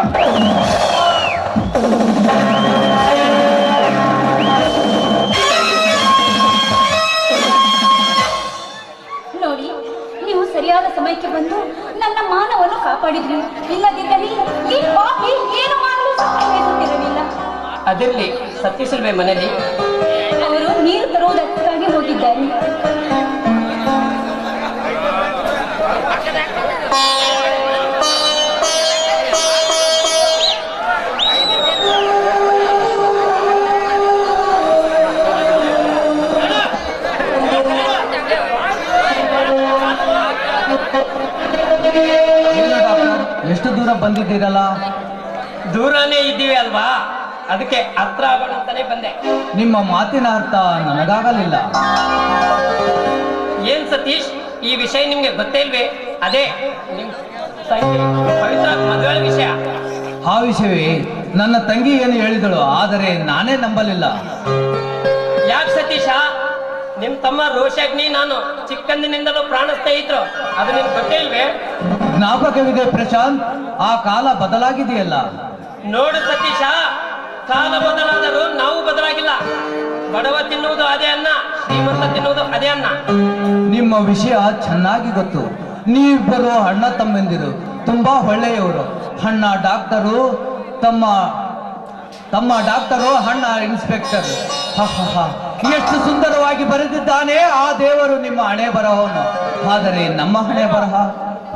ನೋಡಿ, ನೀವು ಸರಿಯಾದ ಸಮಯಕ್ಕೆ ಬಂದು ನನ್ನ ಮಾನವನ್ನು ಕಾಪಾಡಿದ್ರಿ. ಇಲ್ಲದಿದ್ದರೆ ಈ ಪಾಪಿ ಏನು ಮಾಡಲು ಸಾಧ್ಯವಿರಲಿಲ್ಲ. ಅದಿರ್ಲಿ, ಸತ್ಯಶಿಲ್ವೆ ಮನೆಯಲ್ಲಿ ಅವರು ನೀರು ತರುವುದಕ್ಕಾಗಿ ಹೋಗಿದ್ದಾರೆ. ಎಷ್ಟು ದೂರ ಬಂದಿದ್ದೀರಲ್ಲ? ದೂರನೇ ಇದ್ದೀವಿ ಅಲ್ವಾ, ಅದಕ್ಕೆ ಹತ್ರ ಆಗೋಣ ಅಂತಾನೆ ಬಂದೆ. ನಿಮ್ಮ ಮಾತಿನ ಅರ್ಥ ನನಗಾಗಲಿಲ್ಲ. ಏನ್ ಸತೀಶ್, ಈ ವಿಷಯ ನಿಮ್ಗೆ ಗೊತ್ತೇ ಇಲ್ವೇ? ಅದೇ ನಿಮ್ ತಂಗಿ ಪವಿತ್ರ ಮದುವೆ ವಿಷಯ. ಆ ವಿಷಯವೇ ನನ್ನ ತಂಗಿ ಏನು ಹೇಳಿದಳು, ಆದರೆ ನಾನೇ ನಂಬಲಿಲ್ಲ. ಯಾಕೆ ಸತೀಶ? ನಿಮ್ ತಮ್ಮ ರೋಷಾಗ್ನಿ ನಾನು ಚಿಕ್ಕಂದಿನಿಂದಲೂ ಪ್ರಾಣ ಸ್ನೇಹಿತರು, ಅದು ನಿಮ್ಗೆ ಗೊತ್ತೇ ಇಲ್ವೇ? ಜ್ಞಾಪಕವಿದೆ ಪ್ರಶಾಂತ್, ಆ ಕಾಲ ಬದಲಾಗಿದೆಯಲ್ಲ. ನೋಡು ಸತೀಶ, ಕಾಲ ಬದಲಾದರೂ ನಾವು ಬದಲಾಗಿಲ್ಲ. ಬಡವ ತಿನ್ನುವುದು ಅದೇ ಅನ್ನ, ಶ್ರೀಮಂತ ತಿನ್ನುವುದು ಅದೇ ಅನ್ನ. ನಿಮ್ಮ ವಿಷಯ ಚೆನ್ನಾಗಿ ಗೊತ್ತು. ನೀವಿಬ್ಬರು ಅಣ್ಣ ತಮ್ಮಂದಿರು, ತುಂಬಾ ಒಳ್ಳೆಯವರು. ಅಣ್ಣ ಡಾಕ್ಟರು, ತಮ್ಮ ಡಾಕ್ಟರು, ಅಣ್ಣ ಇನ್ಸ್ಪೆಕ್ಟರ್. ಎಷ್ಟು ಸುಂದರವಾಗಿ ಬರೆದಿದ್ದಾನೆ ಆ ದೇವರು ನಿಮ್ಮ ಹಣೆ ಬರಹವನ್ನು. ಆದರೆ ನಮ್ಮ ಹಣೆ ಬರಹ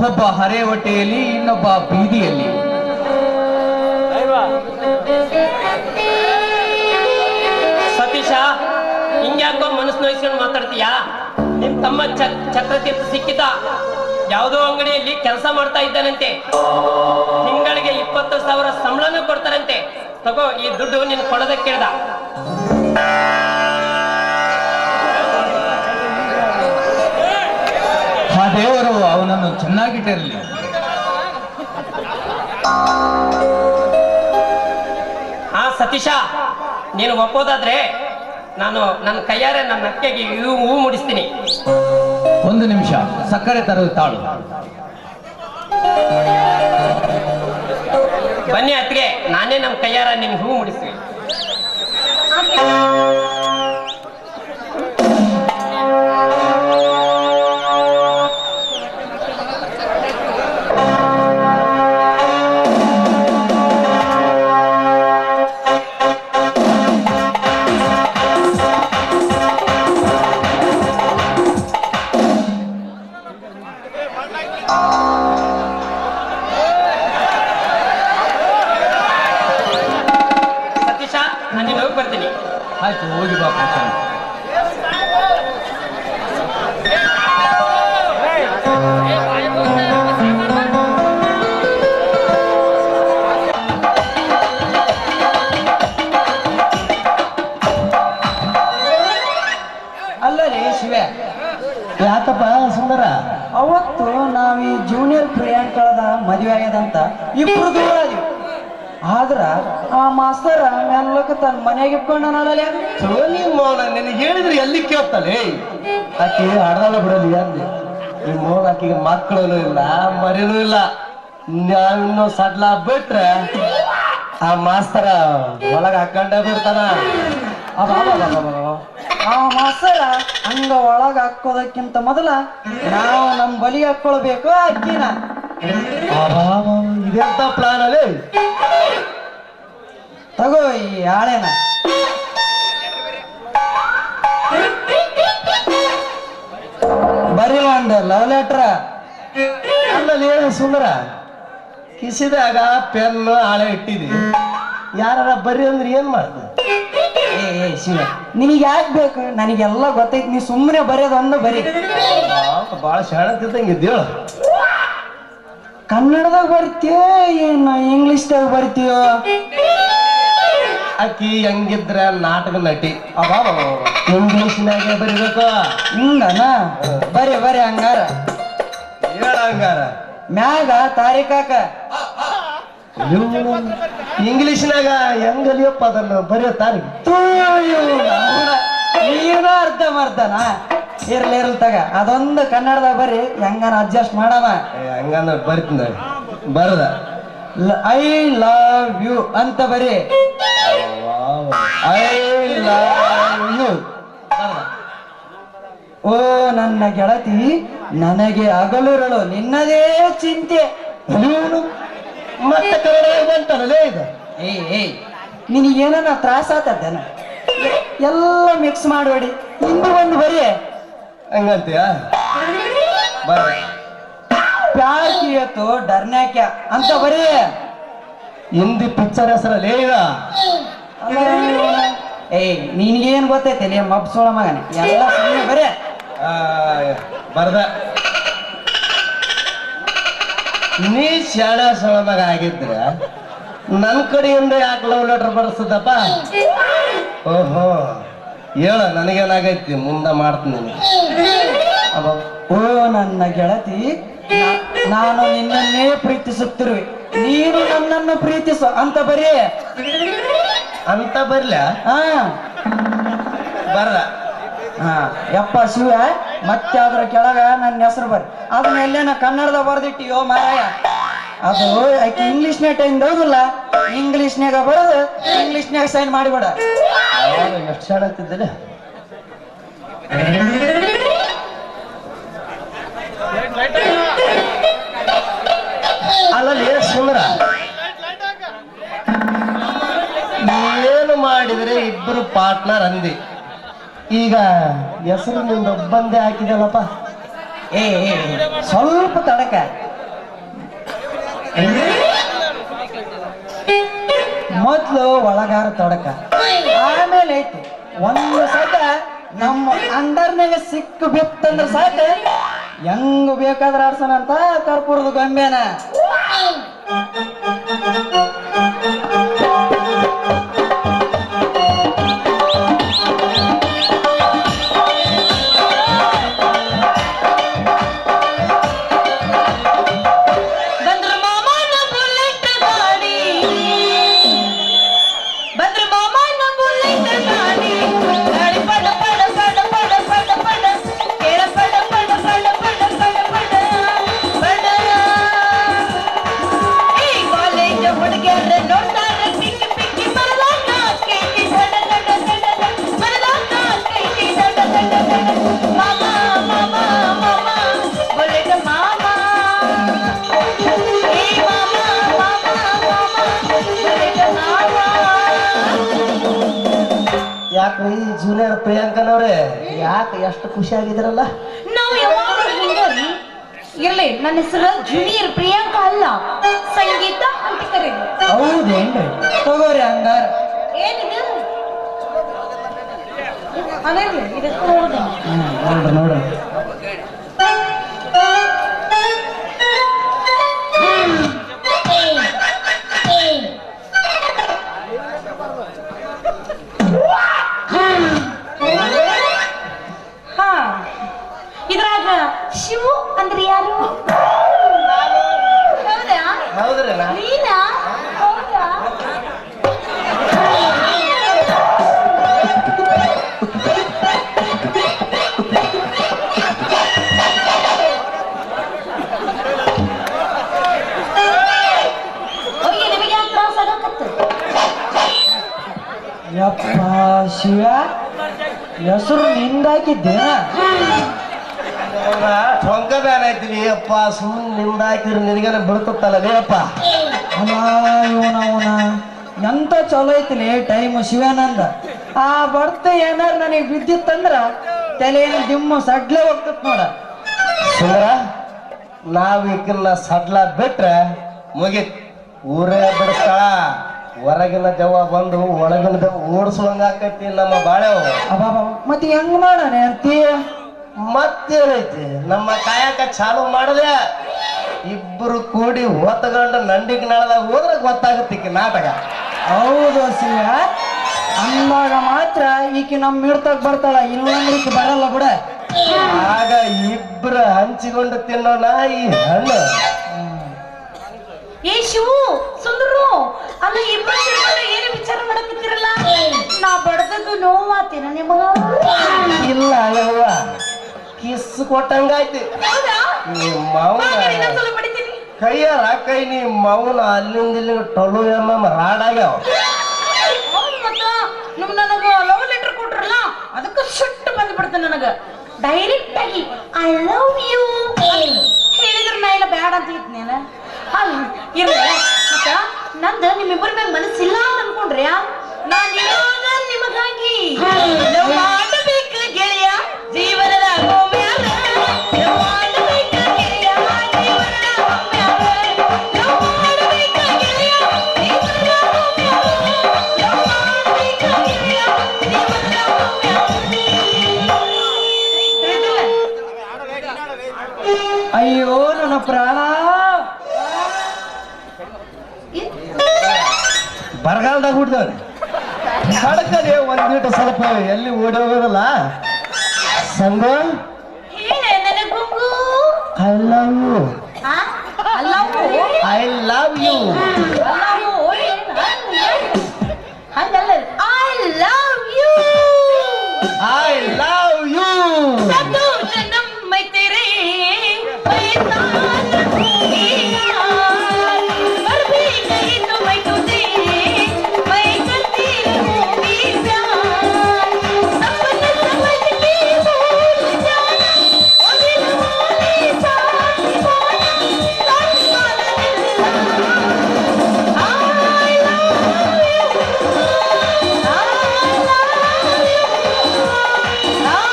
ಒಬ್ಬ ಹರೆ ಹೊಟ್ಟೆಯಲ್ಲಿ, ಇನ್ನೊಬ್ಬ ಬೀದಿಯಲ್ಲಿ. ಸತೀಶ, ಹಿಂಗ್ಯಾಕೋ ಮನಸ್ಸು ನೋಯಿಸ್ಕೊಂಡು ಮಾತಾಡ್ತೀಯಾ? ನಿಮ್ ತಮ್ಮ ಚಕ್ರತೀರ್ಥ ಸಿಕ್ಕಿದ ಯಾವುದೋ ಅಂಗಡಿಯಲ್ಲಿ ಕೆಲಸ ಮಾಡ್ತಾ ಇದ್ದಾನಂತೆ. ತಿಂಗಳಿಗೆ 20,000 ಸಂಬಳನೂ ಕೊಡ್ತಾರಂತೆ. ತಗೋ, ಈ ದುಡ್ಡು ನೀನು ಕೊಡೋದಕ್ಕೆ ಕೇಳ್ದ. ಆ ದೇವರು ಅವನನ್ನು ಚೆನ್ನಾಗಿಟ್ಟಿರಲಿ. ಹಾ ಸತೀಶ, ನೀನು ಒಪ್ಪೋದಾದ್ರೆ ನಾನು ನನ್ನ ಕೈಯಾರೆ ನನ್ನ ಅಕ್ಕೆಗೆ ಹೂ ಮುಡಿಸ್ತೀನಿ. ಒಂದು ನಿಮಿಷ, ಸಕ್ಕರೆ ತರಲು ತಾಳು. ಬನ್ನಿ ಅತ್ತಿಗೆ, ನಾನೇ ನಮ್ಮ ಕೈಯಾರ ನಿನ್ ಹೂ ಮುಡಿಸ್ತೀನಿ. ಅಲ್ಲರಿ ಶಿವ. ಯಾಕಪ್ಪ ಸುಂದರ? ಅವತ್ತು ನಾವ್ ಈ ಜೂನಿಯರ್ ಪ್ರಿಯಾಂಕಳದ ಮದುವೆ ಆಗ್ಯದಂತ ಇಬ್ರು ದೂರ ಅದೀವಿ. ಆದ್ರ ಆ ಮಾಸ್ತರ್ ಮೆಲ್ಲಕ ತನ್ನ ಮನೆಗೆ ಇಟ್ಕೊಂಡನಲ್ಲ. ನಿನಗೆ ಹೇಳಿದ್ರೆ ಎಲ್ಲಿ ಕೇಳ್ತಾನೆ? ಆಕಿ ಆಡಲ್ಲ ಬಿಡಲಿ ಅಂದೆ. ನಿಮ್ಮ ಆಕಿಗೆ ಮಕ್ಕಳು ಇಲ್ಲ, ಮರಿನೂ ಇಲ್ಲ. ನಾವಿನ್ನೂ ಸಡ್ಲ ಬಿಟ್ರೆ ಆ ಮಾಸ್ತರ ಒಳಗ ಹಾಕೊಂಡೇ ಬಿಡ್ತಾನ. ಆ ಮಾಸ್ತರ ಹಂಗ ಒಳಗ ಹಾಕೋದಕ್ಕಿಂತ ಮೊದಲ ನಾವು ನಮ್ ಬಲಿಗೆ ಹಾಕೊಳ್ಬೇಕು ಅಕ್ಕಿನ. ಇದೆಂತ ಪ್ಲಾನ್ ಅಲ್ಲಿ? ತಗೋ ಈ ಆಳೆನ. ಬರೀ ಒಂದು ಲವ್ ಲೆಟ್ರ. ಅಲ್ಲಲ್ಲಿ ಸುಂದರ, ಕಿಸಿದಾಗ ಪೆನ್ನು ಹಾಳೆ ಇಟ್ಟಿದಿ. ಯಾರ ಬರ್ರಿ ಅಂದ್ರೆ ಏನ್ ಮಾಡ್ದೆ? ಏ ಶಿವ, ನಿನಗೆ ಯಾಕೆ ಬೇಕು? ನನಗೆಲ್ಲ ಗೊತ್ತೈತಿ. ನೀ ಸುಮ್ಮನೆ ಬರೆಯೋದು ಒಂದು ಬರೀ. ಬಾಳ ಶಾಣತಿದ್ದಂಗಿದ್ಯೋ. ಕನ್ನಡದಾಗ ಬರ್ತೀಯ ಏನ್ ಇಂಗ್ಲಿಷ್ದಾಗ ಬರ್ತೀಯೋ? ಆಕಿ ಹೆಂಗಿದ್ರ ನಾಟಕ ನಟಿ. ಇಂಗ್ಲಿಷ್ನಾಗೆ ಬರಿಬೇಕು. ಹಿಂಗನ? ಬರೀ ಬರೀ ಹಂಗಾರ. ಹೇಳ ಹಂಗಾರ. ಮ್ಯಾಗ ತಾರೀಕಾಕ. ಇಂಗ್ಲಿಷ್ನಾಗ ಹೆಂಗಲಿಯಪ್ಪ ಅದನ್ನು ಬರೆಯೋ ತಾರೀಕು? ನೀನು ಅರ್ಧ ಮರ್ದನ. ಇರ್ಲಿ ತಗ, ಅದೊಂದು ಕನ್ನಡದಾಗ ಬರೀ ಹೆಂಗನ ಅಡ್ಜಸ್ಟ್ ಮಾಡಮ್ಮ. ಹಂಗಂದ್ರ ಬರಿತೀನಿ ಬರದ. ಐ ಲವ್ ಯು ಅಂತ ಬರೀ. I love you. ಓ ನನ್ನ ಗೆಳತಿ, ನನಗೆ ಹಗಲಿರಳು ನಿನ್ನದೇ ಚಿಂತೆ. ಮತ್ತೆ ಕನ್ನಡ ಬಂತಾನಲ್ಲೇ ಇದು. ಏಯ್ ನಿನಗೇನ ತ್ರಾಸ ಆತದ್ದೇನ? ಎಲ್ಲ ಮಿಕ್ಸ್ ಮಾಡಬೇಡಿ. ಹಿಂದಿ ಒಂದು ಬರೀ. ಹಂಗಂತೀಯ? ಬರ. ಪ್ಯಾರ್ ಕಿಯಾ ತೋ ಡರ್ನಾ ಕ್ಯಾ ಅಂತ ಬರೀ. ಹಿಂದಿ ಪಿಕ್ಚರ್ ಹೆಸರಲ್ಲಿ ಈಗ. ಏಯ್ ನಿನ್ಗೇನ್ ಗೊತ್ತೈತಿ ಮಬ್ಸೋಳ ಮಗನೆ? ಎಲ್ಲ ಸುಮ್ಮನೆ ಬರೀ. ಬರ್ದ. ನೀ ಶಾಣ ಸೊಳಮಗ ಆಗಿದ್ರ ನನ್ನ ಕಡೆಯಿಂದ ಯಾಕೆ ಲವ್ ಲೆಟರ್ ಬರ್ಸದಪ್ಪ? ಓಹೋ, ಹೇಳ, ನನಗೇನಾಗೈತಿ ಮುಂದೆ ಮಾಡ್ತೀನಿ. ಓ ನನ್ನ ಗೆಳತಿ, ನಾನು ನಿನ್ನನ್ನೇ ಪ್ರೀತಿಸುತ್ತಿರುವೆ, ನೀನು ನನ್ನನ್ನು ಪ್ರೀತಿಸು ಅಂತ ಬರೀ. ಅಂತ ಬರ್ಲ? ಹಾ ಬರ್ರ. ಹಾ ಯಪ್ಪ ಶಿವ, ಮತ್ತೆ ಅದ್ರ ಕೆಳಗ ನನ್ನ ಹೆಸರು ಬರ್ರಿ. ಅದನ್ನ ಎಲ್ಲೇನ ಕನ್ನಡದಾಗ ಬರ್ದಿಟ್ಟಿಯೋ ಮಾರಾಯ. ಅದು ಆಕೆ ಇಂಗ್ಲಿಷ್ನ್ಯಾಗ ಟೈಮ್ ಹೋಗಿಲ್ಲ, ಇಂಗ್ಲಿಷ್ನ್ಯಾಗ ಬರೋದು ಇಂಗ್ಲಿಷ್ನ್ಯಾಗ ಸೈನ್ ಮಾಡಿಬಿಡ. ಎಷ್ಟು ಶಾಣತಿದ್ದಿಲ್ಲ. ಅಲ್ಲಲ್ಲಿ ಸುಂದರ, ಏನು ಮಾಡಿದ್ರೆ ಇಬ್ಬರು ಪಾರ್ಟ್ನರ್ ಅಂದಿ. ಈಗ ಹೆಸರು ನಿಂದ ಒಬ್ಬಂದೇ ಹಾಕಿದಲ್ಲಪ್ಪ. ಏ ಸ್ವಲ್ಪ ತಡಕ. ಮೊದ್ಲು ಒಳಗಾರ ತೊಡಕ, ಆಮೇಲೆ ಐತಿ ಒಂದು ಸತ ನಮ್ಮ ಅಂಡರ್ನಾಗ ಸಿಕ್ಕು ಬಿತ್ತಂದ್ರ ಸಾಕ ಹೆಂಗ್ ಬೇಕಾದ್ರ ಆಡ್ಸೋಣ ಅಂತ ಕರ್ಪೂರದ ಗೊಂಬೆನ. ಯಾಕ್ರಿ ಜೂನಿಯರ್ ಪ್ರಿಯಾಂಕನವ್ರೆ, ಯಾಕೆ ಎಷ್ಟು ಖುಷಿ ಆಗಿದ್ರಲ್ಲ? ನಾವು ಯಾವಾಗ ಹಿಂಗರಿ ಇರ್ಲಿ. ನನ್ನ ಹೆಸರು ಜೂನಿಯರ್ ಪ್ರಿಯಾಂಕಾ ಅಲ್ಲ, ಸಂಗೀತ ಅಂತ ಕರೀರಿ. ಹೌದೇನ್ರಿ? ತಗೋರಿ ಹಂಗಾರ. ಏನಿದು? ಅದಿರ್ಲಿ, ಇದಕ್ಕೆ ನೋಡ್ದೆ. ನೋಡ್ರಿ ನೋಡ್ರಿ. ಹಾ ಶಿವು ಅಂದ್ರೆ ಯಾರು? ಹೌದಾ? ಹೌದ್ರಿ ನಾ ನೀನಾ? ಹೌದಾ? ಹೋಗಿ ನಿಮಗೆ ಯಾಕೆ ತ್ರಾಸ ಆಗಕತ್ತು? ಯಪ್ಪ ಶಿವ ಹೆಸರು ನಿಂದಾಕಿದ್ದೇನ? ಟೊಂಕ ಬ್ಯಾನ್ ಐತಿವಿ ಅಪ್ಪ ಸುಮ್ಮನೆ ನಿಂದ ಹಾಕಿದ್ರೆ ನಿನಗೇನ ಬೀಳ್ತತ್ತಲ್ಲ ಲೇ ಅಪ್ಪ. ಅಲ್ಲ ಇವನವನ ಎಂತ ಚಲೋ ಐತಿಲಿ ಟೈಮ್ ಶಿವಾನಂದ. ಆ ಬರ್ತ ಏನಾರ ನನಗೆ ಬಿದ್ದಿತ್ತಂದ್ರ ತಲೆಯನ್ನು ದಿಮ್ಮ ಸಡ್ಲೆ ಹೋಗ್ತತ್ ನೋಡ. ಸುಂದರ ನಾವ್ ಈಕಿನ್ನ ಸಡ್ಲ ಬಿಟ್ರೆ ಮುಗೀತ್, ಊರೇ ಬಿಡಿಸ್ತಾಳ. ಹೊರಗಿನ ದೆವ್ವ ಬಂದು ಒಳಗಿನ ದೆವ್ವ ಓಡಿಸುವಂಗ ಆಕೈತಿ ನಮ್ಮ ಬಾಳೆವು. ಅಬ್ಬಾಬಾ ಮತ್ತೆ ಹೆಂಗ್ ಮಾಡಾನೆ ಅಂತೀ? ಮತ್ತೇನೈತಿ, ನಮ್ಮ ಕಾಯಕ ಚಾಲು ಮಾಡಿದೆ ಇಬ್ಬರು ಕೂಡಿ ಹೊತ್ತಗಂಡು ನಂಡಿಗೆ ನಾಳದಾಗ ಹೋದ್ರೆ ಗೊತ್ತಾಗುತ್ತೆ ನಾಟಕ. ಹೌದು ಶಿವ, ಅಂದಾಗ ಮಾತ್ರ ಈಕಿ ನಮ್ಮ ಇಡ್ತಾಗ ಬರ್ತಾಳ, ಇಲ್ಲಂದ್ರೆ ಈಕಿ ಬರಲ್ಲ ಬಿಡ. ಆಗ ಇಬ್ಬರು ಹಂಚಿಕೊಂಡು ತಿನ್ನೋಣ ಈ ಹಣ್ಣು. ಏ ಶಿವು, ಸುಂದರು, ಅಲ್ಲ ಇಬ್ಬರು ಸೇರ್ಕೊಂಡು ಏನು ವಿಚಾರ ಮಾಡಕತ್ತಿರಲ್ಲ? ನಾ ಬಡ್ದದ್ದು ನೋವಾತೇನ ನಿಮಗ? ಇಲ್ಲ ಯವ್ವ, ಕಿಸ್ ಕೊಟ್ಟಂಗಾಯ್ತು. ಹೌದಾ? ನಿಮ್ಮ ಇನ್ನೊಂದ್ಸಲ ಬಡಿತೀನಿ. ಕೈಯಾರ ಕೈ ನೀ ಮೌನ ಅಲ್ಲಿಂದ ಇಲ್ಲಿ ಟೊಲು ರಾಡಾಗ್ಯಾವ. ಹೌದು ಮತ್ತ ನನಗ ಲವ್ ಲೆಟರ್ ಕೊಟ್ರಲ್ಲ ಅದಕ್ಕೆ ಸುಟ್ಟು ಬಂದ್ಬಿಡ್ತೇನೆ. ನನಗ ಡೈರೆಕ್ಟ್ ಆಗಿ ಐ ಲವ್ ಯು ಹೇಳಿದ್ರ ನಾ ಇಲ್ಲ ಬ್ಯಾಡ ಅಂತ ಇದ್ನೇನ? ಇರ್ಲಿ ಮತ್ತ ನಂದು ನಿಮ್ಮಿಬ್ಬರ ಮ್ಯಾಗ ಮನಸ್ಸಿಲ್ಲ ಅಂತ ಅನ್ಕೊಂಡ್ರಿ ನಾನು ಇವಾಗ ನಿಮಗಾಗಿ ಲವ್ ಮಾಡಬೇಕು ಗೆಳೆಯ ಜೀವನದ ಗೋಮ್ಯಾಲ. ಲವ್ ಮಾಡಬೇಕು ಗೆಳೆಯ ಜೀವನದ ಗೋಮ್ಯಾಲ. ಲವ್ ಮಾಡಬೇಕು ಗೆಳೆಯ ಜೀವನದ ಗೋಮ್ಯಾಲ. ಲವ್ ಮಾಡಬೇಕು ಗೆಳೆಯ ಜೀವನದ ಗೋಮ್ಯಾಲ. ಅಯ್ಯೋ ನನ್ನ ಪ್ರಾಣ, ಬರಗಾಲದಾಗ ಹುಟ್ಟಿದವ್ರಿ ಕಡಕದೆ ಒಂದಿಟ್ಟು ಸ್ವಲ್ಪ ಎಲ್ಲಿ ಓಡಿ ಹೋಗೋದಲ್ಲ. ಸಂಗ ಹೇಳೆ ನನ್ನ ಗುಂಗು. I love you. ಅಲ್ಲವು ಐ ಲವ್ ಯು. ಹಂಗಲ್ಲ, I love you. I love you. सदो जन्म में तेरे मैं साथ होगी यार, मर भी गई तो मैं तुझे मैं करती रहूंगी प्यार. सपना समझ के भूल जाना ओ दिल वाले साथ निभाना, साथ वाला दिल. I love you. I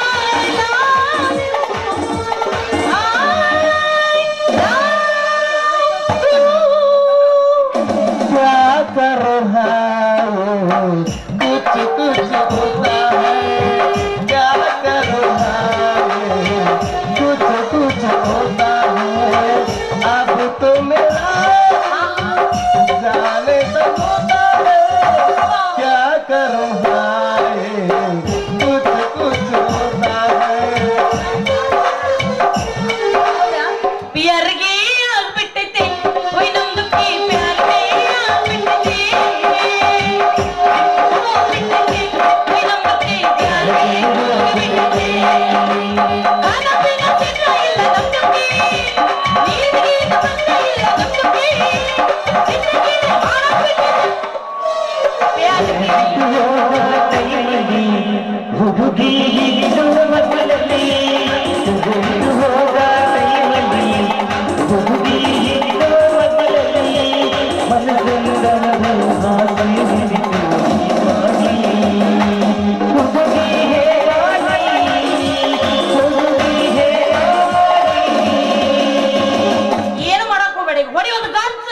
love you. क्या करो हाय कुछ कुछ होता है. क्या करो हाय कुछ कुछ होता है. अब तो मेरा जाने तो होता है. क्या करो हाय कुछ कुछ होता है. प्यारगे ಆಗ್ಬಿಟ್ಟೈತೆ ಒಯ್ ನಮ್ದುಕ್ಕೆ ಪ್ಯಾರ್ಗೆ ಆಗ್ಬಿಟ್ಟೈತೆ ಒಯ್ ನಮ್ದುಕ್ಕೆ ಪ್ಯಾರ್ಗೆ ಆಗ್ಬಿಟ್ಟೈತೆ ಖಾನ ಪೀನ ತಿನ್ನ ಇಲ್ಲ ನಮ್ದುಕ್ಕೆ ನೀರಿಗೆ ಬಂದ ಇಲ್ಲ ನಮ್ದುಕ್ಕೆ ಜಿಂದಗಿ ಆಗ್ಬಿಟ್ಟೈತೆ ಪ್ಯಾರ್ಗೆ ಏನು ಮಾಡಕ್ ಹೋಗ್ಬೇಡಿ, ಹೊಡಿ ಒಂದು ಗಾಂಚ.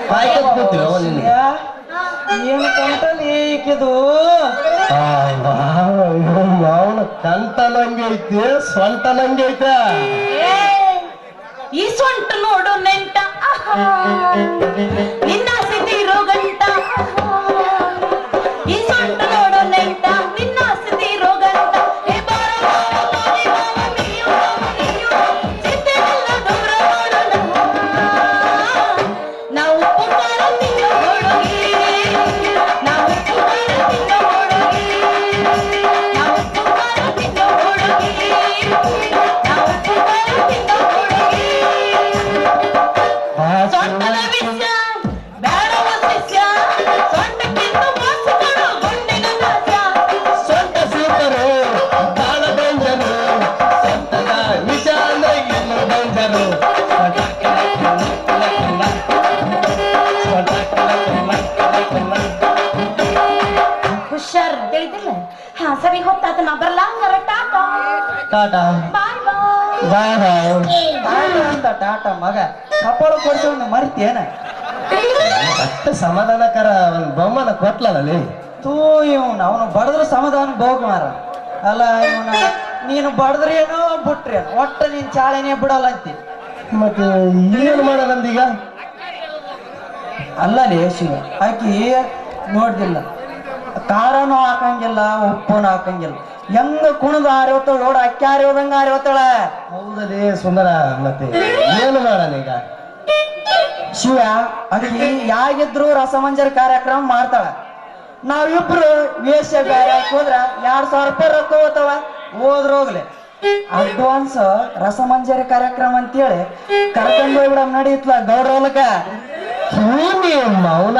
ಕಾಯ್ಕೊತ್ ಕೂತೀವಿ ಅವ ನಿನ್ಗೆ ಏನು ಕಂಟಲ್ಲಿ ಈಕಿದು ಅವನ ಕಂಠ ನಂಗೆ ಐತಿ ಸ್ವಂಟ ನಂಗೆ ಐತೆ ಈ ಸೊಂಟ ನೋಡು ನೆಂಟ ನಿನ್ನ ಸಿಟಿರೋ ಗಂಟ ಈ ಸೊಂಟ ನೋಡು ನೆಂಟ ನಿನ್ನ ಸಿಟಿರೋ ಗಂಟ ನಾವು ಪುಕಾರ ತಿನ್ನೋ ಹುಡುಗಿ ನಾವು ಪುಕಾರ ತಿನ್ನೋ ಹುಡುಗಿ ನಾವು ಪುಕಾರ ತಿನ್ನೋ ಹುಡುಗಿ ನಾವು ಪುಕಾರ ತಿನ್ನೋ ಹುಡುಗಿ ಸೊಂಟದ ವಿಷ ಬೇಡವ ಶಿಷ್ಯ ಸೊಂಟಕ್ಕಿಂತ ಮೋಸಗಳು ಗುಂಡಿನ ನಾಶ ಸ್ವಂಟ ಸೂಪರು ಬಾಳ ಡೇಂಜರು ಸ್ವಂಟದ ವಿಷ ಅಂದ್ರೆ ಇನ್ನು ಡೇಂಜರು ಹುಷಾರ್ ತಿಳಿದಿಲ್ಲ ಹಾ ಸರಿ ಹೊತ್ತಾತ ನಾ ಬರ್ಲಾ ಹಂಗಾರ ಟಾಟಾ ಟಾಟಾ ಬಾಯ್ ಬಾಯ್ ಬಾಯ್ ಬಾಯ್ ಟಾಟಾ ಅಂತ ಟಾಟಾ ಮಗ ಕಪಾಳ ಕೊಡ್ಸೋಣ ಮರಿತೇನ ಅಷ್ಟು ಸಮಾಧಾನಕರ ಒಂದು ಬಹುಮಾನ ಕೊಟ್ಲಲ್ಲಿ ತೂ ಇವನು ಅವನು ಬಡದ್ರ ಸಮಾಧಾನ ಬೋಗ ಮಾರ ಅಲ್ಲ ಇವನ ನೀನು ಬಡದ್ರೇನೋ ಬಿಟ್ರೇನೋ ಒಟ್ಟ ನೀನ್ ಚಾಳೆನೇ ಬಿಡಲ್ಲ ಅಂತಿ ಮತ್ತೆ ಏನು ಮಾಡೋದಂದೀಗ ಅಲ್ಲಲೇ ಶಿವ ಆಕಿ ನೋಡ್ದಿಲ್ಲ ಖಾರನೂ ಹಾಕಂಗಿಲ್ಲ ಉಪ್ಪುನು ಹಾಕಂಗಿಲ್ಲ ಹೆಂಗ ಕುಣದ ಆರ್ಯವತ್ತಳ ನೋಡ ಅಕ್ಕಿ ಆರ್ಯೋದಂಗ ಆರ್ಯವತ್ತಳ ಹೌದಲೇ ಸುಂದರ ಮತ್ತೆ ಏನು ಮಾಡೋಣ ಈಗ ಶಿವ ಆಕಿ ಯಾಗಿದ್ರು ರಸಮಂಜರಿ ಕಾರ್ಯಕ್ರಮ ಮಾಡ್ತಾಳ ನಾವಿಬ್ರು ವೇಷ ಬೇರೆ ಹೋದ್ರ 2,000 ರೂಪಾಯಿ ರೊಕ್ಕ ಹೋಗ್ತಾವ ಹೋದ್ರೋಗ್ಲಿ ಅಡ್ವಾನ್ಸ್ ರಸಮಂಜರಿ ಕಾರ್ಯಕ್ರಮ ಅಂತೇಳಿ ಕರ್ಕೊಂಡು ಹೋಗ್ಬಿಡಮ್ ನಡೀತ್ಲ ಗೌಡ್ರ ಹೊಲಕ್ಕ ಅವನ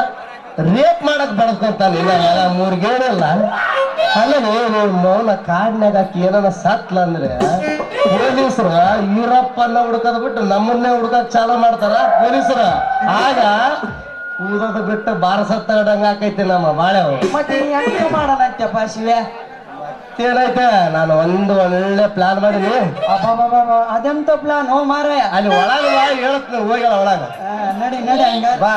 ರೇಪ್ ಮಾಡಕ್ ಬಡಸ್ಕೊಂತಾನಿಲ್ಲ 3 ಗೇಣಿಲ್ಲ ಅಲ್ಲೇ ಮೌನ ಕಾಡ್ನಾಗ ಹಾಕಿ ಏನಾನ ಸತ್ಲ ಅಂದ್ರೆ ಪೊಲೀಸರು ಈರಪ್ಪನ್ನ ಹುಡ್ಕದ್ ಬಿಟ್ಟು ನಮ್ಮನ್ನೇ ಹುಡ್ಕಕ್ ಚಾಲು ಮಾಡ್ತಾರ ಪೊಲೀಸರ ಆಗ ಊದದ ಬಿಟ್ಟು ಬಾರಸತ್ತ ಇಡಂಗ ಆಕೈತಿ ನಮ್ಮ ಬಾಳೆವು ಮತ್ತೆ ಹೆಂಗ ಮಾಡೋಣ ಅಂತ್ಯಪ್ಪ ಶಿವ ಏನೈತೆ ನಾನು ಒಂದು ಒಳ್ಳೆ ಪ್ಲಾನ್ ಮಾಡೀನಿ ಅದೆಂತ ಪ್ಲಾನ್ ಹೋ ಮಾರಾಯ ಅಲ್ಲಿ ಒಳಗ ಹೇಳ್ತೀನಿ ಹೋಗ್ಯಾಳ ಒಳಗ ನಡಿ ನಡಿ ಹಂಗ ಬಾ